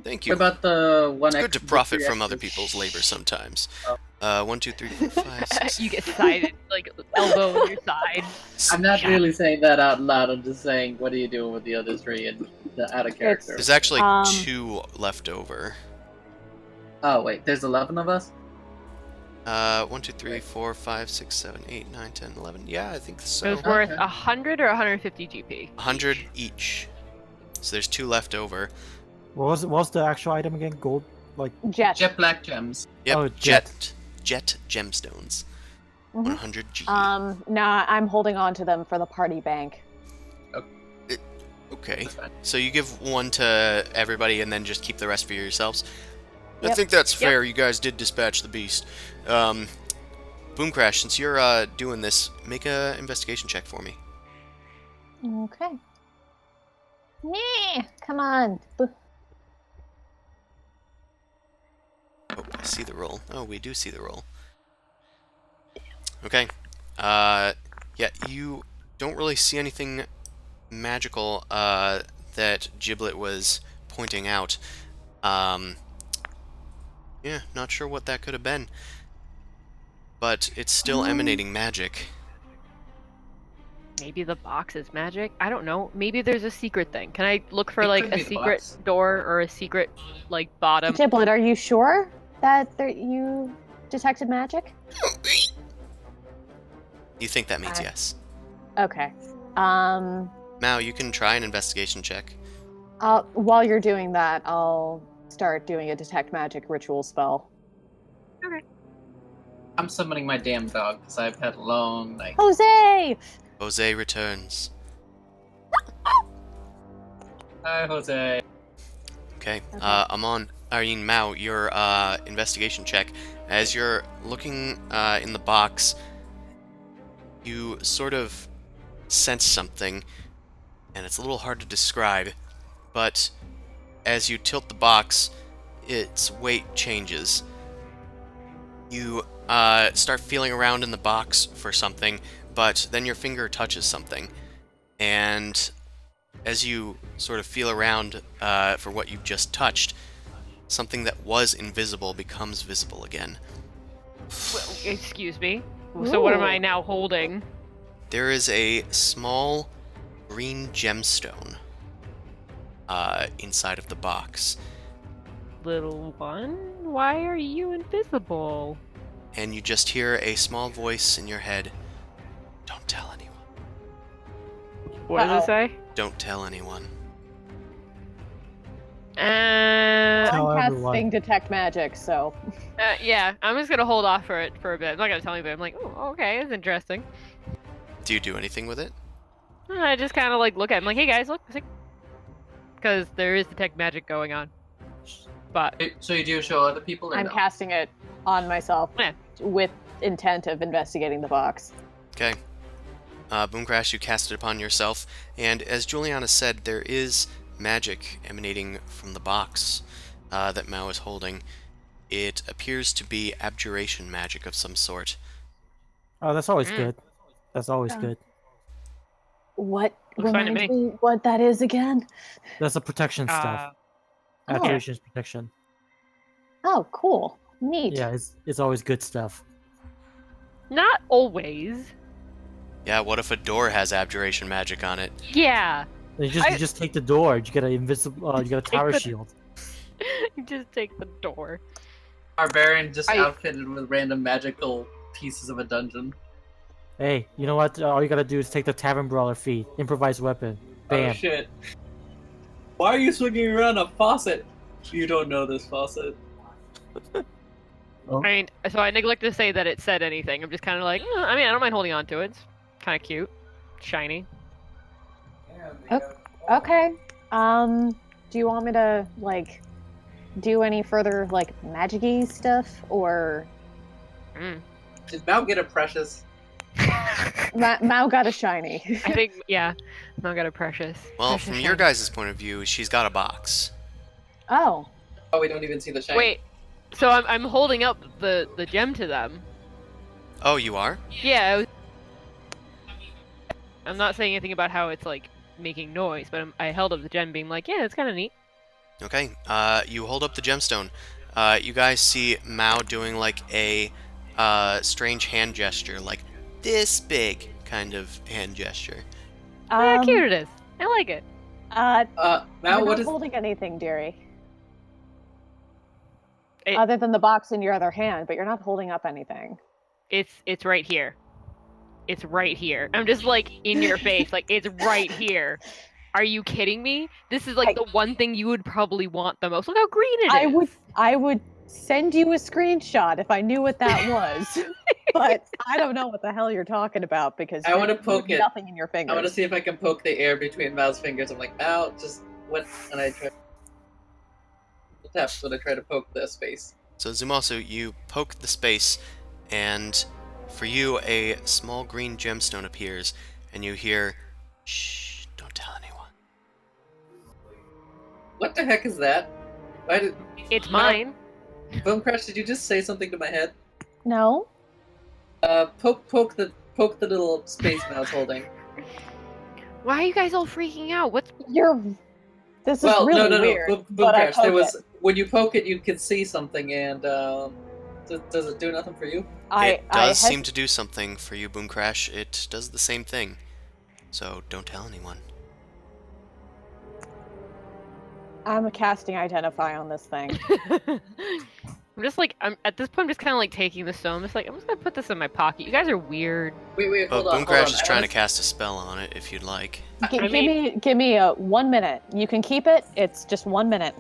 thank What you. about the one? It's good to extra- profit three from other extras? people's labor sometimes. Oh. 1, 2, 3, 4, 5, 6. You get sided, like elbow on your side. I'm not God. really saying that out loud. I'm just saying, what are you doing with the other three and out of character? There's actually Um, 2 left over. Oh wait, there's 11 of us. 1, 2, 3, 4, 5, 6, 7, 8, 9, 10, 11. Yeah, I think It so. was worth Okay. 100 or 150 GP. 100 each. So there's 2 left over. What was the actual item again? Gold, like Jet. Jet black gems. Yep, Oh, jet gemstones. Mhm. 100 G. Nah, I'm holding on to them for the party bank. Okay. That's fine. So you give one to everybody and then just keep the rest for yourselves? I Yep. think that's fair. You guys did dispatch the beast. Boom Crash, since you're doing this, make a investigation check for me. Okay. Yeah, come on. Oh, I see the roll. Oh, we do see the roll. Okay. Yeah, you don't really see anything magical that Giblet was pointing out. Yeah, not sure what that could have been. But it's still emanating magic. Maybe the box is magic. I don't know. Maybe there's a secret thing. Can I look for It like could a be the secret box. door or a secret like bottom? Giblet, are you sure that you detected magic? You think that means I- yes. Okay. Mao, you can try an investigation check. While you're doing that, I'll start doing a detect magic ritual spell. I'm summoning my damn dog because I've had a long night. Jose! Jose returns. Hi, Jose. Okay. Okay. Mao, your investigation check. As you're looking in the box, you sort of sense something, and it's a little hard to describe, but as you tilt the box, its weight changes. You start feeling around in the box for something, but then your finger touches something, and as you sort of feel around for what you've just touched, something that was invisible becomes visible again. Excuse me. So what am I Ooh. now holding? There is a small green gemstone inside of the box, Little one, why are you invisible? and you just hear a small voice in your head. Don't tell anyone. What does Uh-oh. it say? Don't tell anyone. Tell I'm everyone. casting detect magic, so Yeah, I'm just gonna hold off for it for a bit. I'm not gonna tell anybody. I'm like, oh, okay, it's interesting. Do you do anything with it? I just kind of like look at him, like, hey guys, look, because there is detect magic going on. But So you do show other people, or I'm no? casting it on myself Yeah. with intent of investigating the box. Okay. Boom Crash, you cast it upon yourself, and as Juliana said, there is magic emanating from the box that Mao is holding. It appears to be abjuration magic of some sort. Oh, that's always Mm. good. That's always Oh. good. What Looks fine to reminds me. me what that is again? That's the protection stuff. Oh. Abjuration's protection. Oh, cool. Neat. Yeah, it's always good stuff. Not always. Yeah, what if a door has abjuration magic on it? Yeah. You just take the door. You get an invisible. You get a Take tower the- shield. You just take the door. Barbarian just I- outfitted with random magical pieces of a dungeon. Hey, you know what? All you gotta do is take the tavern brawler feat, improvised weapon. Bam. Oh shit. Why are you swinging around a faucet? You don't know this faucet. Oh. I mean, so I neglect to say that it said anything. I'm just kind of like, I mean, I don't mind holding on to it. It's kind of cute, shiny. Okay. Do you want me to like do any further like magic-y stuff, or Mm. Did Mal get a precious? Mao got a shiny? I think, yeah, not got a precious. Well, Precious from your shiny. guys' point of view, she's got a box. Oh. Oh, we don't even see the shiny. Wait, so I'm holding up the gem to them. Oh, you are? Yeah. I'm not saying anything about how it's like making noise, but I held up the gem, being like, yeah, it's kind of neat. Okay, you hold up the gemstone. You guys see Mao doing like a strange hand gesture, like this big kind of hand gesture. How cute it is. I like it. Mal, You're what not is? holding anything, dearie. It- Other than the box in your other hand, but you're not holding up anything. It's right here. It's right here. I'm just like in your face, like it's right here. Are you kidding me? This is like the one thing you would probably want the most. Look how green it is. I would send you a screenshot if I knew what that was. But I don't know what the hell you're talking about because I want to poke you it. have nothing in your I want to fingers. see if I can poke the air between Mal's fingers. I'm like, Mal, just what? And I try. What happens when I try to poke the space? So Zumasu, you poke the space, and for you, a small green gemstone appears, and you hear, "Shh! Don't tell anyone." What the heck is that? Why did It's Mal- mine. Boom Crash? Did you just say something to my head? No? Poke the little space Mal's holding. Why are you guys all freaking out? What's This is Well, really no. weird. Boom but I Crash. There poke was it. when you poke it, you can see something, and does it do nothing for you? It does seem to do something for you, Boom Crash. It does the same thing. So don't tell anyone. I'm casting Identify on this thing. I'm just like I'm at this point. I'm just kind of like taking the stone. I'm just like I'm just gonna put this in my pocket. You guys are weird. Wait, But hold on. Boom Crash is I trying wanna to cast a spell on it, if you'd like. Give me a 1 minute. You can keep it. It's just 1 minute.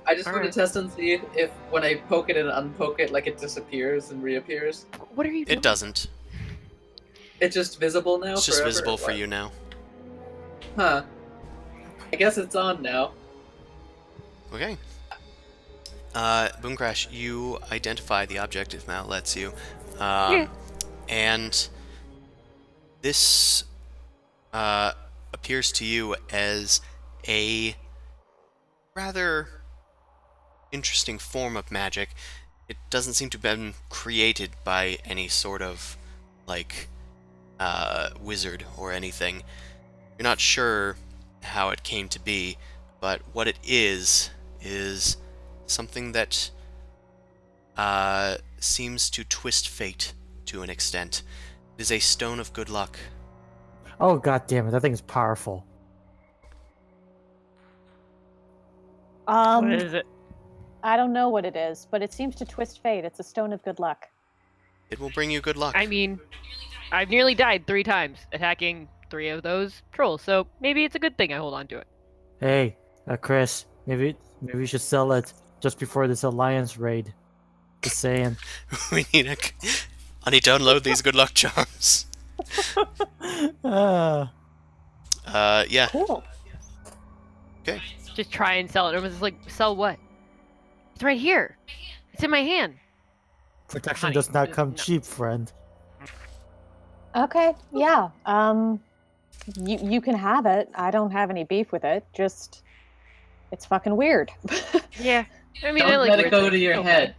I just want Alright. to test and see if when I poke it and unpoke it, like it disappears and reappears. What are you doing? It doesn't. It's just visible now. It's just forever, visible or for what? you now. Huh. I guess it's on now. Okay. Boom Crash, you identify the object if Mal lets you. Yeah. And this appears to you as a rather interesting form of magic. It doesn't seem to have been created by any sort of, like, wizard or anything. You're not sure how it came to be, but what it is something that seems to twist fate to an extent. It is a stone of good luck. Oh god damn it, that thing is powerful. What is it? I don't know what it is, but it seems to twist fate. It's a stone of good luck. It will bring you good luck. I mean, I've nearly died 3 times attacking 3 of those trolls, so maybe it's a good thing I hold on to it. Hey, Chris, maybe we should sell it just before this alliance raid. Just saying. I need to unload these good luck charms. Ah. Yeah. Cool. Okay. Just try and sell it. Everyone's just like, sell what? It's right here. It's in my hand. Protection Honey, does not come no. cheap, friend. Okay. Yeah. You can have it. I don't have any beef with it. Just it's fucking weird. Yeah. I mean, Don't I like let it weird go things. to your Okay. head.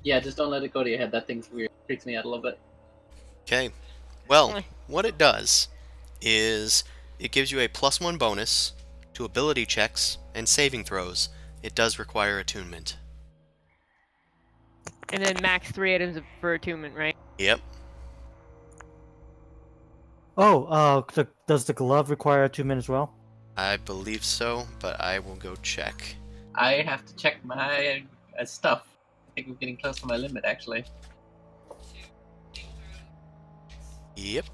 Yeah, just don't let it go to your head. That thing's weird. Freaks me out a little bit. Okay. Well, what it does is it gives you a +1 bonus to ability checks and saving throws. It does require attunement. And then max 3 items for attunement, right? Yep. Oh, does the glove require 2 minutes as well? I believe so, but I will go check. I have to check my stuff. I think I'm getting close to my limit, actually. Yep.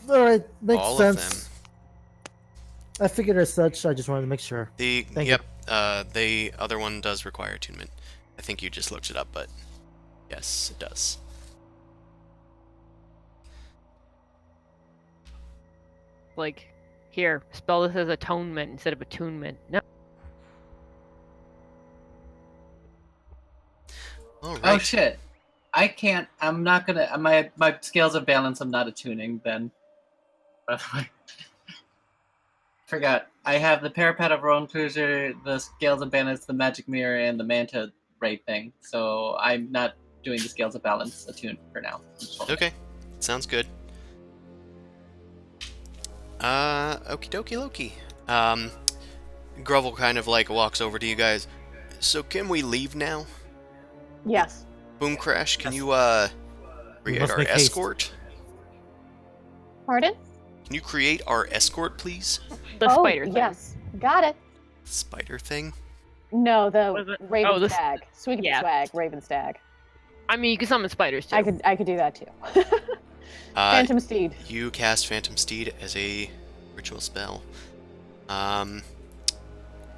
Alright, makes All sense. of them. I figured as such, I just wanted to make sure. Thank you. The other one does require attunement. I think you just looked it up, but yes, it does. Like, here, spell this as atonement instead of attunement. No. All right. Oh shit! I can't. I'm not gonna. My scales of balance. I'm not attuning then. By the way, forgot. I have the parapet of Roan Cruiser, the scales of balance, the magic mirror, and the manta ray thing. So I'm not doing the scales of balance attune for now. Okay, sounds good. Okie dokie Loki. Grovel kind of like walks over to you guys. So can we leave now? Yes. Boom Crash, can Yes. you We create must our make haste. escort? Pardon? Can you create our escort, please? The spider thing. Yes. Got it. Spider thing? No, What the is it? Raven Oh, this- Stag. Swig yeah. Swag, Raven Stag. I mean, you can summon spiders too. I could do that too. Phantom Steed. You cast Phantom Steed as a ritual spell.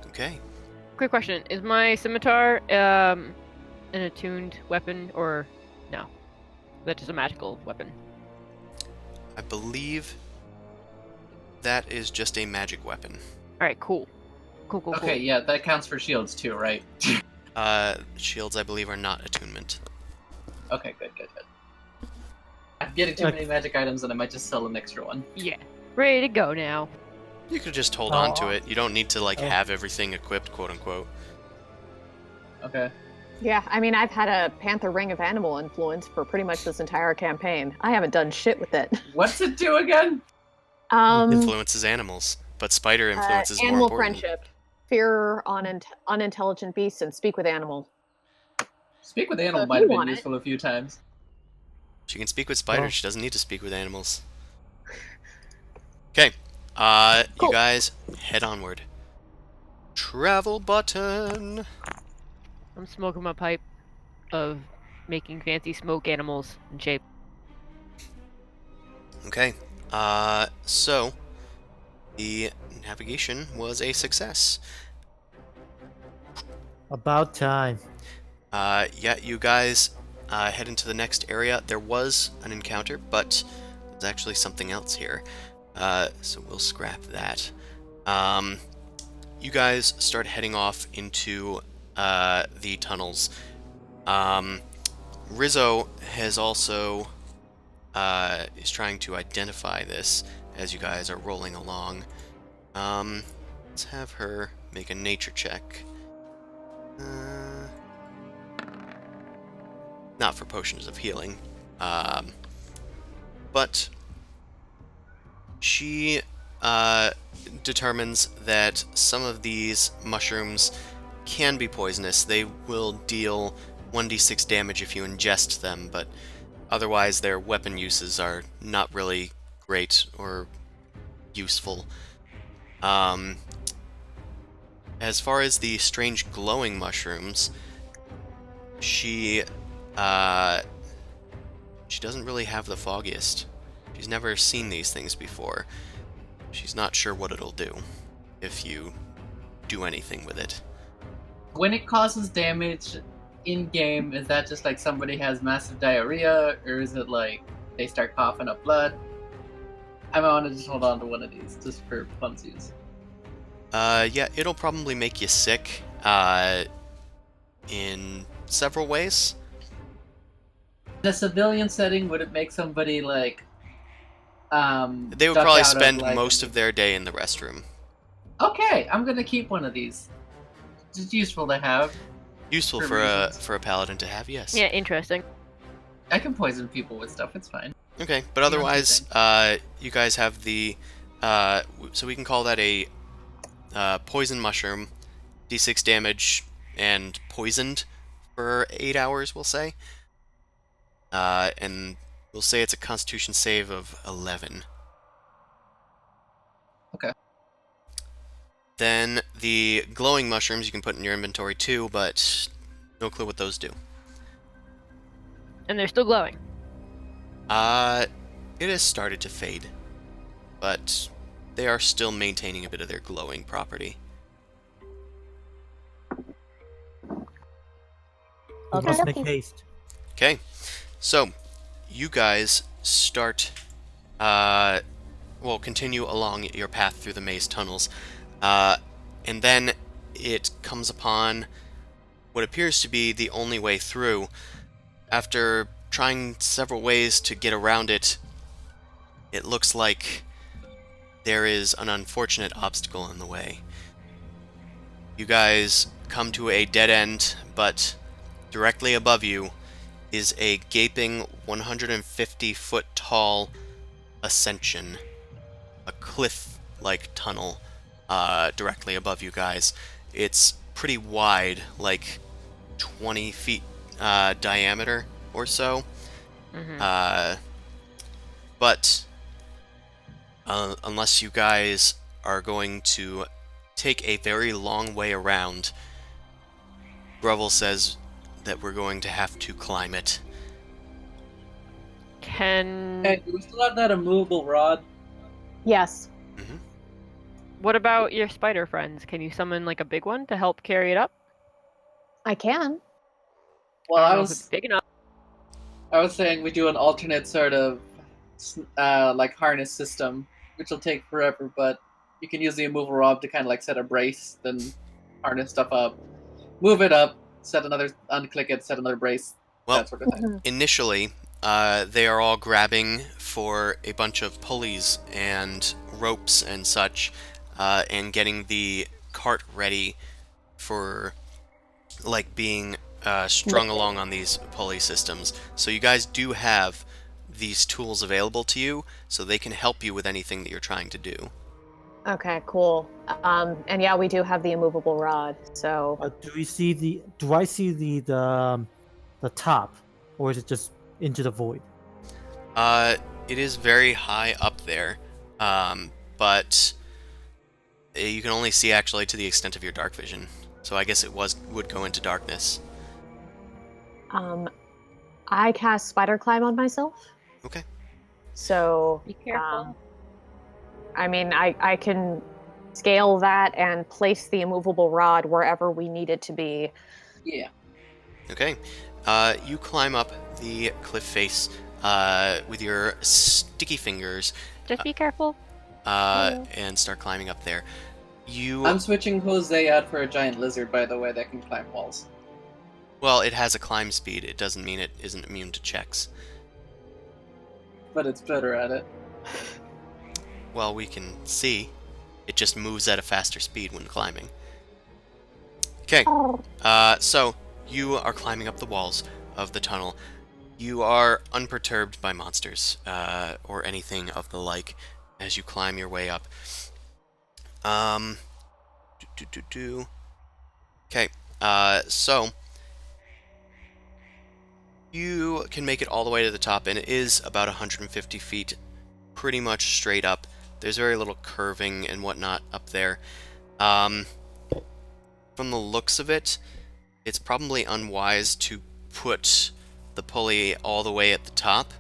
Okay. quick question: is my scimitar an attuned weapon or no? That is a magical weapon. I believe that is just a magic weapon. All right, cool. Cool. Okay, yeah, that counts for shields too, right? Shields, I believe, are not attunement. Okay, good. I'm getting too many magic items, and I might just sell an extra one. Yeah, ready to go now. You could just hold on to Oh. it. You don't need to like Oh. have everything equipped, quote unquote. Okay. Yeah, I mean, I've had a Panther Ring of Animal influence for pretty much this entire campaign. I haven't done shit with it. What's it do again? Influences animals, but spider influence is more animal important. friendship, fear on unintelligent beasts, and speak with animal. Speak with So animal if might you have been want it- useful a few times. She can speak with spiders. Well. She doesn't need to speak with animals. Okay. You Cool. guys head onward. Travel button. I'm smoking my pipe of making fancy smoke animals in shape. Okay. So the navigation was a success. About time. Yeah, you guys head into the next area. There was an encounter, but there's actually something else here. So we'll scrap that. You guys start heading off into the tunnels. Rizzo has also is trying to identify this as you guys are rolling along. Let's have her make a nature check. Not for potions of healing, but she determines that some of these mushrooms can be poisonous. They will deal 1d6 damage if you ingest them, but otherwise their weapon uses are not really great or useful. As far as the strange glowing mushrooms, she doesn't really have the foggiest. She's never seen these things before. She's not sure what it'll do if you do anything with it. When it causes damage in game, is that just like somebody has massive diarrhea, or is it like they start coughing up blood? I might want to just hold on to one of these just for funsies. Yeah, it'll probably make you sick in several ways. In a civilian setting, would it make somebody like They would duck probably out of, spend like- most of their day in the restroom. Okay, I'm gonna keep one of these. It's useful to have. Useful For for reasons. a paladin to have, yes. Yeah, interesting. I can poison people with stuff. It's fine. Okay, but Yeah, otherwise, you guys have the so we can call that a poison mushroom, d6 damage, and poisoned for 8 hours, we'll say. And we'll say it's a Constitution save of 11. Okay. Then the glowing mushrooms you can put in your inventory too, but no clue what those do. And they're still glowing. It has started to fade, but they are still maintaining a bit of their glowing property. We must make Okay. haste. Okay, so you guys start, continue along your path through the maze tunnels, and then it comes upon what appears to be the only way through. After trying several ways to get around it, it looks like there is an unfortunate obstacle in the way. You guys come to a dead end, but directly above you is a gaping 150-foot tall ascension, a cliff-like tunnel directly above you guys. It's pretty wide, like 20 feet diameter or so. But unless you guys are going to take a very long way around, Grovel says that we're going to have to climb it. Can Hey, do we still have that immovable rod? Yes. What about your spider friends? Can you summon like a big one to help carry it up? I can. Well, I I don't know if it's was big enough. saying we do an alternate sort of like harness system, which will take forever, but you can use the immovable rod to kind of like set a brace, then harness stuff up, move it up, set another, unclick it, set another brace, Well, that sort of thing. Mhm. initially, they are all grabbing for a bunch of pulleys and ropes and such, and getting the cart ready for like being strung along on these pulley systems. So you guys do have these tools available to you, so they can help you with anything that you're trying to do. Okay, cool. And yeah, we do have the immovable rod. So Do we see the? Do I see the top, or is it just into the void? It is very high up there, but you can only see actually to the extent of your dark vision. So I guess it would go into darkness. I cast spider climb on myself. Okay. So Be careful. I mean, I can scale that and place the immovable rod wherever we need it to be. Yeah. Okay. You climb up the cliff face with your sticky fingers Just be careful. I will. and start climbing up there. You I'm switching Jose out for a giant lizard, by the way, that can climb walls. well, it has a climb speed. It doesn't mean it isn't immune to checks. But it's better at it. Well, we can see. It just moves at a faster speed when climbing. Okay. So you are climbing up the walls of the tunnel. You are unperturbed by monsters or anything of the like as you climb your way up. Okay. So you can make it all the way to the top, and it is about 150 feet, pretty much straight up. There's very little curving and whatnot up there. From the looks of it, it's probably unwise to put the pulley all the way at the top.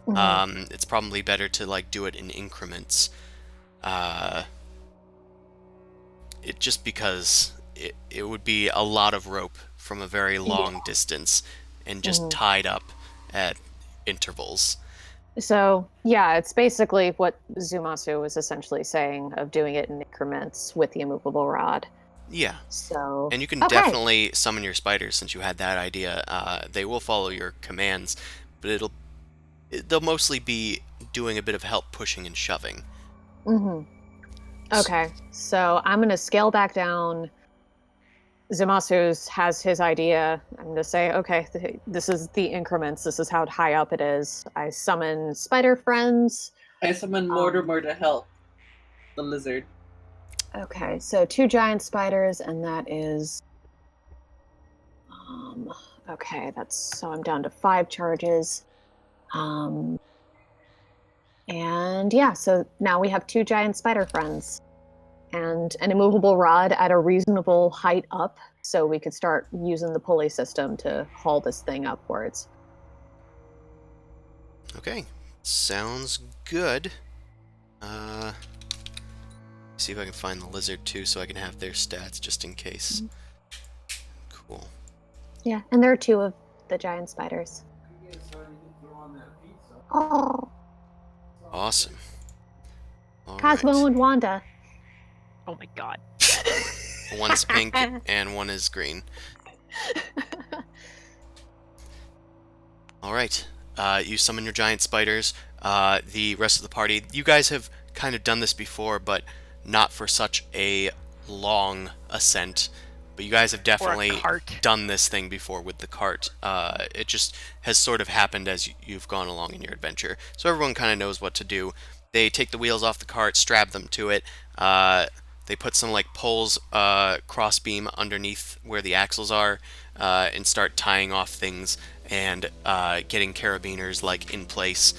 It's probably better to like do it in increments. It just because it would be a lot of rope from a very long distance and just tied up at intervals. So yeah, it's basically what Zumasu was essentially saying of doing it in increments with the immovable rod. Yeah. So And you can okay. definitely summon your spiders since you had that idea. They will follow your commands, but they'll mostly be doing a bit of help pushing and shoving. Okay, so I'm gonna scale back down. Zumasu has his idea. I'm gonna say, okay, this is the increments. This is how high up it is. I summon spider friends. I summon Mortimer to help the lizard. Okay, so 2 giant spiders, and that is okay, that's so I'm down to 5 charges. And yeah, so now we have 2 giant spider friends and an immovable rod at a reasonable height up, so we could start using the pulley system to haul this thing upwards. Okay, sounds good. See if I can find the lizard too, so I can have their stats just in case. Cool. Yeah, and there are 2 of the giant spiders. Oh, Awesome. All Cosmo right. and Wanda. Oh my god. One's pink and one is green. All right. You summon your giant spiders. The rest of the party, you guys have kind of done this before, but not for such a long ascent. But you guys have definitely cart. done this thing before with the cart. It just has sort of happened as you've gone along in your adventure. So everyone kind of knows what to do. They take the wheels off the cart, strap them to it. They put some like poles, crossbeam underneath where the axles are, and start tying off things and getting carabiners like in place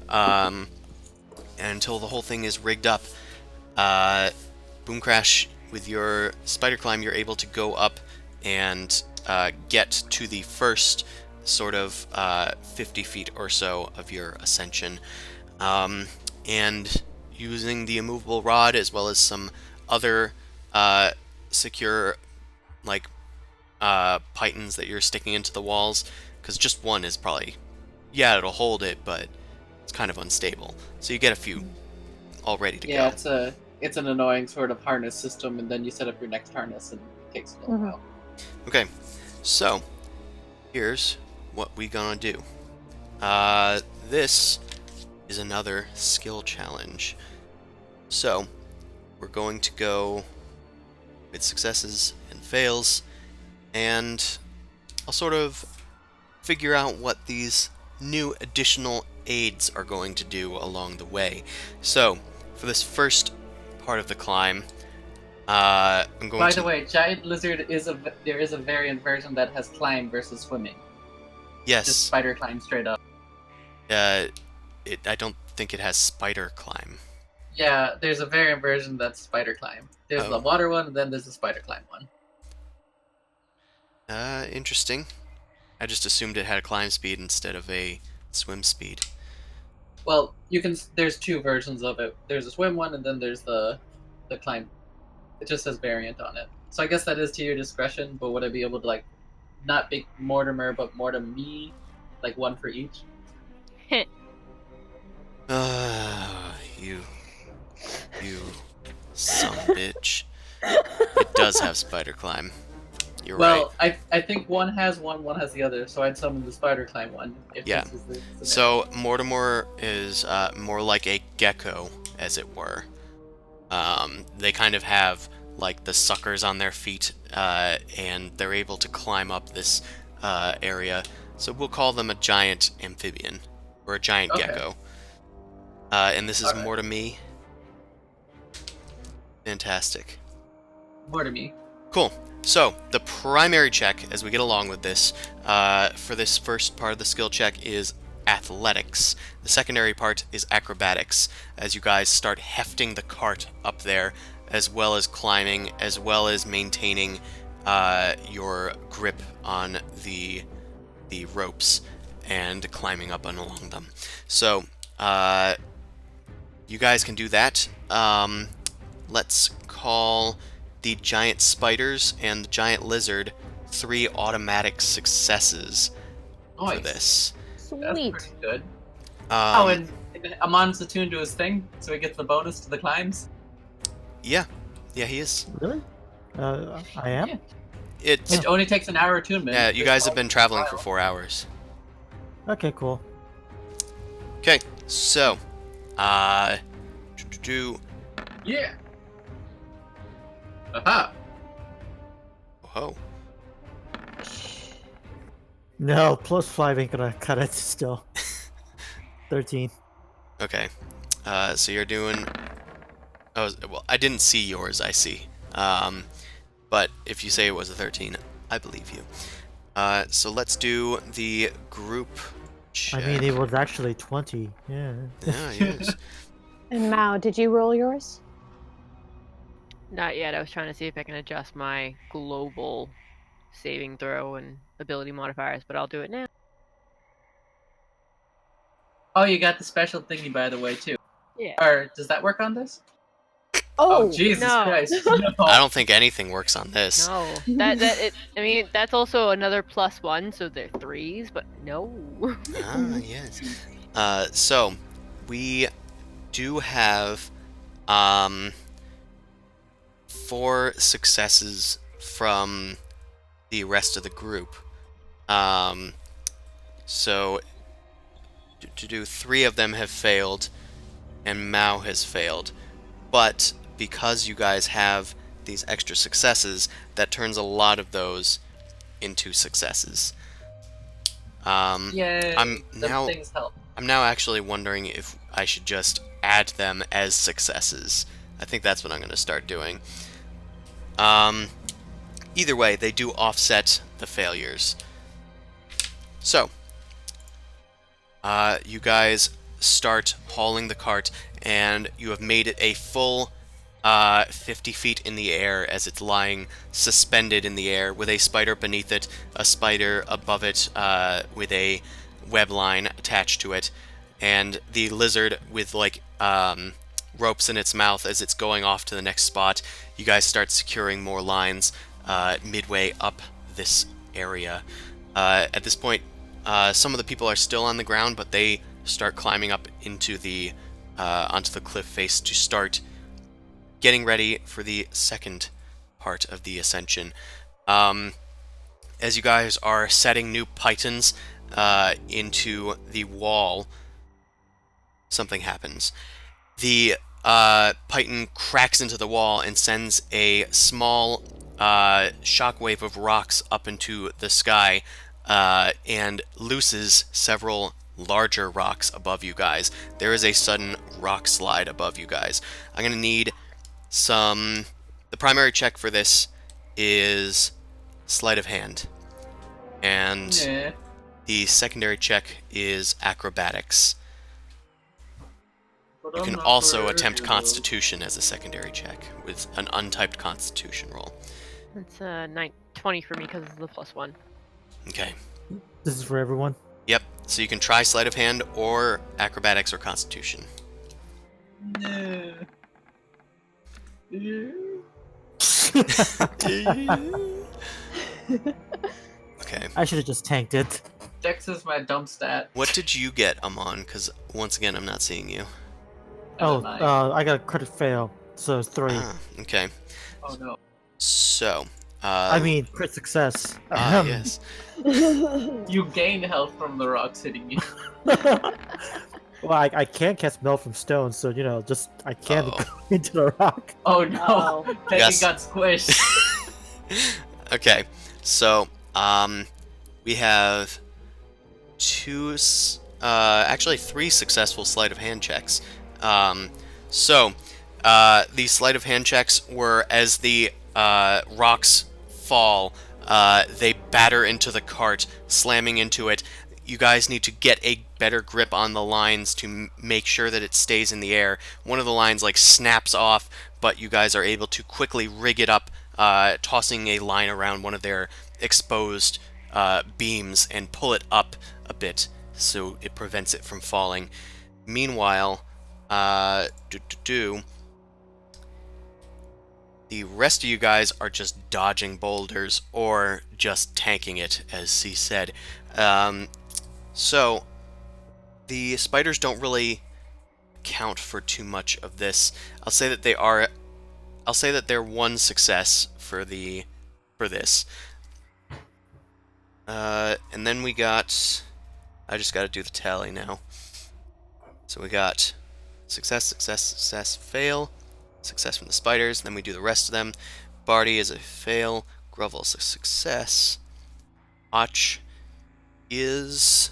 until the whole thing is rigged up. Boom Crash, with your spider climb, you're able to go up and get to the first sort of 50 feet or so of your ascension. And using the immovable rod as well as some other secure like pythons that you're sticking into the walls? Because just one is probably, yeah, it'll hold it, but it's kind of unstable. So you get a few all ready to Yeah, go. it's an annoying sort of harness system, and then you set up your next harness, and it takes a little while. Okay, so here's what we gonna do. This is another skill challenge. So we're going to go with successes and fails, and I'll sort of figure out what these new additional aids are going to do along the way. So for this first part of the climb, I'm going By to... the way, giant lizard there is a variant version that has climb versus swimming. Yes. Just spider climb straight up. I don't think it has spider climb. Yeah, there's a variant version that's spider climb. There's the water one, and then there's the spider climb one. Interesting. I just assumed it had a climb speed instead of a swim speed. Well, there's two versions of it. There's a swim one, and then there's the climb. It just says variant on it. So I guess that is to your discretion, but would I be able to, like, not pick Mortimer, but Mortem me? Like, one for each? You son of a bitch. It does have spider climb. You're right. Well, I think one has one has the other, so I'd summon the spider climb one. If Yeah. this is the So Mortimer is more like a gecko, as it were. They kind of have like the suckers on their feet, and they're able to climb up this area. So we'll call them a giant amphibian or a giant gecko. And this is Alright. Mortemy. Fantastic. Mortem. Cool. So, the primary check, as we get along with this, for this first part of the skill check is athletics. The secondary part is acrobatics, as you guys start hefting the cart up there, as well as climbing, as well as maintaining your grip on the ropes and climbing up and along them. So, you guys can do that. Let's call the giant spiders and the giant lizard 3 automatic successes for Nice. this. That's Sweet. pretty good. Um, And Amon's attuned to his thing, so he gets the bonus to the climbs. yeah, he is. Really? I am? Yeah. It's It only takes an hour attunement. yeah. You guys have been traveling for 4 hours. Okay, cool. Okay, so do Yeah. Aha. oh No, +5 ain't gonna cut it still. 13. okay. So you're doing. Oh well, I didn't see yours. I see. But if you say it was a 13, I believe you. So let's do the group check. I mean, it was actually 20. Yeah. Yeah, yes. And Mao, did you roll yours? Not yet. I was trying to see if I can adjust my global saving throw and ability modifiers, but I'll do it now. Oh, you got the special thingy, by the way, too. Yeah. Or does that work on this? Oh, Jesus no. Christ! No. I don't think anything works on this. No, I mean, that's also another +1, so they're 3s, but no. Ah, yes. So we do have 4 successes from the rest of the group. So to do 3 of them have failed, and Mao has failed. But because you guys have these extra successes, that turns a lot of those into successes. Yay! I'm the now- things help. I'm now actually wondering if I should just add them as successes. I think that's what I'm going to start doing. Either way, they do offset the failures. So, you guys start hauling the cart, and you have made it a full 50 feet in the air as it's lying suspended in the air with a spider beneath it, a spider above it with a web line attached to it, and the lizard with like ropes in its mouth as it's going off to the next spot. You guys start securing more lines midway up this area. At this point, some of the people are still on the ground, but they start climbing up into the onto the cliff face to start getting ready for the second part of the ascension. As you guys are setting new pythons into the wall, something happens. The python cracks into the wall and sends a small shockwave of rocks up into the sky and looses several larger rocks above you guys. There is a sudden rock slide above you guys. I'm going to need some... The primary check for this is sleight of hand. And Yeah. the secondary check is acrobatics. But You I'm can not also very attempt good. Constitution as a secondary check with an untyped Constitution roll. It's 20 for me because it's the +1. Okay. This is for everyone. Yep. So you can try sleight of hand or acrobatics or Constitution. Yeah. Yeah. Okay. I should have just tanked it. Dex is my dump stat. What did you get, Amon? Because once again, I'm not seeing you. Oh, Nine. I got a crit fail, so it's 3. Ah, okay. Oh no. So. I mean, crit success. yes. You gain health from the rocks hitting you. Well, I can't cast Melt from Stone, so, just, I can't Uh-oh. go into the rock. Oh no. Oh. Teddy Yes. got squished. Okay. So, we have actually 3 successful sleight of hand checks. These sleight of hand checks were as the rocks fall, they batter into the cart, slamming into it. You guys need to get a better grip on the lines to make sure that it stays in the air. One of the lines snaps off, but you guys are able to quickly rig it up, tossing a line around one of their exposed beams and pull it up a bit so it prevents it from falling. Meanwhile, the rest of you guys are just dodging boulders or just tanking it, as C said. So the spiders don't really count for too much of this. I'll say that they're one success for this. And then we got... I just got to do the tally now. So we got success, success, success, fail, success from the spiders. Then we do the rest of them. Barty is a fail. Grovel's a success. Och is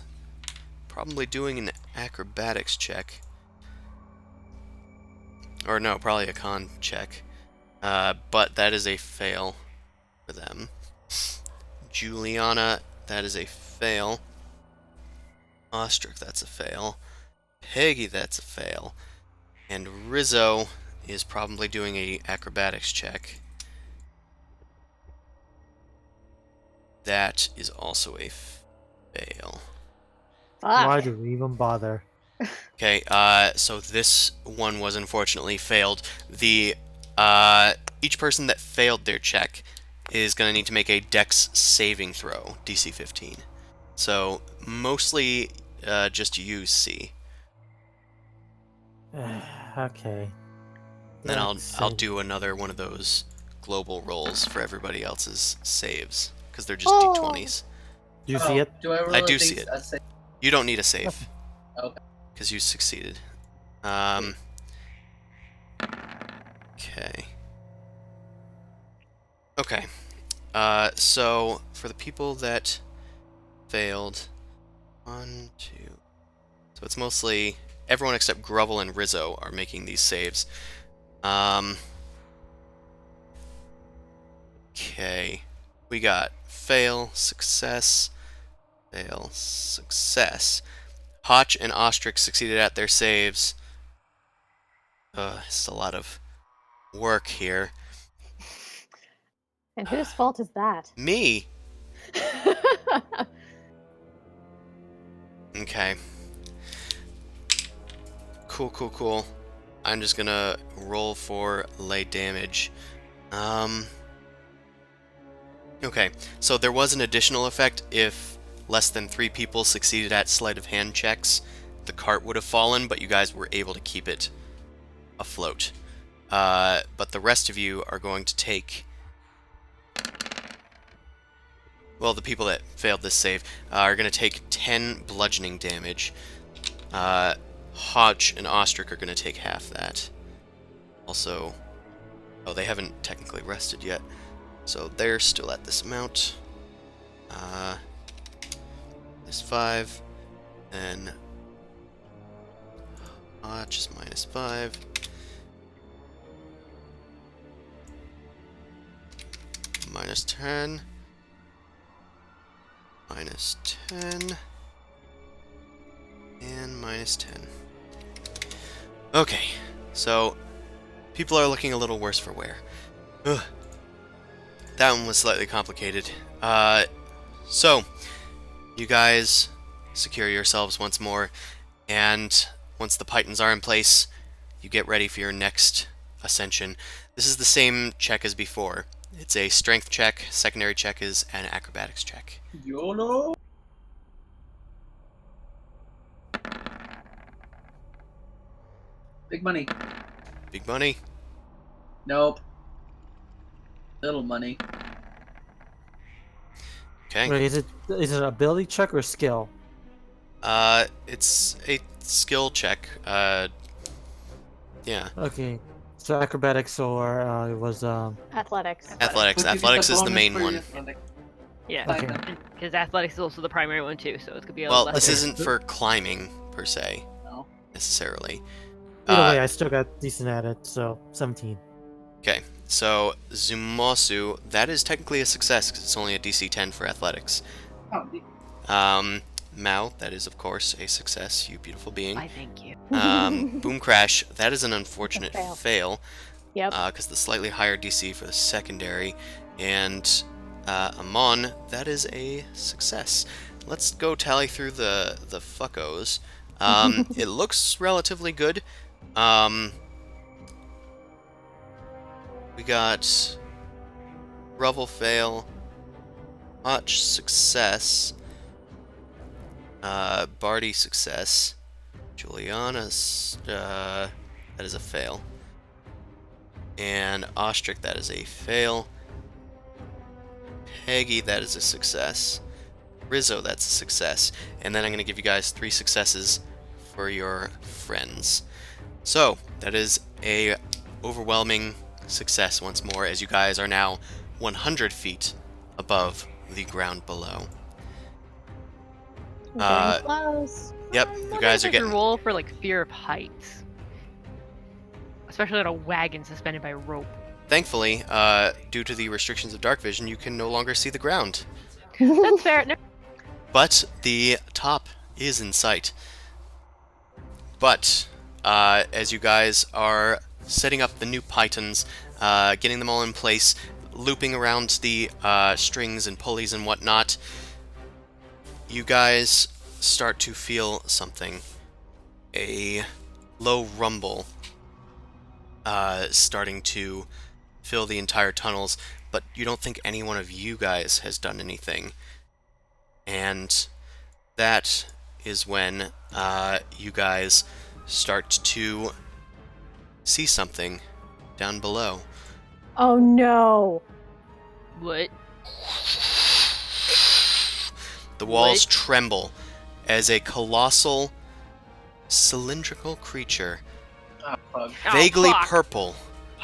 probably doing an acrobatics check. Or no, probably a con check. But that is a fail for them. Juliana, that is a fail. Ostrich, that's a fail. Peggy, that's a fail. And Rizzo is probably doing a acrobatics check. That is also a fail. Why Fuck. do we even bother? Okay, so this one was unfortunately failed. The each person that failed their check is going to need to make a Dex saving throw, DC 15. So mostly just you, C. Okay. Then I'll Save. do another one of those global rolls for everybody else's saves because they're just Oh. d20s. Do you see it? Do I roll I a do D- see it. a save? You don't need a save. Okay. Because you succeeded. Okay. Okay. So for the people that failed, 1, 2. So it's mostly everyone except Grovel and Rizzo are making these saves. Okay. We got fail, success, fail, success. Hotch and Ostrich succeeded at their saves. It's a lot of work here. And whose fault is that? Me? Okay. Cool. I'm just gonna roll for lay damage. Okay, so there was an additional effect if less than 3 people succeeded at sleight of hand checks. The cart would have fallen, but you guys were able to keep it afloat. But the rest of you are going to take... Well, the people that failed this save are going to take 10 bludgeoning damage. Hodge and Ostrich are going to take half that. Also... Oh, they haven't technically rested yet. So they're still at this amount. This 5. Then... Hodge is minus 5. Minus 10. Minus 10. And minus 10. Okay, so people are looking a little worse for wear. Ugh. That one was slightly complicated. So, you guys secure yourselves once more, and once the pythons are in place, you get ready for your next ascension. This is the same check as before. It's a strength check, secondary check is an acrobatics check. YOLO! Big money. Big money. Nope. Little money. Okay. Wait, is it an ability check or skill? It's a skill check. Yeah. Okay, so acrobatics or it was Athletics. Athletics. Would you get Athletics is the bonus main for one. your athletic? Yeah, Okay. because athletics is also the primary one too, so it could be a Well, little this less. isn't for climbing, per se, No. necessarily. either way. I still got decent at it, so 17. Okay, so Zumosu, that is technically a success because it's only a DC 10 for athletics. Oh, neat. Mao, that is of course a success, you beautiful being. I thank you. Boom Crash, that is an unfortunate fail. Yep. Because the slightly higher DC for the secondary. And Amon, that is a success. Let's go tally through the fuckos. It looks relatively good. We got Revel fail, Hotch success, Barty success, Juliana's that is a fail, and Ostrich, that is a fail. Peggy, that is a success. Rizzo, that's a success. And then I'm going to give you guys 3 successes for your friends. So, that is a overwhelming success once more, as you guys are now 100 feet above the ground below. We're getting close. Yep, you guys are getting getting... roll for like fear of heights, especially on a wagon suspended by rope. Thankfully, due to the restrictions of Darkvision, you can no longer see the ground. That's fair. No- But the top is in sight. But as you guys are setting up the new pythons, getting them all in place, looping around the strings and pulleys and whatnot, you guys start to feel something. A low rumble starting to fill the entire tunnels, but you don't think any one of you guys has done anything. And that is when you guys start to see something down below. Oh no. what? The walls What? tremble as a colossal cylindrical creature, Ah, bug. Oh, vaguely fuck. purple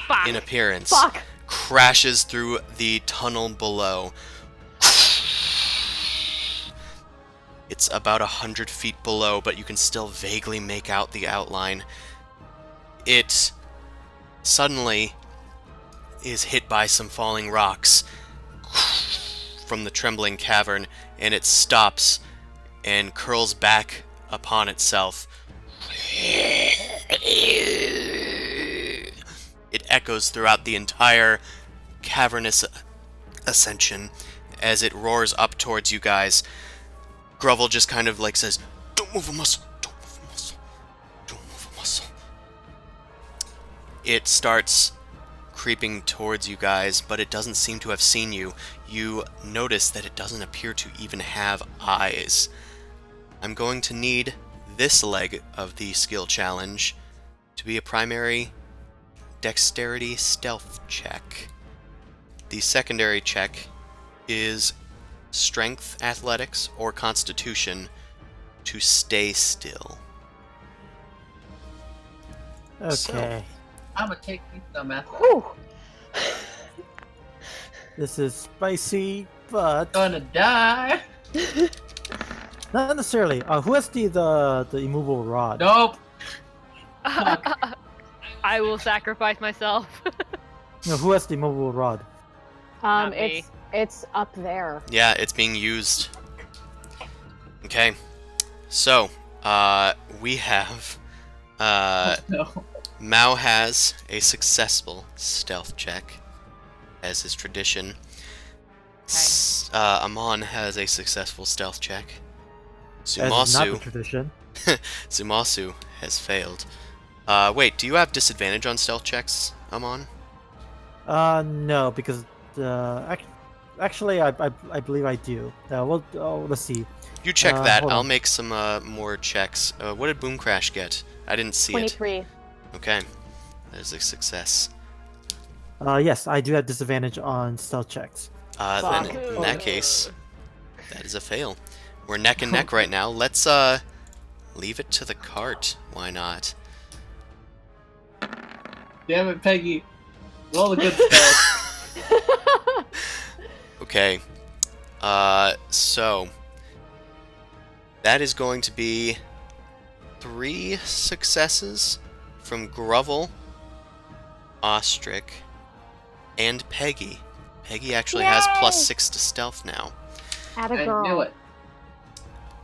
Fuck. in appearance, Fuck. crashes through the tunnel below. It's about 100 feet below, but you can still vaguely make out the outline. It suddenly is hit by some falling rocks from the trembling cavern, and it stops and curls back upon itself. It echoes throughout the entire cavernous ascension as it roars up towards you guys. Grovel just kind of like says, "Don't move a muscle, don't move a muscle, don't move a muscle." it starts creeping towards you guys, but it doesn't seem to have seen you. You notice that it doesn't appear to even have eyes. I'm going to need this leg of the skill challenge to be a primary dexterity stealth check. The secondary check is strength, athletics, or constitution to stay still. Okay. I'm gonna take me some athletics. Whew. This is spicy, but Gonna die. not necessarily. Who has the immovable rod? Nope. I will sacrifice myself. No, who has the immovable rod? Not me. It's up there. Yeah, it's being used. Okay. So, we have No. Mao has a successful stealth check, as is tradition. Amon has a successful stealth check. As is not the Sumasu, tradition. Sumasu has failed. Wait, do you have disadvantage on stealth checks, Amon? No, because actually, I believe I do. Let's see. You check that. hold I'll on. make some more checks. What did Boom Crash get? I didn't see it. 23. Okay, there's a success. Yes, I do have disadvantage on stealth checks. Then Fuck. in that case, that is a fail. We're neck and neck right now. Let's leave it to the cart. Why not? Damn it, Peggy. Roll the good stuff. Okay. So that is going to be 3 successes from Grovel, Ostrich, and Peggy. Peggy actually has Yay! +6 to stealth now. Atta I girl. knew it.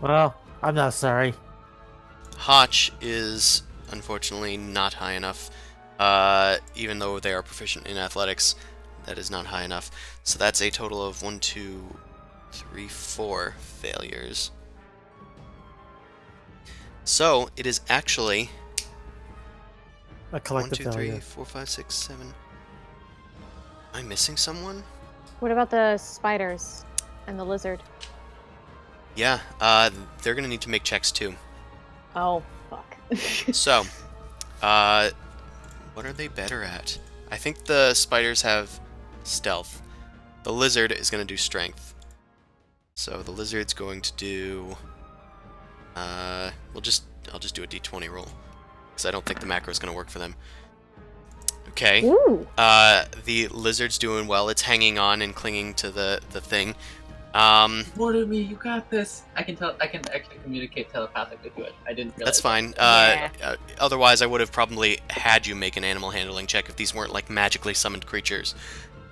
Well, I'm not sorry. Hotch is unfortunately not high enough. Even though they are proficient in athletics, that is not high enough. So that's a total of 1, 2, 3, 4 failures. So it is actually A 1, collective 2, 3, failure. 4, 5, 6, 7. Am I missing someone? What about the spiders and the lizard? Yeah, they're gonna need to make checks too. Oh, fuck. So, what are they better at? I think the spiders have stealth. The lizard is gonna do strength. So the lizard's going to do. I'll just do a d20 roll because I don't think the macro is gonna work for them. Okay. Ooh. The lizard's doing well. It's hanging on and clinging to the thing. More to me, you got this. I can actually communicate telepathically to it. I didn't realize. That's fine. Yeah. Otherwise, I would have probably had you make an animal handling check if these weren't like magically summoned creatures.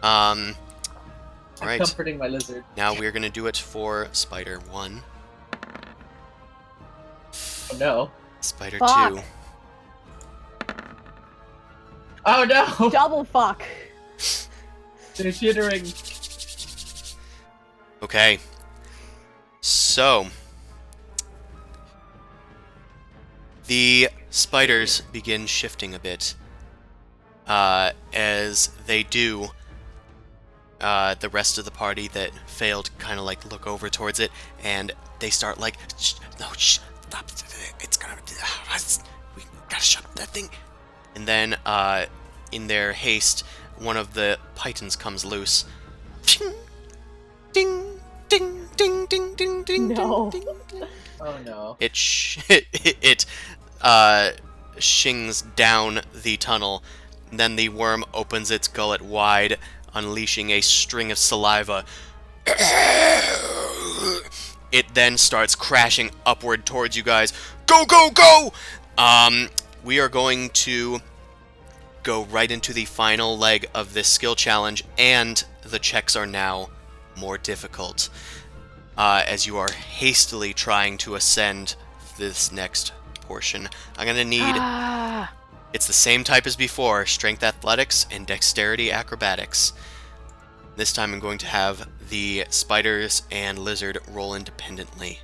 I'm Alright, comforting my lizard. now we're gonna do it for Spider 1, Oh no. Spider Fuck. 2. Oh no! Double fuck. They're jittering. Okay. So the spiders begin shifting a bit. As they do, the rest of the party that failed kind of like look over towards it, and they start like, stop, it's gonna, we gotta shut up that thing. And then, in their haste, one of the pythons comes loose. Ding, ding, ding, ding, ding, ding, ding, No. ding, ding. Oh no. It shings down the tunnel. Then the worm opens its gullet wide, unleashing a string of saliva. It then starts crashing upward towards you guys. Go, go, go! We are going to go right into the final leg of this skill challenge, and the checks are now more difficult, as you are hastily trying to ascend this next portion. I'm gonna need... It's the same type as before, strength athletics and dexterity acrobatics. This time I'm going to have the spiders and lizard roll independently.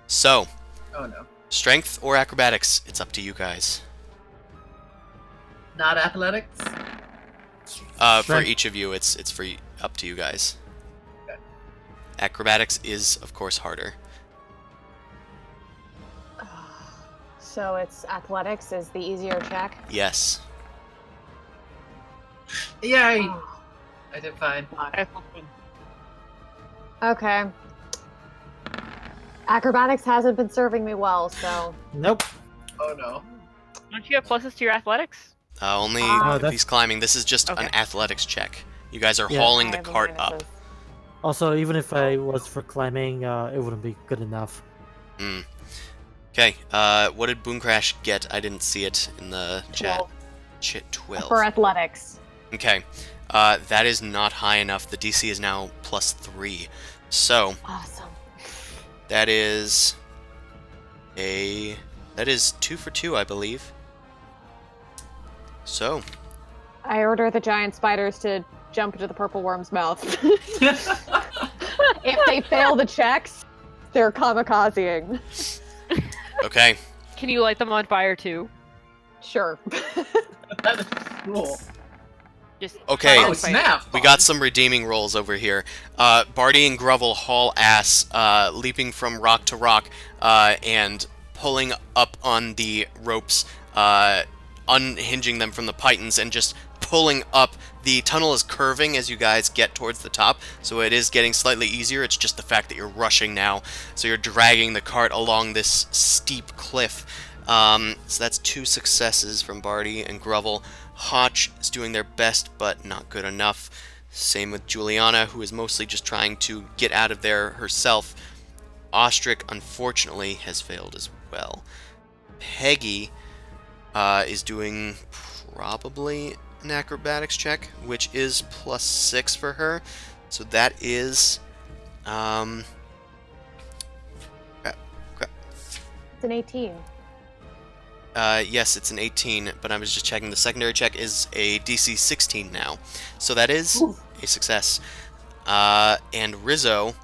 So, Oh no. strength or acrobatics, it's up to you guys. Not athletics? For Strength. each of you, it's up to you guys. Okay. Acrobatics is, of course, harder. So it's athletics is the easier check. Yes. Yay! Oh, I did fine. okay. Acrobatics hasn't been serving me well, so Nope. Oh no. Don't you have pluses to your athletics? Only Ah. if he's climbing. This is just Okay. an athletics check. You guys are Yeah. hauling I the have cart up. minuses. Also, even if I was for climbing, it wouldn't be good enough. Mm. Okay. What did Boom Crash get? I didn't see it in the chat. 12 12. for athletics. Okay. That is not high enough. The DC is now +3. So Awesome. that is 2 for 2, I believe. So I order the giant spiders to jump into the purple worm's mouth. If they fail the checks, they're kamikazing. okay. Can you light them on fire too? Sure. That is cool. Just Okay. fire Oh and fire. snap! We got some redeeming rolls over here. Barty and Grovel haul ass, leaping from rock to rock, and pulling up on the ropes, unhinging them from the pythons, and just pulling up. The tunnel is curving as you guys get towards the top, so it is getting slightly easier. It's just the fact that you're rushing now, so you're dragging the cart along this steep cliff. So that's 2 successes from Barty and Grovel. Hotch is doing their best, but not good enough. Same with Juliana, who is mostly just trying to get out of there herself. Ostrich, unfortunately, has failed as well. Peggy is doing probably an acrobatics check, which is +6 for her. So that is... It's an 18. Yes, it's an 18, but I was just checking. The secondary check is a DC 16 now. So that is a success. And Rizzo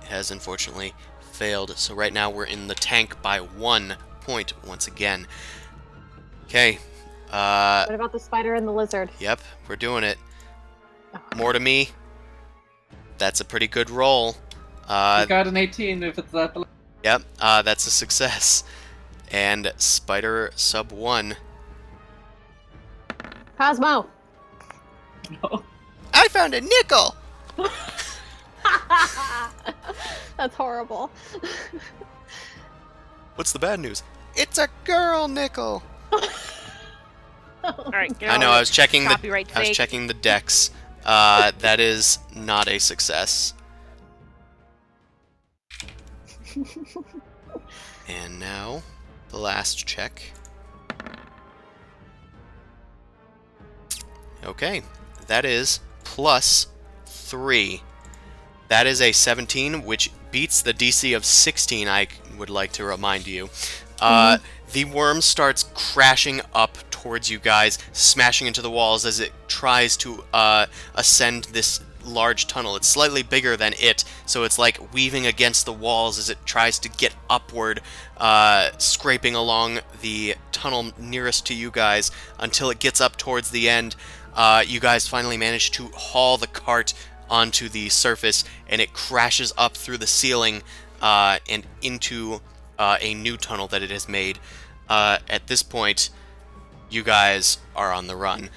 has unfortunately failed. So right now we're in the tank by 1 point once again. Okay. What about the spider and the lizard? Yep, we're doing it. More to me. That's a pretty good roll. You got an 18 if it's that. Yep, that's a success. And Spider sub 1. Cosmo! No. I found a nickel! That's horrible. What's the bad news? It's a girl nickel! All right, get I know, on I it. was checking Copyright I was fake. checking the decks. That is not a success. And now, the last check. Okay, that is +3. That is a 17, which beats the DC of 16, I would like to remind you. The worm starts crashing up towards you guys, smashing into the walls as it tries to ascend this large tunnel. It's slightly bigger than it, so it's like weaving against the walls as it tries to get upward, scraping along the tunnel nearest to you guys until it gets up towards the end. You guys finally manage to haul the cart onto the surface, and it crashes up through the ceiling and into a new tunnel that it has made. At this point, you guys are on the run.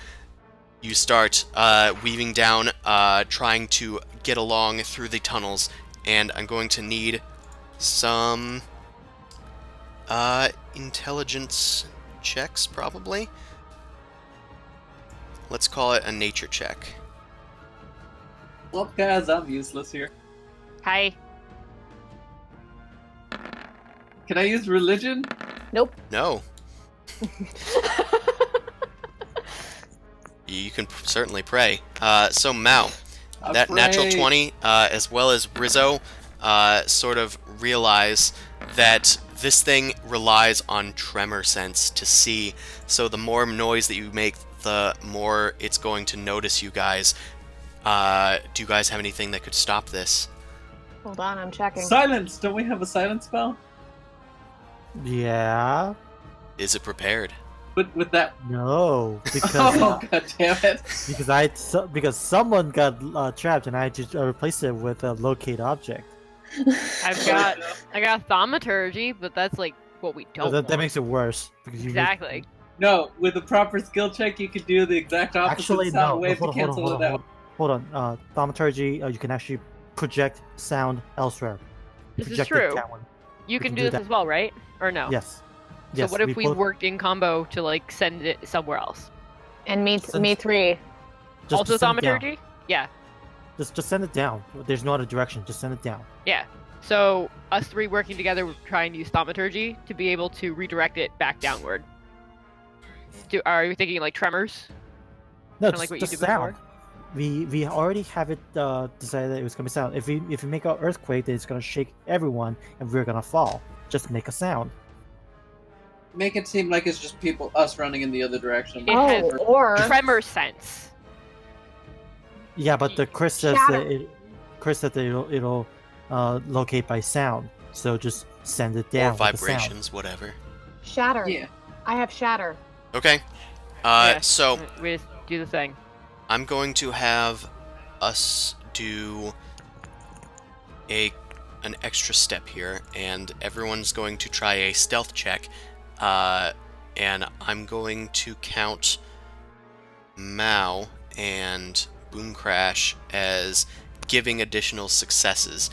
You start weaving down, trying to get along through the tunnels, and I'm going to need some intelligence checks, probably. Let's call it a nature check. Well, guys, I'm useless here. Hi. Can I use religion? Nope. No. You can certainly pray. So Mao, I that natural pray. 20, as well as Rizzo, sort of realize that this thing relies on tremor sense to see. So the more noise that you make, the more it's going to notice you guys. Do you guys have anything that could stop this? Hold on, I'm checking. Silence! Don't we have a silence spell? Yeah. Is it prepared? with that. No, because Oh god damn it! because someone got trapped, and I just replaced it with a locate object. I got thaumaturgy, but that's like what we So don't that want. makes it worse because Exactly. No, with the proper skill check, you can do the exact opposite Actually, sound no. wave Hold to on, cancel it out. hold on. Thaumaturgy, you can actually project sound elsewhere. This is Project it true. downward. You We can can do do this that. as well, right? Or no? Yes. So Yes. what if we both- worked in combo to like send it somewhere else? And me Since- 3. Also send it down. thaumaturgy? Yeah. Just send it down. There's no other direction. Just send it down. Yeah. So us three working together would try and use thaumaturgy to be able to redirect it back downward. Are you thinking like tremors? No, Kinda like what you just did sound. before? We already have it decided that it was gonna be sound. If we make an earthquake, then it's gonna shake everyone, and we're gonna fall. Just make a sound. Make it seem like it's just us running in the other direction. It has Or tremor sense. Yeah, but the Chris says Shatter. that it'll locate by sound. So just send it down. Or with the sound. vibrations, whatever. shatter. Yeah. I have shatter. Okay. Yeah. So We just do the thing. I'm going to have us do an extra step here, and everyone's going to try a stealth check. And I'm going to count Mao and Boom Crash as giving additional successes.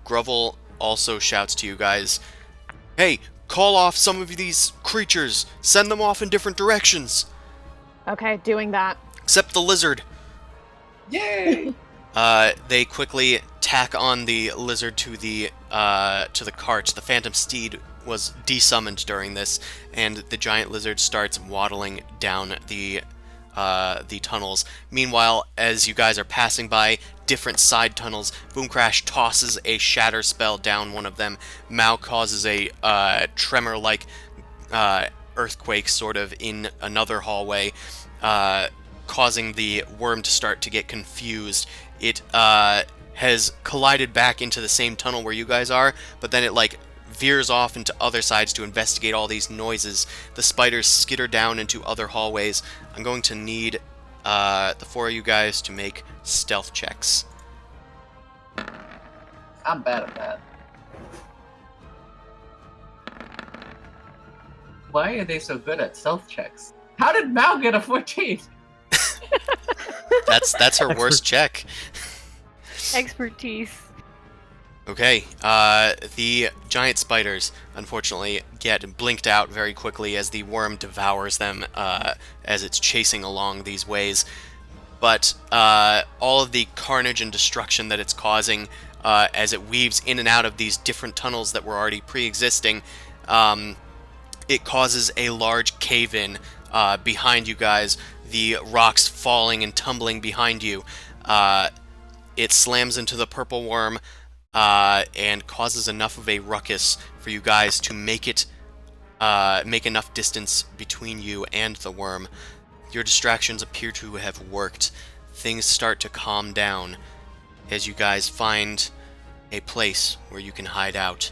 Grovel also shouts to you guys, "Hey, call off some of these creatures! Send them off in different directions! Okay, doing that. Except the lizard!" Yay! They quickly tack on the lizard to the cart. The phantom steed was desummoned during this, and the giant lizard starts waddling down the tunnels. Meanwhile, as you guys are passing by different side tunnels, Boom Crash tosses a shatter spell down one of them. Mao causes a tremor-like earthquake sort of in another hallway, causing the worm to start to get confused. It has collided back into the same tunnel where you guys are, but then it like veers off into other sides to investigate all these noises. The spiders skitter down into other hallways. I'm going to need the four of you guys to make stealth checks. I'm bad at that. Why are they so good at stealth checks? How did Mao get a 14? That's her worst check. Expertise. Okay, the giant spiders, unfortunately, get blinked out very quickly as the worm devours them as it's chasing along these ways. But all of the carnage and destruction that it's causing as it weaves in and out of these different tunnels that were already pre-existing, it causes a large cave-in behind you guys, the rocks falling and tumbling behind you. It slams into the purple worm, and causes enough of a ruckus for you guys to make enough distance between you and the worm. Your distractions appear to have worked. Things start to calm down as you guys find a place where you can hide out,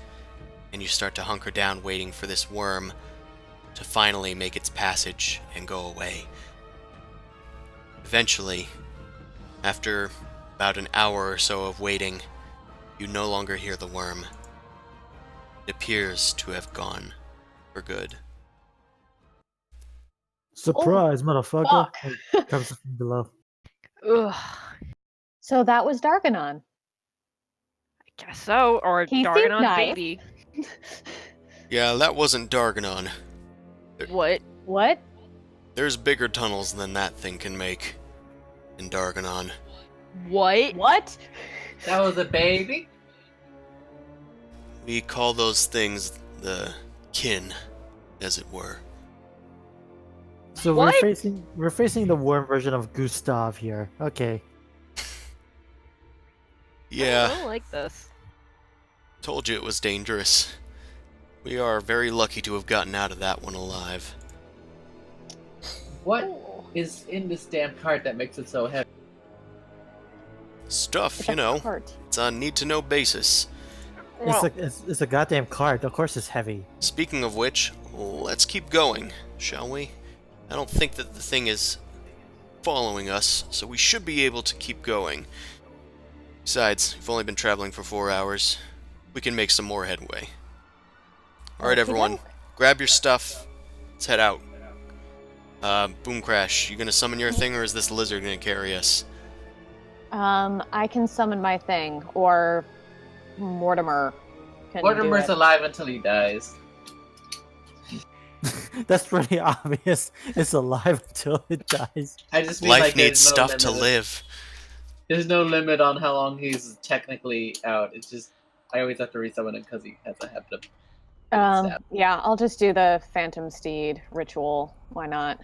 and you start to hunker down waiting for this worm to finally make its passage and go away. Eventually, after about an hour or so of waiting, you no longer hear the worm. It appears to have gone for good. Surprise, motherfucker! fuck. It comes from below. Ugh. So that was Darganon. Guess so. Or He seemed Darganon's nice. baby. Yeah, that wasn't Darganon. What? What? There's bigger tunnels than that thing can make in Darganon. What? What? That was a baby? We call those things the kin, as it were. So What? we're facing the worm version of Gustav here. Okay. I Yeah, don't like this. told you it was dangerous. We are very lucky to have gotten out of that one alive. What is in this damn cart that makes it so heavy? Stuff, It's you a know. cart. It's on need-to-know basis. It's a goddamn cart. Of course it's heavy. Speaking of which, let's keep going, shall we? I don't think that the thing is following us, so we should be able to keep going. Besides, we've only been traveling for 4 hours. We can make some more headway. Alright, everyone. Grab your stuff. Let's head out. Boom Crash, you gonna summon your thing, or is this lizard gonna carry us? I can summon my thing, or Mortimer can Mortimer's do it. alive until he dies. That's pretty obvious. It's alive until it dies. I just mean Life like needs there's no stuff to limit. live. There's no limit on how long he's technically out. It's just I always have to resummon him because he has a habit of getting stabbed. Yeah, I'll just do the Phantom Steed ritual. Why not?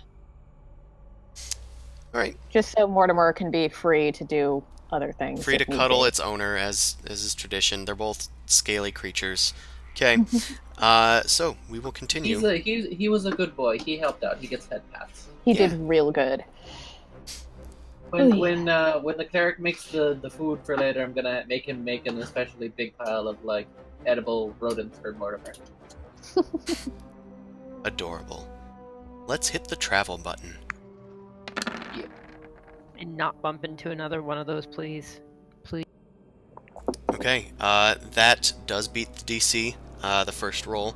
Alright, Just so Mortimer can be free to do other things. free to if need cuddle be. its owner, as is tradition. They're both scaly creatures. Okay, so we will continue. He was a good boy. He helped out. He gets head pats. He Yeah. did real good. When Oh, yeah. when the cleric makes the food for later, I'm gonna make him make an especially big pile of like edible rodents for Mortimer. Adorable. Let's hit the travel button. And not bump into another one of those, please. Please. Okay, that does beat the DC, the first roll.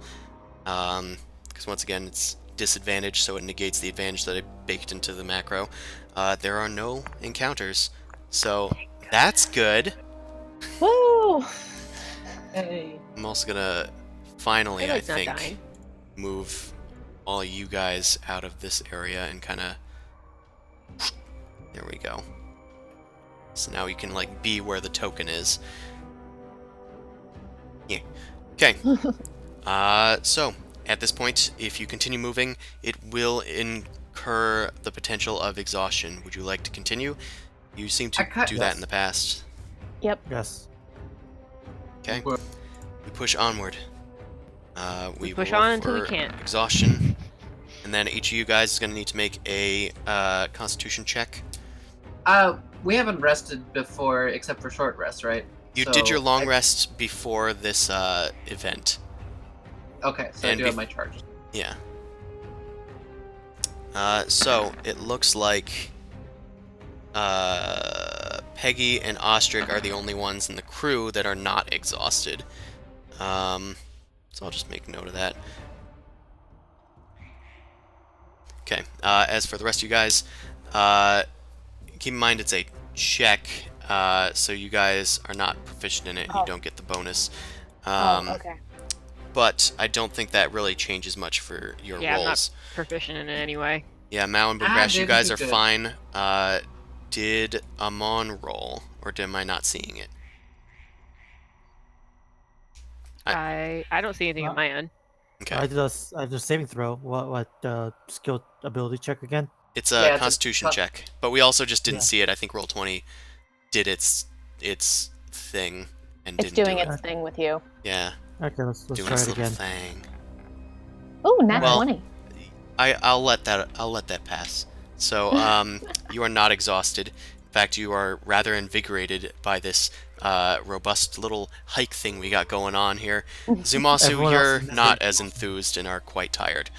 Because once again, it's disadvantage, so it negates the advantage that I baked into the macro. There are no encounters, so that's good. Woo! Hey. I'm also gonna finally, I like not think, dying. move all you guys out of this area and kind of... There we go. So now you can, like, be where the token is. Yeah. Okay. So, at this point, if you continue moving, it will incur the potential of exhaustion. Would you like to continue? You seem to do that in the past. Yep. Yes. Okay. We push onward. We push roll on until we for can't. Exhaustion. And then each of you guys is going to need to make a Constitution check. We haven't rested before except for short rest, right? You So did your long rest before this event. Okay, so and I do have my charge. Yeah. So it looks like Peggy and Ostrich are the only ones in the crew that are not exhausted. So I'll just make note of that. Okay. As for the rest of you guys, keep in mind it's a check, so you guys are not proficient in it. And You don't get the bonus. Okay. But I don't think that really changes much for your Yeah, I'm not rolls. proficient in it anyway. Yeah, Mao and Boomcrash, you didn't guys do are good. fine. Did Amon roll, or am I not seeing it? I don't see anything on my end. Okay. I did a saving throw. What skill ability check again? It's a Yeah, it's a Constitution con- check, but we also just didn't Yeah. see it. I think Roll20 did its thing and It's didn't doing do it. its thing with you. Yeah, Okay, let's doing try its it little again. thing. Oh, nat Well- 20. I'll let that pass. So you are not exhausted. In fact, you are rather invigorated by this robust little hike thing we got going on here. Zumasu, Everyone else you're is not as enthused and are quite tired.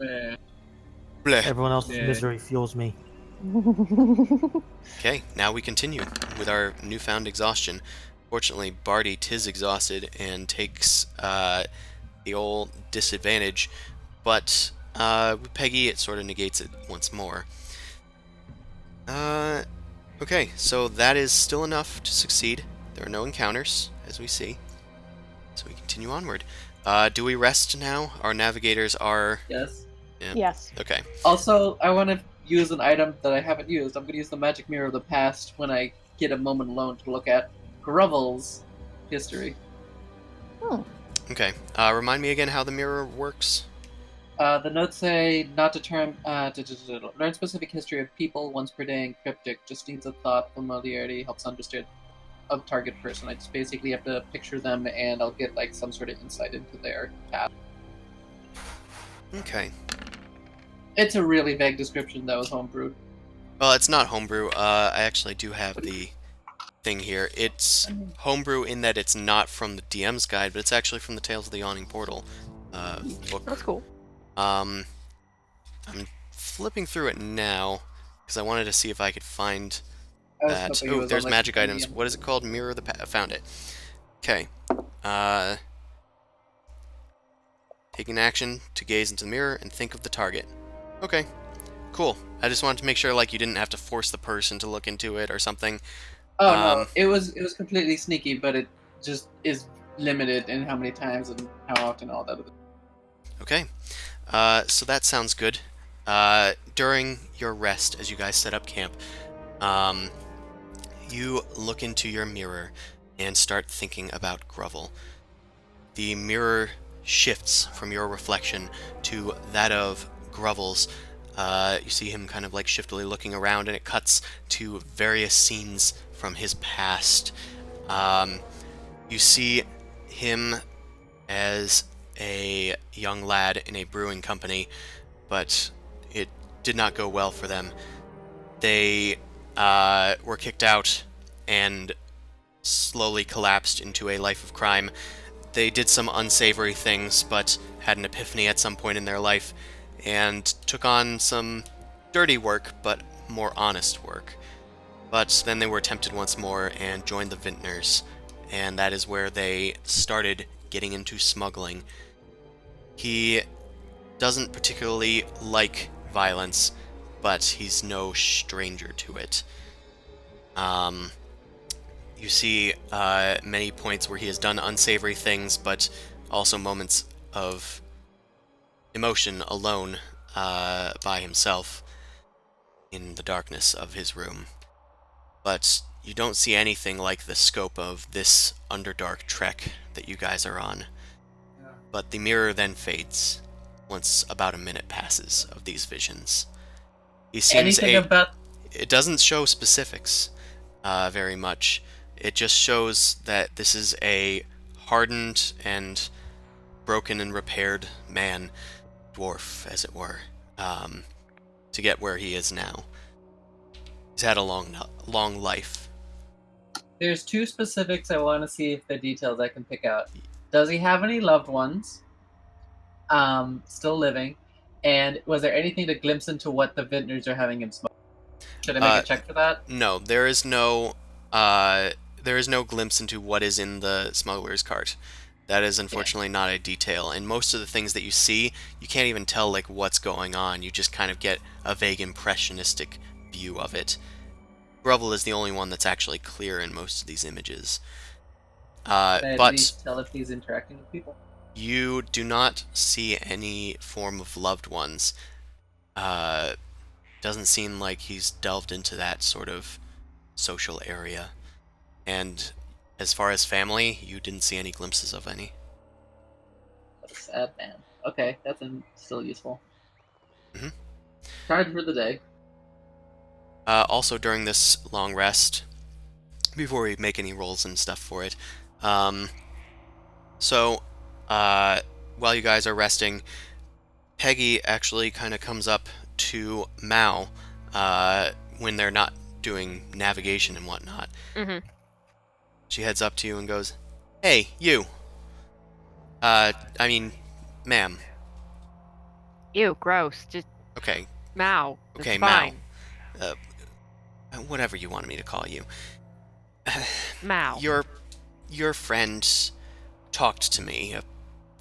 Eh. Bleh. Everyone else's Yeah. misery fuels me. Okay, now we continue with our newfound exhaustion. Fortunately, Barty is exhausted and takes the old disadvantage, but with Peggy, it sort of negates it once more. Okay, so that is still enough to succeed. There are no encounters, as we see. So we continue onward. Do we rest now? Our navigators are... Yes. Yes. Okay. Also, I want to use an item that I haven't used. I'm going to use the Magic Mirror of the Past when I get a moment alone to look at Grovel's history. Okay. Remind me again how the mirror works? The notes say not to learn specific history of people once per day in cryptic. Just needs a thought. Familiarity helps understand of target person. I just basically have to picture them, and I'll get like some sort of insight into their path. Okay. It's a really vague description that was homebrewed. Well, it's not homebrew. I actually do have the thing here. It's homebrew in that it's not from the DM's guide, but it's actually from the Tales of the Yawning Portal book. That's cool. I'm flipping through it now because I wanted to see if I could find I was that. hoping it Oh, was there's on, like, magic the items. medium. What is it called? Mirror of the found it. Okay. Take an action to gaze into the mirror and think of the target. Okay. Cool. I just wanted to make sure like you didn't have to force the person to look into it or something. Oh no, it was completely sneaky, but it just is limited in how many times and how often all that. Okay. So that sounds good. During your rest, as you guys set up camp, you look into your mirror and start thinking about Grovel. The mirror shifts from your reflection to that of Grovel's. You see him kind of like shiftily looking around, and it cuts to various scenes from his past. You see him as a young lad in a brewing company, but it did not go well for them. They were kicked out and slowly collapsed into a life of crime. They did some unsavory things, but had an epiphany at some point in their life and took on some dirty work, but more honest work. But then they were tempted once more and joined the Vintners, and that is where they started getting into smuggling. He doesn't particularly like violence, but he's no stranger to it. You see many points where he has done unsavory things, but also moments of emotion alone by himself in the darkness of his room. But you don't see anything like the scope of this Underdark trek that you guys are on. But the mirror then fades once about a minute passes of these visions. He seems Anything about It doesn't show specifics very much. It just shows that this is a hardened and broken and repaired man, dwarf, as it were, to get where he is now. He's had a long life. There's two specifics I want to see if the details I can pick out. Does he have any loved ones still living? And was there anything to glimpse into what the vintners are having him smoke? Should I make a check for that? No, there is no glimpse into what is in the smuggler's cart. That is unfortunately not a detail, and most of the things that you see, you can't even tell like what's going on. You just kind of get a vague impressionistic view of it. Grovel is the only one that's actually clear in most of these images. Can I at But least tell if he's interacting with people? you do not see any form of loved ones. Doesn't seem like he's delved into that sort of social area. And as far as family, you didn't see any glimpses of any. What a sad man. Okay, that's still useful. Mhm. Time for the day. Also, during this long rest, before we make any rolls and stuff for it, while you guys are resting, Peggy actually kind of comes up to Mao when they're not doing navigation and whatnot. Mm-hmm. She heads up to you and goes, "Hey, you. Ma'am. Ew, gross. Just Okay, Mao. okay, It's Mao. fine. Whatever you wanted me to call you. Mao. Your friend talked to me a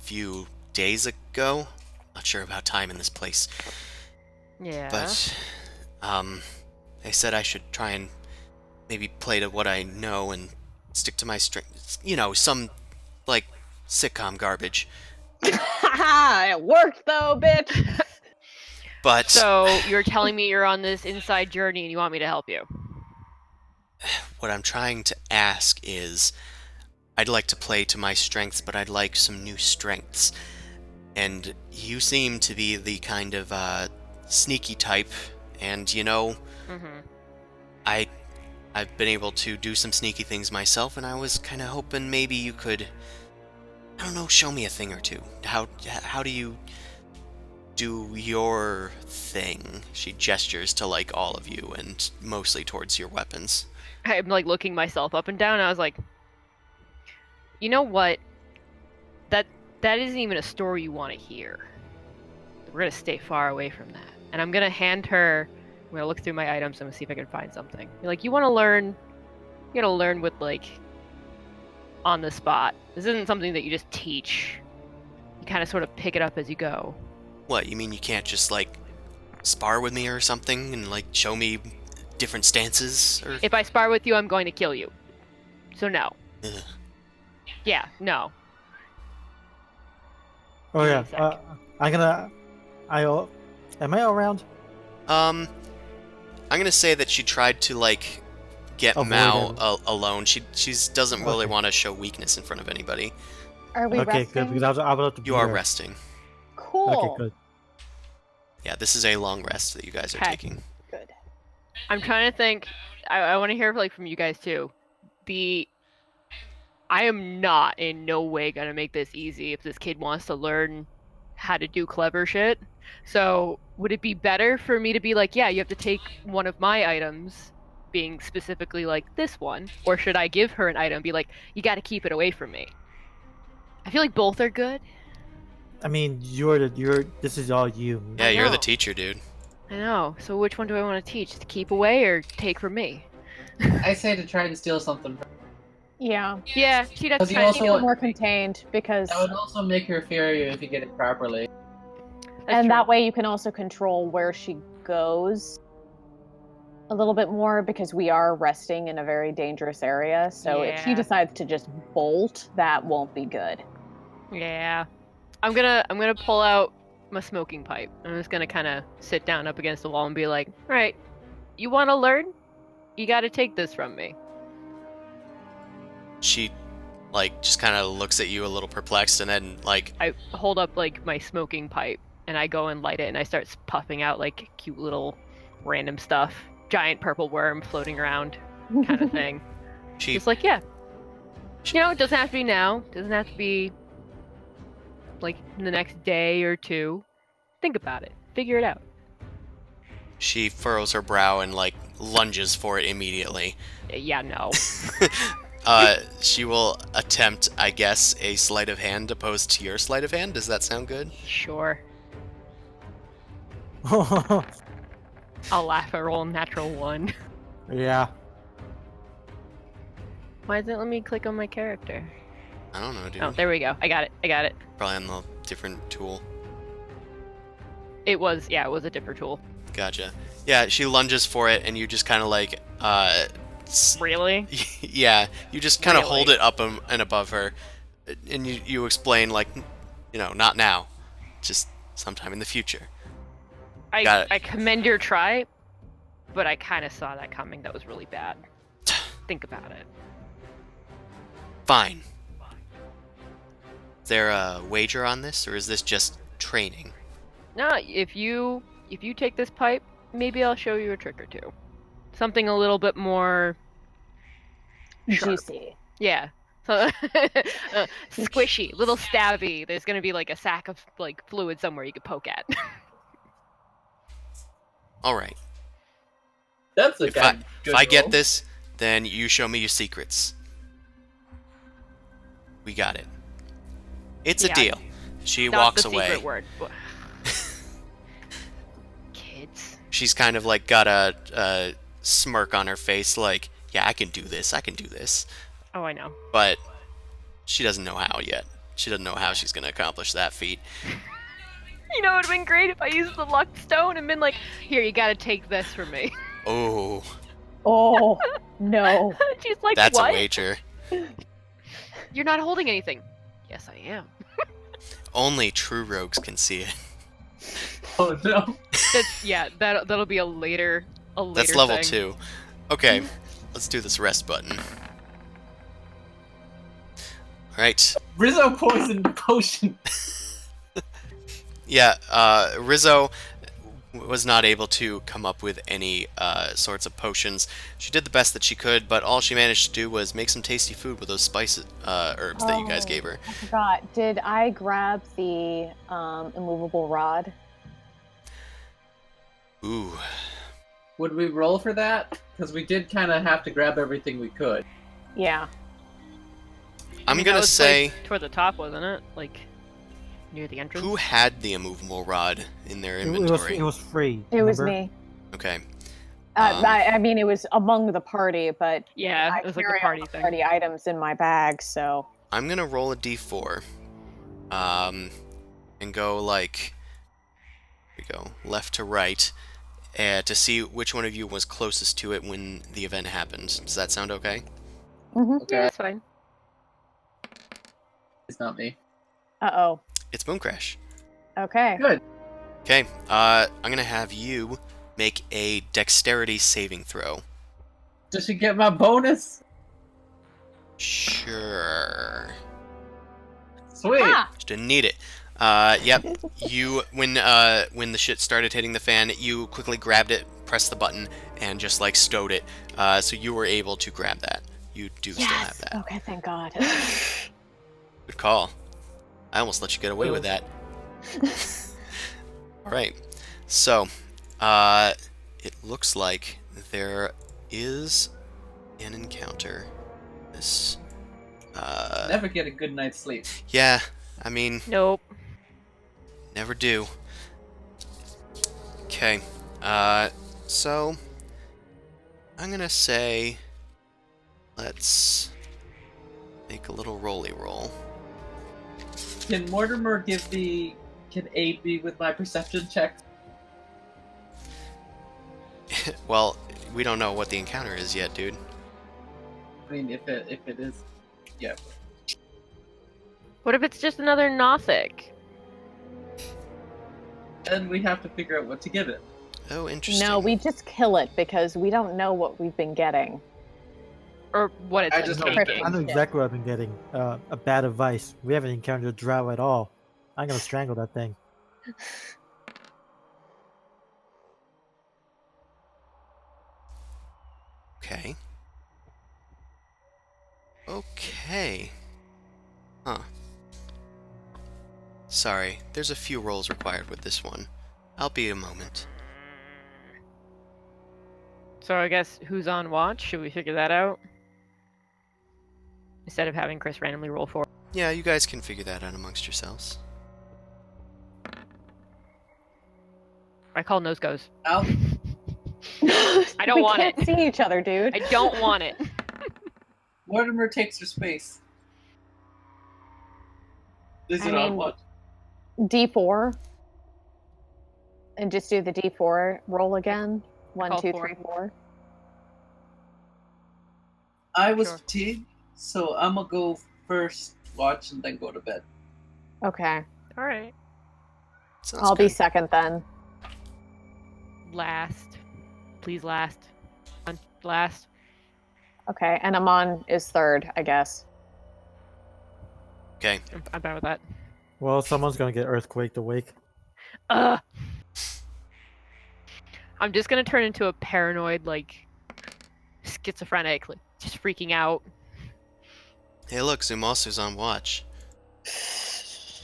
few days ago. Not sure about time in this place, Yeah. but they said I should try and maybe play to what I know and stick to my strengths. You know, some like sitcom garbage. It worked though, bitch. But So you're telling me you're on this inside journey and you want me to help you? what I'm trying to ask is, I'd like to play to my strengths, but I'd like some new strengths. And you seem to be the kind of sneaky type, and you know, Mm-hmm. I've been able to do some sneaky things myself, and I was kind of hoping maybe you could, I don't know, show me a thing or two. How do you do your thing. She gestures to like all of you and mostly towards your weapons. I'm like looking myself up and down. And I was like, you know what? That isn't even a story you want to hear. We're gonna stay far away from that. And I'm gonna hand her. I'm gonna look through my items. I'm gonna see if I can find something. You're like, you want to learn? You gotta learn with like on the spot. This isn't something that you just teach. You kind of sort of pick it up as you go. What, you mean you can't just like spar with me or something and like show me different stances? Or... If I spar with you, I'm going to kill you. So no. Ugh. Yeah, no. Oh yeah. Exactly. Am I around? I'm gonna say that she tried to like get Avoid Mao him. alone. She doesn't really Okay. want to show weakness in front of anybody. Are we Okay, resting? good. Because I would have to be You are there. resting. Cool. Okay, good. Yeah, this is a long rest that you guys are Okay. taking. Good. I'm trying to think. I want to hear like from you guys too. I am not in no way gonna make this easy if this kid wants to learn how to do clever shit. So would it be better for me to be like, yeah, you have to take one of my items, being specifically like this one, or should I give her an item and be like, you got to keep it away from me? I feel like both are good. I mean, this is all you. Yeah, you're the know. teacher, dude. I know. So which one do I want to teach? To keep away or take from me? I say to try and steal something. Yeah. Yeah, she does. Because you Kind also- Keep it more contained because, That would also make her fear you if you get it properly. and that way you can also control where she goes a little bit more because we are resting in a very dangerous area. So if she Yeah. decides to just bolt, that won't be good. Yeah. I'm gonna pull out my smoking pipe. I'm just gonna kind of sit down up against the wall and be like, all right, you want to learn? You got to take this from me. She like just kind of looks at you a little perplexed and then like I hold up like my smoking pipe and I go and light it and I start puffing out like cute little random stuff, giant purple worm floating around kind of thing. she Just like, yeah. You know, it doesn't have to be now. It doesn't have to be like the next day or two. Think about it. Figure it out. she furrows her brow and like lunges for it immediately. Yeah, no. She will attempt, I guess, a sleight of hand opposed to your sleight of hand. Does that sound good? Sure. I'll laugh at roll a natural one. Yeah. Why doesn't it let me click on my character? I don't know, dude. Oh, there we go. I got it. Probably on the different tool. It was a different tool. Gotcha. Yeah, she lunges for it, and you just kind of like, Really? yeah, you just kind of hold Really? it up and above her, and you explain like, you know, not now, just sometime in the future. Got it. I commend your try, but I kind of saw that coming. That was really bad. Think about it. Fine. Is there a wager on this, or is this just training? No, if you take this pipe, maybe I'll show you a trick or two. Something a little bit more sharp. Juicy. Yeah. So, squishy, little stabby. There's gonna be like a sack of like fluid somewhere you could poke at. All right. That's a If good I get roll. this, then you show me your secrets. We got it. It's a Yeah. deal. She Not walks the away. secret word. Kids. She's kind of like got a smirk on her face, like, yeah, I can do this. Oh, I know. But she doesn't know how yet. She doesn't know how she's going to accomplish that feat. You know, it would have been great if I used the luck stone and been like, here, you gotta take this from me. Oh, Oh, no. She's like, that's what? a wager. You're not holding anything. Yes, I am. Only true rogues can see it. Oh no. That'll be a later That's level thing. 2. Okay, let's do this rest button. Alright. Rizzo poisoned the potion. Yeah, Rizzo was not able to come up with any sorts of potions. She did the best that she could, but all she managed to do was make some tasty food with those spices, herbs that you guys Oh. gave her. I forgot. Did I grab the immovable rod? Ooh. Would we roll for that? Because we did kind of have to grab everything we could. Yeah. I'm that gonna was say, placed toward the top, wasn't it? Like near the entrance. who had the immovable rod in their It inventory? was free. It was remember? me. Okay. I mean, it was among the party, but Yeah, I it was like the carry all party the thing. party items in my bag, so I'm gonna roll a d4. And go like, here we go, left to right, to see which one of you was closest to it when the event happened. Does that sound okay? Okay, Yeah, that's fine. it's not me. uh-oh. It's Boom Crash. Okay. Good. Okay, I'm gonna have you make a dexterity saving throw. Does she get my bonus? Sure. Sweet. Ah! Just didn't need it. Yep. You when the shit started hitting the fan, you quickly grabbed it, pressed the button, and just like stowed it. So you were able to grab that. You do still have Yes. that. Okay, thank God. Good call. I almost let you get away with that. All right. So, it looks like there is an encounter. This. Never get a good night's sleep. Yeah. I mean, Nope. never do. Okay. So I'm gonna say let's make a little roly roll. Can Mortimer can aid me with my perception check? Well, we don't know what the encounter is yet, dude. I mean, if it is, yeah. What if it's just another Nothic? Then we have to figure out what to give it. Oh, interesting. No, we just kill it because we don't know what we've been getting. Or what it's I been just know- taking. I know exactly what I've been getting. A bad advice. We haven't encountered a drow at all. I'm gonna strangle that thing. Okay. Okay. Huh. Sorry, there's a few rolls required with this one. I'll be a moment. So I guess who's on watch? Should we figure that out? Instead of having Chris randomly roll for. Yeah, you guys can figure that out amongst yourselves. I call nose goes. Al, I don't want We can't it. see each other, dude. I don't want it. Mortimer takes her space. Is I it on mean- what? D4. And just do the D4 roll again. One, Call two, four. 3, 4. I was Sure. fatigued, so I'm gonna go first, watch, and then go to bed. Okay. All right. Sounds I'll be good. second then. Last. Please last. Last. Okay, and Amon is third, I guess. Okay. I'm bad with that. Well, someone's gonna get earthquaked awake. Ugh. I'm just gonna turn into a paranoid, like, schizophrenic, like, just freaking out. Hey, look, Zumasu's on watch.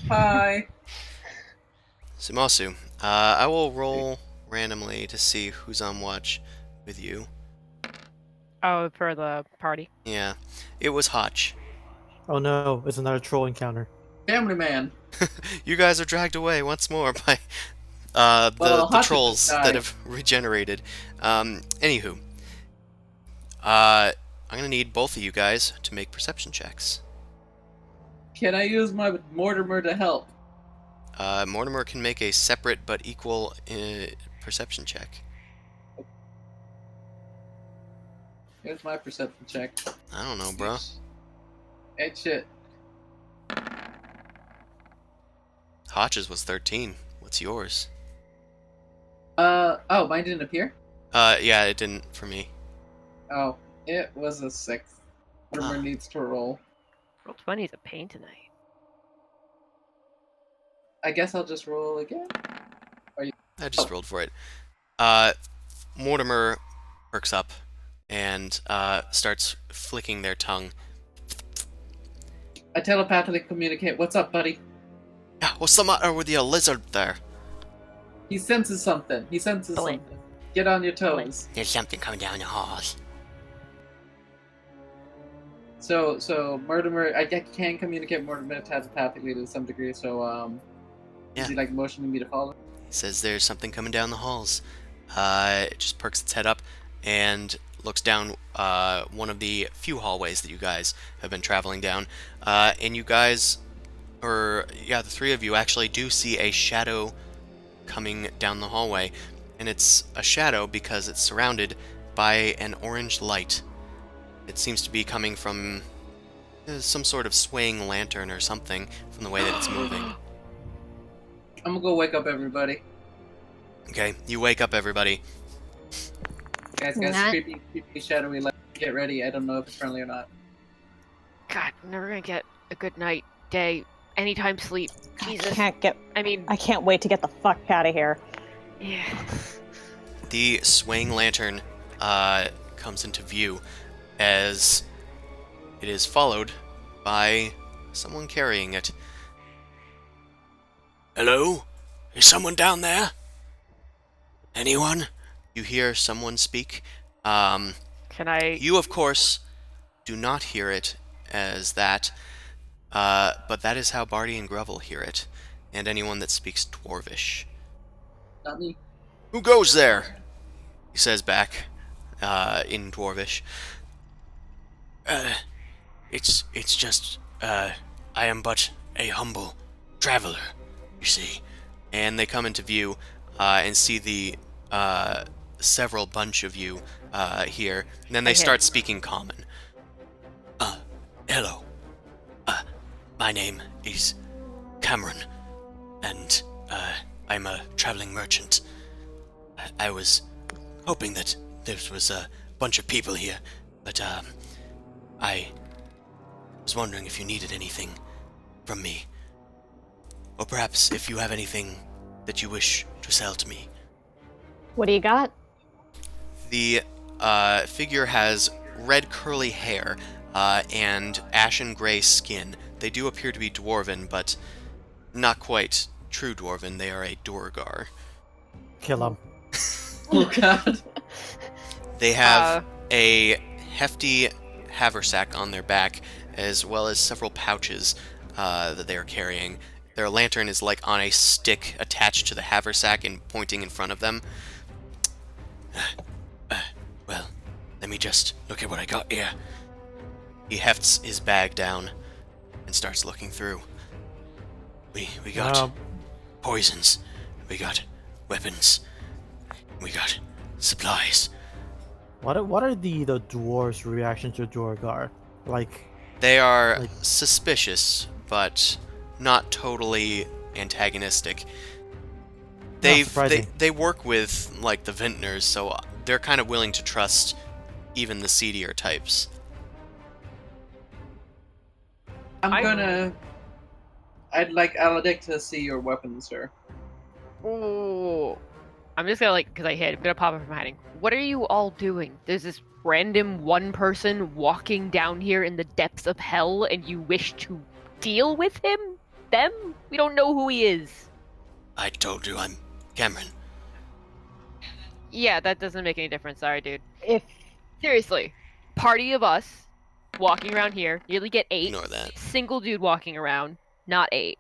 Hi. Zumasu, I will roll randomly to see who's on watch with you. Oh, for the party. Yeah, it was Hotch. Oh no, it's another troll encounter. Family man. You guys are dragged away once more by Well, the Hotch trolls died. that have regenerated. Anywho, I'm gonna need both of you guys to make perception checks. Can I use my Mortimer to help? Mortimer can make a separate but equal perception check. Here's my perception check. I don't know, bro. Hey, shit. Hotch's was 13. What's yours? Oh, mine didn't appear? Yeah, it didn't for me. Oh, it was a 6. Mortimer Ah. needs to roll. Roll 20 is a pain tonight. I guess I'll just roll again. I just rolled for it. Mortimer perks up and starts flicking their tongue. I telepathically communicate. What's up, buddy? Yeah, what's the matter with your lizard there? He senses something. He senses Blink. something. Get on your toes. There's something coming down the halls. So Mortimer, I can communicate Mortimer telepathically to some degree. So Yeah. is he like motioning me to follow? He says there's something coming down the halls. It just perks its head up and looks down one of the few hallways that you guys have been traveling down. And you guys, the three of you actually do see a shadow coming down the hallway. And it's a shadow because it's surrounded by an orange light. It seems to be coming from some sort of swaying lantern or something from the way that it's moving. I'm gonna go wake up everybody. Okay, you wake up everybody. Guys, Nah. creepy, shadowy light. Get ready. I don't know if it's friendly or not. God, I'm never gonna get a good night, day, anytime sleep. Jesus. I can't wait to get the fuck out of here. Yeah. The swaying lantern comes into view as it is followed by someone carrying it. Hello? Is someone down there? Anyone? You hear someone speak. Can I? You, of course, do not hear it as that, but that is how Barty and Grovel hear it, and anyone that speaks Dwarvish. Not me. Who goes there? He says back, in Dwarvish. It's just, I am but a humble traveler, you see. And they come into view, and see the, several bunch of you, here. And then they start speaking common. Hello. My name is Cameron, and, I'm a traveling merchant. I was hoping that there was a bunch of people here, but, I was wondering if you needed anything from me. Or perhaps if you have anything that you wish to sell to me. What do you got? The figure has red curly hair and ashen gray skin. They do appear to be dwarven, but not quite true dwarven. They are a Dorgar. Kill him. Oh god. They have a hefty haversack on their back, as well as several pouches that they are carrying. Their lantern is like on a stick attached to the haversack and pointing in front of them. Well, let me just look at what I got here. He hefts his bag down and starts looking through. We got poisons, we got weapons, we got supplies. What are the dwarves' reaction to Dorgar? Like, They are Like- suspicious, but not totally antagonistic. Not surprising. They work with like the vintners, so they're kind of willing to trust even the seedier types. I'd like to see your weapons, sir. Ooh. I'm just gonna because I'm gonna pop up from hiding. What are you all doing? There's this random one person walking down here in the depths of hell, and you wish to deal with him? Them? We don't know who he is. I told you I'm Cameron. Yeah, that doesn't make any difference. Sorry, dude. If Seriously, party of us walking around here, nearly get 8. Ignore that. Single dude walking around, not 8.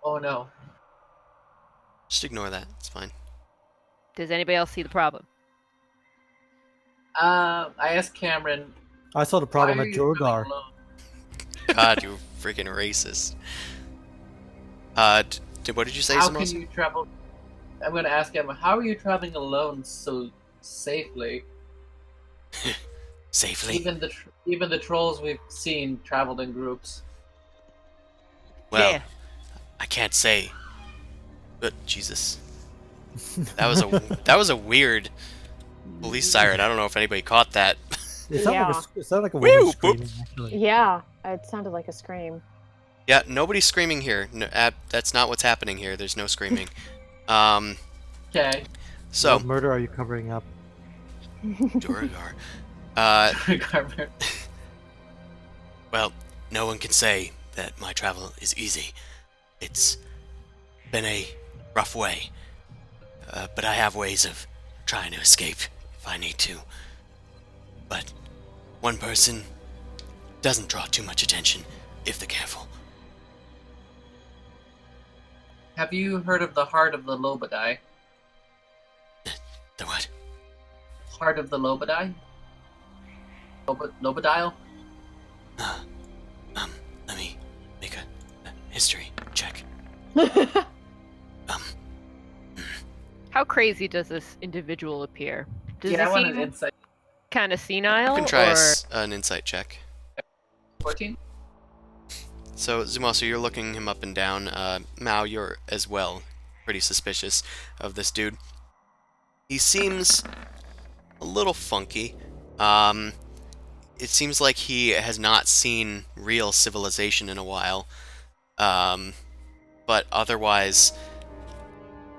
Oh no. Just ignore that. It's fine. Does anybody else see the problem? I asked Cameron. I saw the problem why at are you traveling Dorgar. alone? God, you freaking racist. What did you say, How can Samosa? you travel? I'm gonna ask him. How are you traveling alone so safely? Safely? Even the trolls we've seen traveled in groups. Well, Yeah. I can't say. But Jesus, that was a weird police siren. I don't know if anybody caught that. It sounded Yeah. it sounded like a woman Woo! screaming, actually. yeah, it sounded like a scream. Yeah, nobody's screaming here. No, that's not what's happening here. There's no screaming. Okay. So What murder are you covering up? Duragar. Carver. Well, no one can say that my travel is easy. It's been a rough way. but I have ways of trying to escape if I need to. But one person doesn't draw too much attention if they're careful. Have you heard of the Heart of the Lobodai? The what? Heart of the Lobodai? Lobodile? Let me make a history check. Um, How crazy does this individual appear? Does Yeah, I he want an seem insight. kind of you senile? can try or... an insight check. 14? So, Zumasu, you're looking him up and down. Mao, you're as well pretty suspicious of this dude. He seems a little funky. It seems like he has not seen real civilization in a while. But otherwise,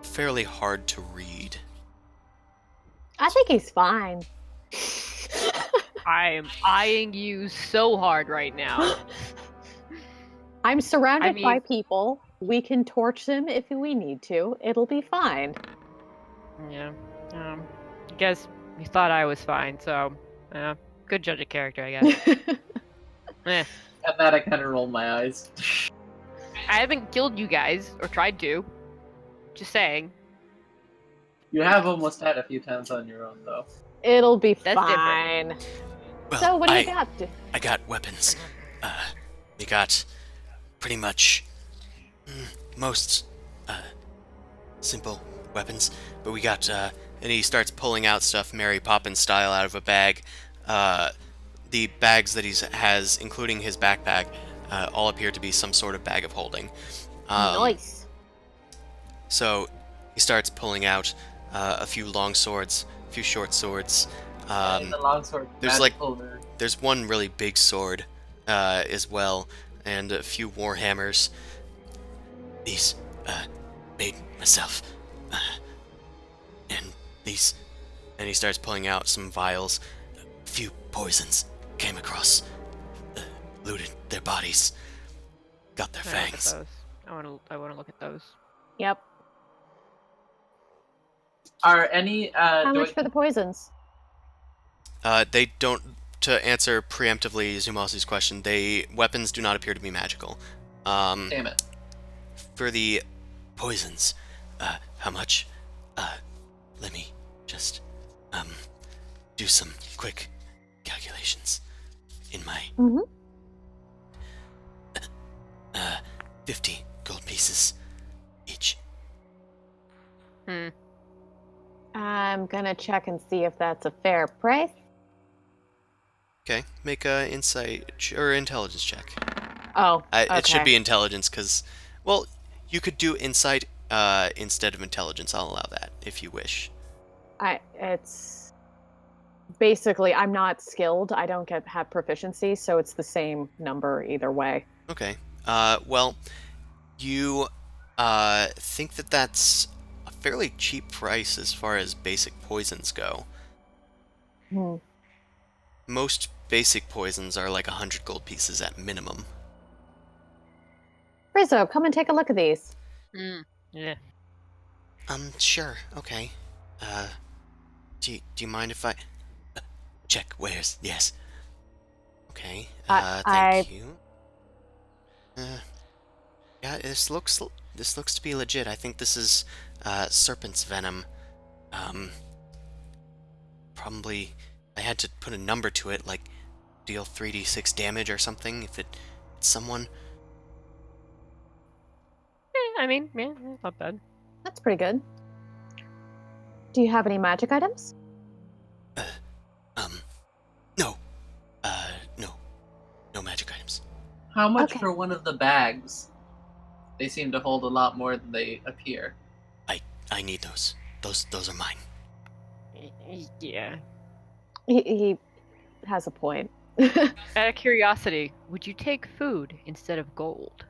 fairly hard to read. I think he's fine. I am eyeing you so hard right now. I'm surrounded by mean- people. We can torch him if we need to. It'll be fine. Yeah. I guess he thought I was fine, so good judge of character, I guess. Eh. At that, I kind of roll my eyes. I haven't killed you guys, or tried to. Just saying. You have almost died a few times on your own, though. It'll be That's different. fine. Well, So what do you got? I got weapons. We got pretty much most simple weapons, but we got and he starts pulling out stuff Mary Poppins style out of a bag. The bags that he has, including his backpack, all appear to be some sort of bag of holding. Nice. So he starts pulling out a few long swords, a few short swords. The longsword. there's magical or- There's one really big sword as well, and a few war hammers. These made myself, and these, and he starts pulling out some vials. A few poisons came across, looted their bodies, got their I wanna look at fangs. those. I want to look at those. Yep. Are any How do much I- for the poisons? They don't. To answer preemptively Zumasi's question, weapons do not appear to be magical. damn it. For the poisons, how much? Let me just do some quick calculations in my Mhm. 50 gold pieces each. I'm gonna check and see if that's a fair price. Okay, make a insight or intelligence check. Oh, It should okay. be intelligence because, well, you could do insight instead of intelligence. I'll allow that if you wish. It's basically I'm not skilled. I don't have proficiency, so it's the same number either way. Okay. Well, you think that that's a fairly cheap price as far as basic poisons go. Hmm. Most basic poisons are like 100 gold pieces at minimum. Rizzo, come and take a look at these. Yeah. Sure. Okay. Do you mind if I check wares? Yes. Okay. Thank you. Yeah, this looks to be legit. I think this is serpent's venom. Probably I had to put a number to it, like deal 3d6 damage or something if it's someone. I mean, yeah, not bad. That's pretty good. Do you have any magic items? No. No. No magic items. How much Okay. for one of the bags? They seem to hold a lot more than they appear. I need those. Those are mine. Yeah. He has a point. Out of curiosity, would you take food instead of gold?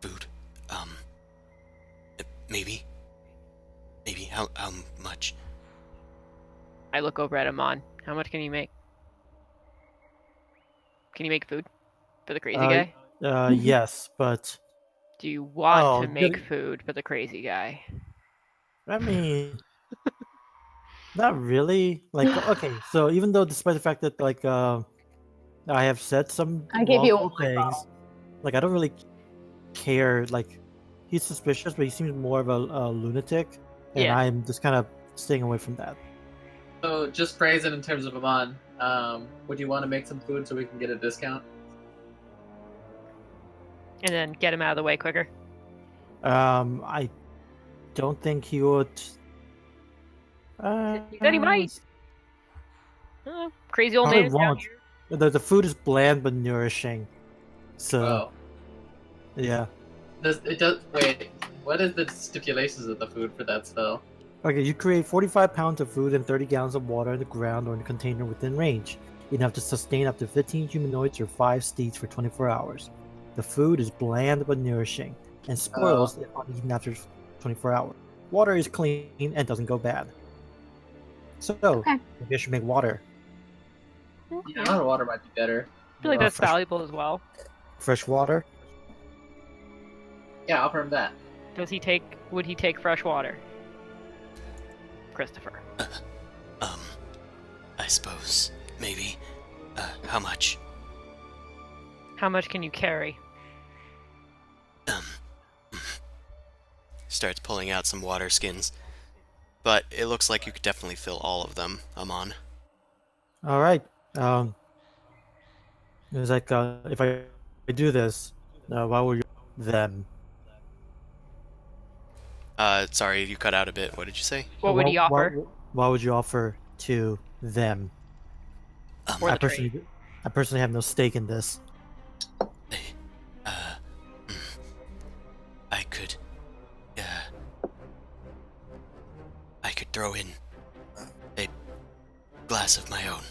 Food. Maybe. Maybe. How much? I look over at Amon. How much can you make? Can you make food for the crazy guy? Yes, but Do you want Oh, to make good. food for the crazy guy? I mean, not really. Like, okay, so even though, despite the fact that I have said some I gave you a wrongful wine things, bottle. like I don't really care. Like, he's suspicious, but he seems more of a lunatic, and Yeah. I'm just kind of staying away from that. So just phrase it in terms of Amon. Would you want to make some food so we can get a discount? And then get him out of the way quicker. I don't think he would. He said he might. Crazy old Probably man down won't. here. The food is bland but nourishing. So Oh, yeah. Wait, what is the stipulations of the food for that spell? Okay, you create 45 pounds of food and 30 gallons of water on the ground or in a container within range, enough to sustain up to 15 humanoids or 5 steeds for 24 hours. The food is bland but nourishing, and spoils if uneaten after 24 hours. Water is clean and doesn't go bad. So, Okay. maybe I should make water. Yeah, a lot of water might be better. I feel like Or that's valuable as well. fresh water. Yeah, offer him that. Would he take fresh water? Christopher. I suppose. Maybe. How much? How much can you carry? Starts pulling out some water skins. But it looks like you could definitely fill all of them, Amon. All right. It's like if I do this, why would you them? Sorry, you cut out a bit. What did you say? What would he offer? Why would you offer to them? Or I the trade? personally have no stake in this. I could... I could throw in a glass of my own.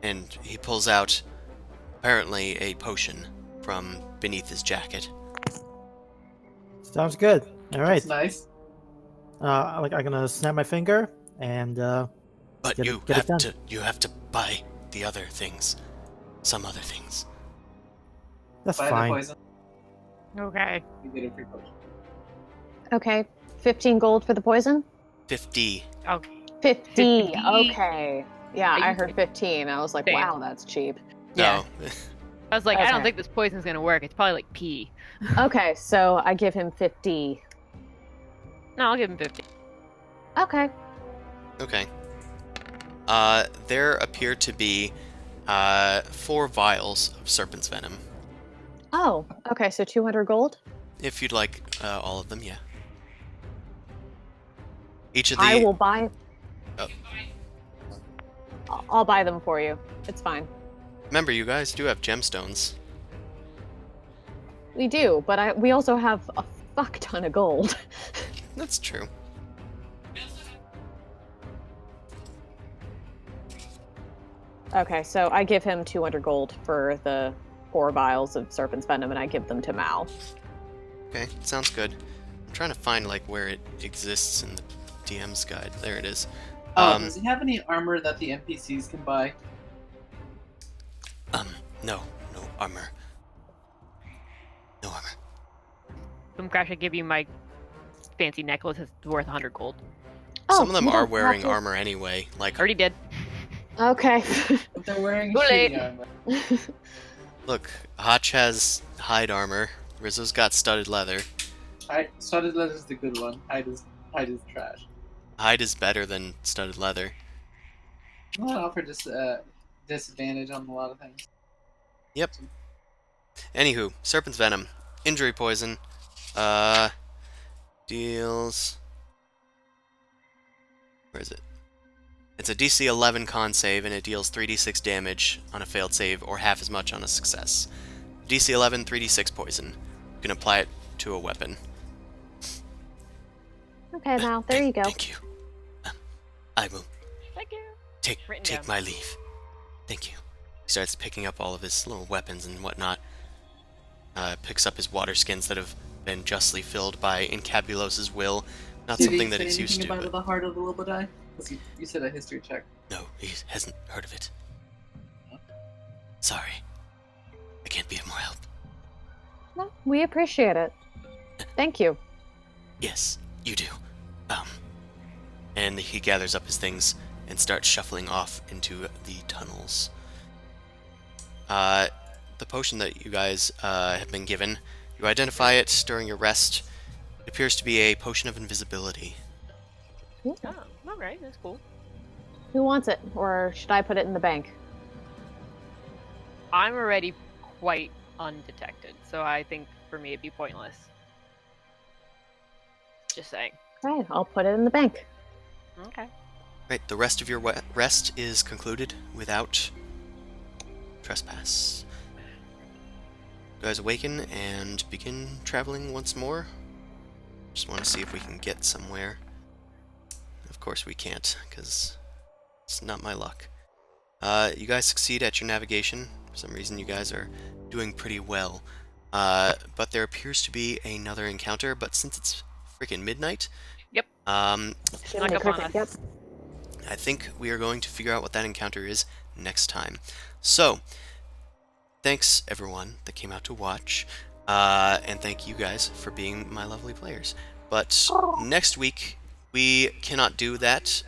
And he pulls out, apparently, a potion from beneath his jacket. Sounds good. All right. That's nice. I'm gonna snap my finger and But get you it done. you have to buy the other things. Some other things. That's Buy the fine. poison. Okay. You get a free potion. Okay. 15 gold for the poison? 50. Okay. 50. 50. Okay. Yeah, I heard 15. I was like, Damn. wow, that's cheap. No. I was like, I don't Okay. think this poison's gonna work. It's probably like pee. Okay, so I give him 50. No, I'll give him 50. Okay. Okay. There appear to be 4 vials of serpent's venom. Oh, okay, so 200 gold? If you'd like all of them, yeah. Each of the... I will buy. Oh. I'll buy them for you. It's fine. Remember, you guys do have gemstones. We do, but we also have a fuck ton of gold. That's true. Okay, so I give him 200 gold for the 4 vials of serpent's venom, and I give them to Mal. Okay, sounds good. I'm trying to find like where it exists in the DM's guide. There it is. Does he have any armor that the NPCs can buy? No armor. No armor. Boom Crash, I give you my fancy necklace. It's worth 100 gold. Some of them you are don't wearing have to- armor anyway. Like, Already did. Okay. But they're wearing Too late. shitty armor. look, Hotch has hide armor. Rizzo's got studded leather. Studded leather is the good one. Hide is trash. Hide is better than studded leather. It offer disadvantage on a lot of things. Yep. Anywho, serpent's venom, injury poison, deals. Where is it? It's a DC 11 con save, and it deals 3d6 damage on a failed save, or half as much on a success. DC 11, 3d6 poison. You can apply it to a weapon. Okay, Mal, there you go. Thank you. I will Thank you. take Written down. my leave. Thank you. He starts picking up all of his little weapons and whatnot. Picks up his water skins that have been justly filled by Incabulos' will. Not Did something he that say he's used anything to. about But the heart of the Lobodai? Because you said a history check. no, he hasn't heard of it. Sorry. I can't be of more help. No, we appreciate it. Thank you. Yes, you do. And he gathers up his things and starts shuffling off into the tunnels. The potion that you guys have been given, you identify it during your rest. It appears to be a potion of invisibility. Ooh. Oh, all right, that's cool. Who wants it? Or should I put it in the bank? I'm already quite undetected, so I think for me it'd be pointless. Just saying. Right, I'll put it in the bank. Okay. Right, the rest of your rest is concluded without trespass. You guys awaken and begin traveling once more. Just want to see if we can get somewhere. Of course we can't, because it's not my luck. You guys succeed at your navigation. For some reason you guys are doing pretty well. But there appears to be another encounter, but since it's freaking midnight... Yep. Snuck up on us. Yep. I think we are going to figure out what that encounter is next time. So, thanks everyone that came out to watch, and thank you guys for being my lovely players. But next week, we cannot do that.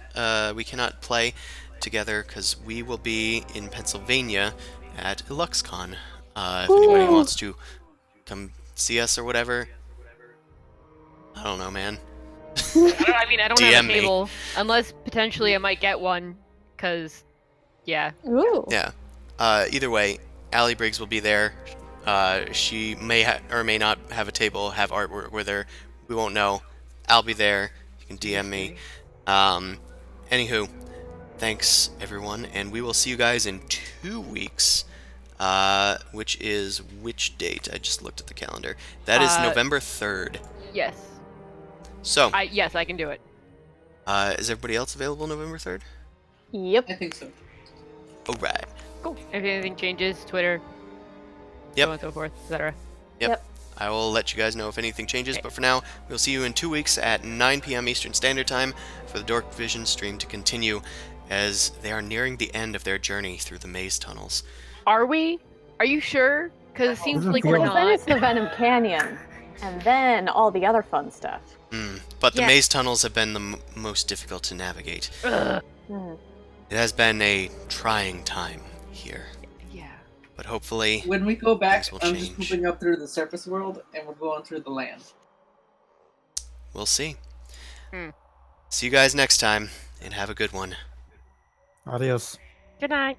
We cannot play together because we will be in Pennsylvania at IluxCon. If anybody wants to come see us or whatever, I don't know, man. I don't have DM a me. table, unless potentially I might get one, because, yeah. Ooh. Yeah. Either way, Allie Briggs will be there. She may or may not have a table, have artwork with her. We won't know. I'll be there. You can DM me. Anywho, thanks everyone, and we will see you guys in 2 weeks. Which is which date? I just looked at the calendar. That is November 3rd. Yes. So, Yes, I can do it. is everybody else available November 3rd? Yep. I think so. Alright. Cool. If anything changes, Twitter, Yep. so on and so forth, etc. Yep. I will let you guys know if anything changes, but for now, we'll see you in 2 weeks at 9 p.m. Eastern Standard Time for the Dorkvision stream to continue as they are nearing the end of their journey through the maze tunnels. Are we? Are you sure? Because it seems Doesn't like feel we're like- Well, then not. it's the Venom Canyon. And then all the other fun stuff. But the Yeah. maze tunnels have been the most difficult to navigate. Ugh. Hmm. It has been a trying time here, Yeah. but hopefully When we go back, Things will I'm just change. moving up through the surface world, and we're going through the land. we'll see. Hmm. See you guys next time, and have a good one. Adios. Good night.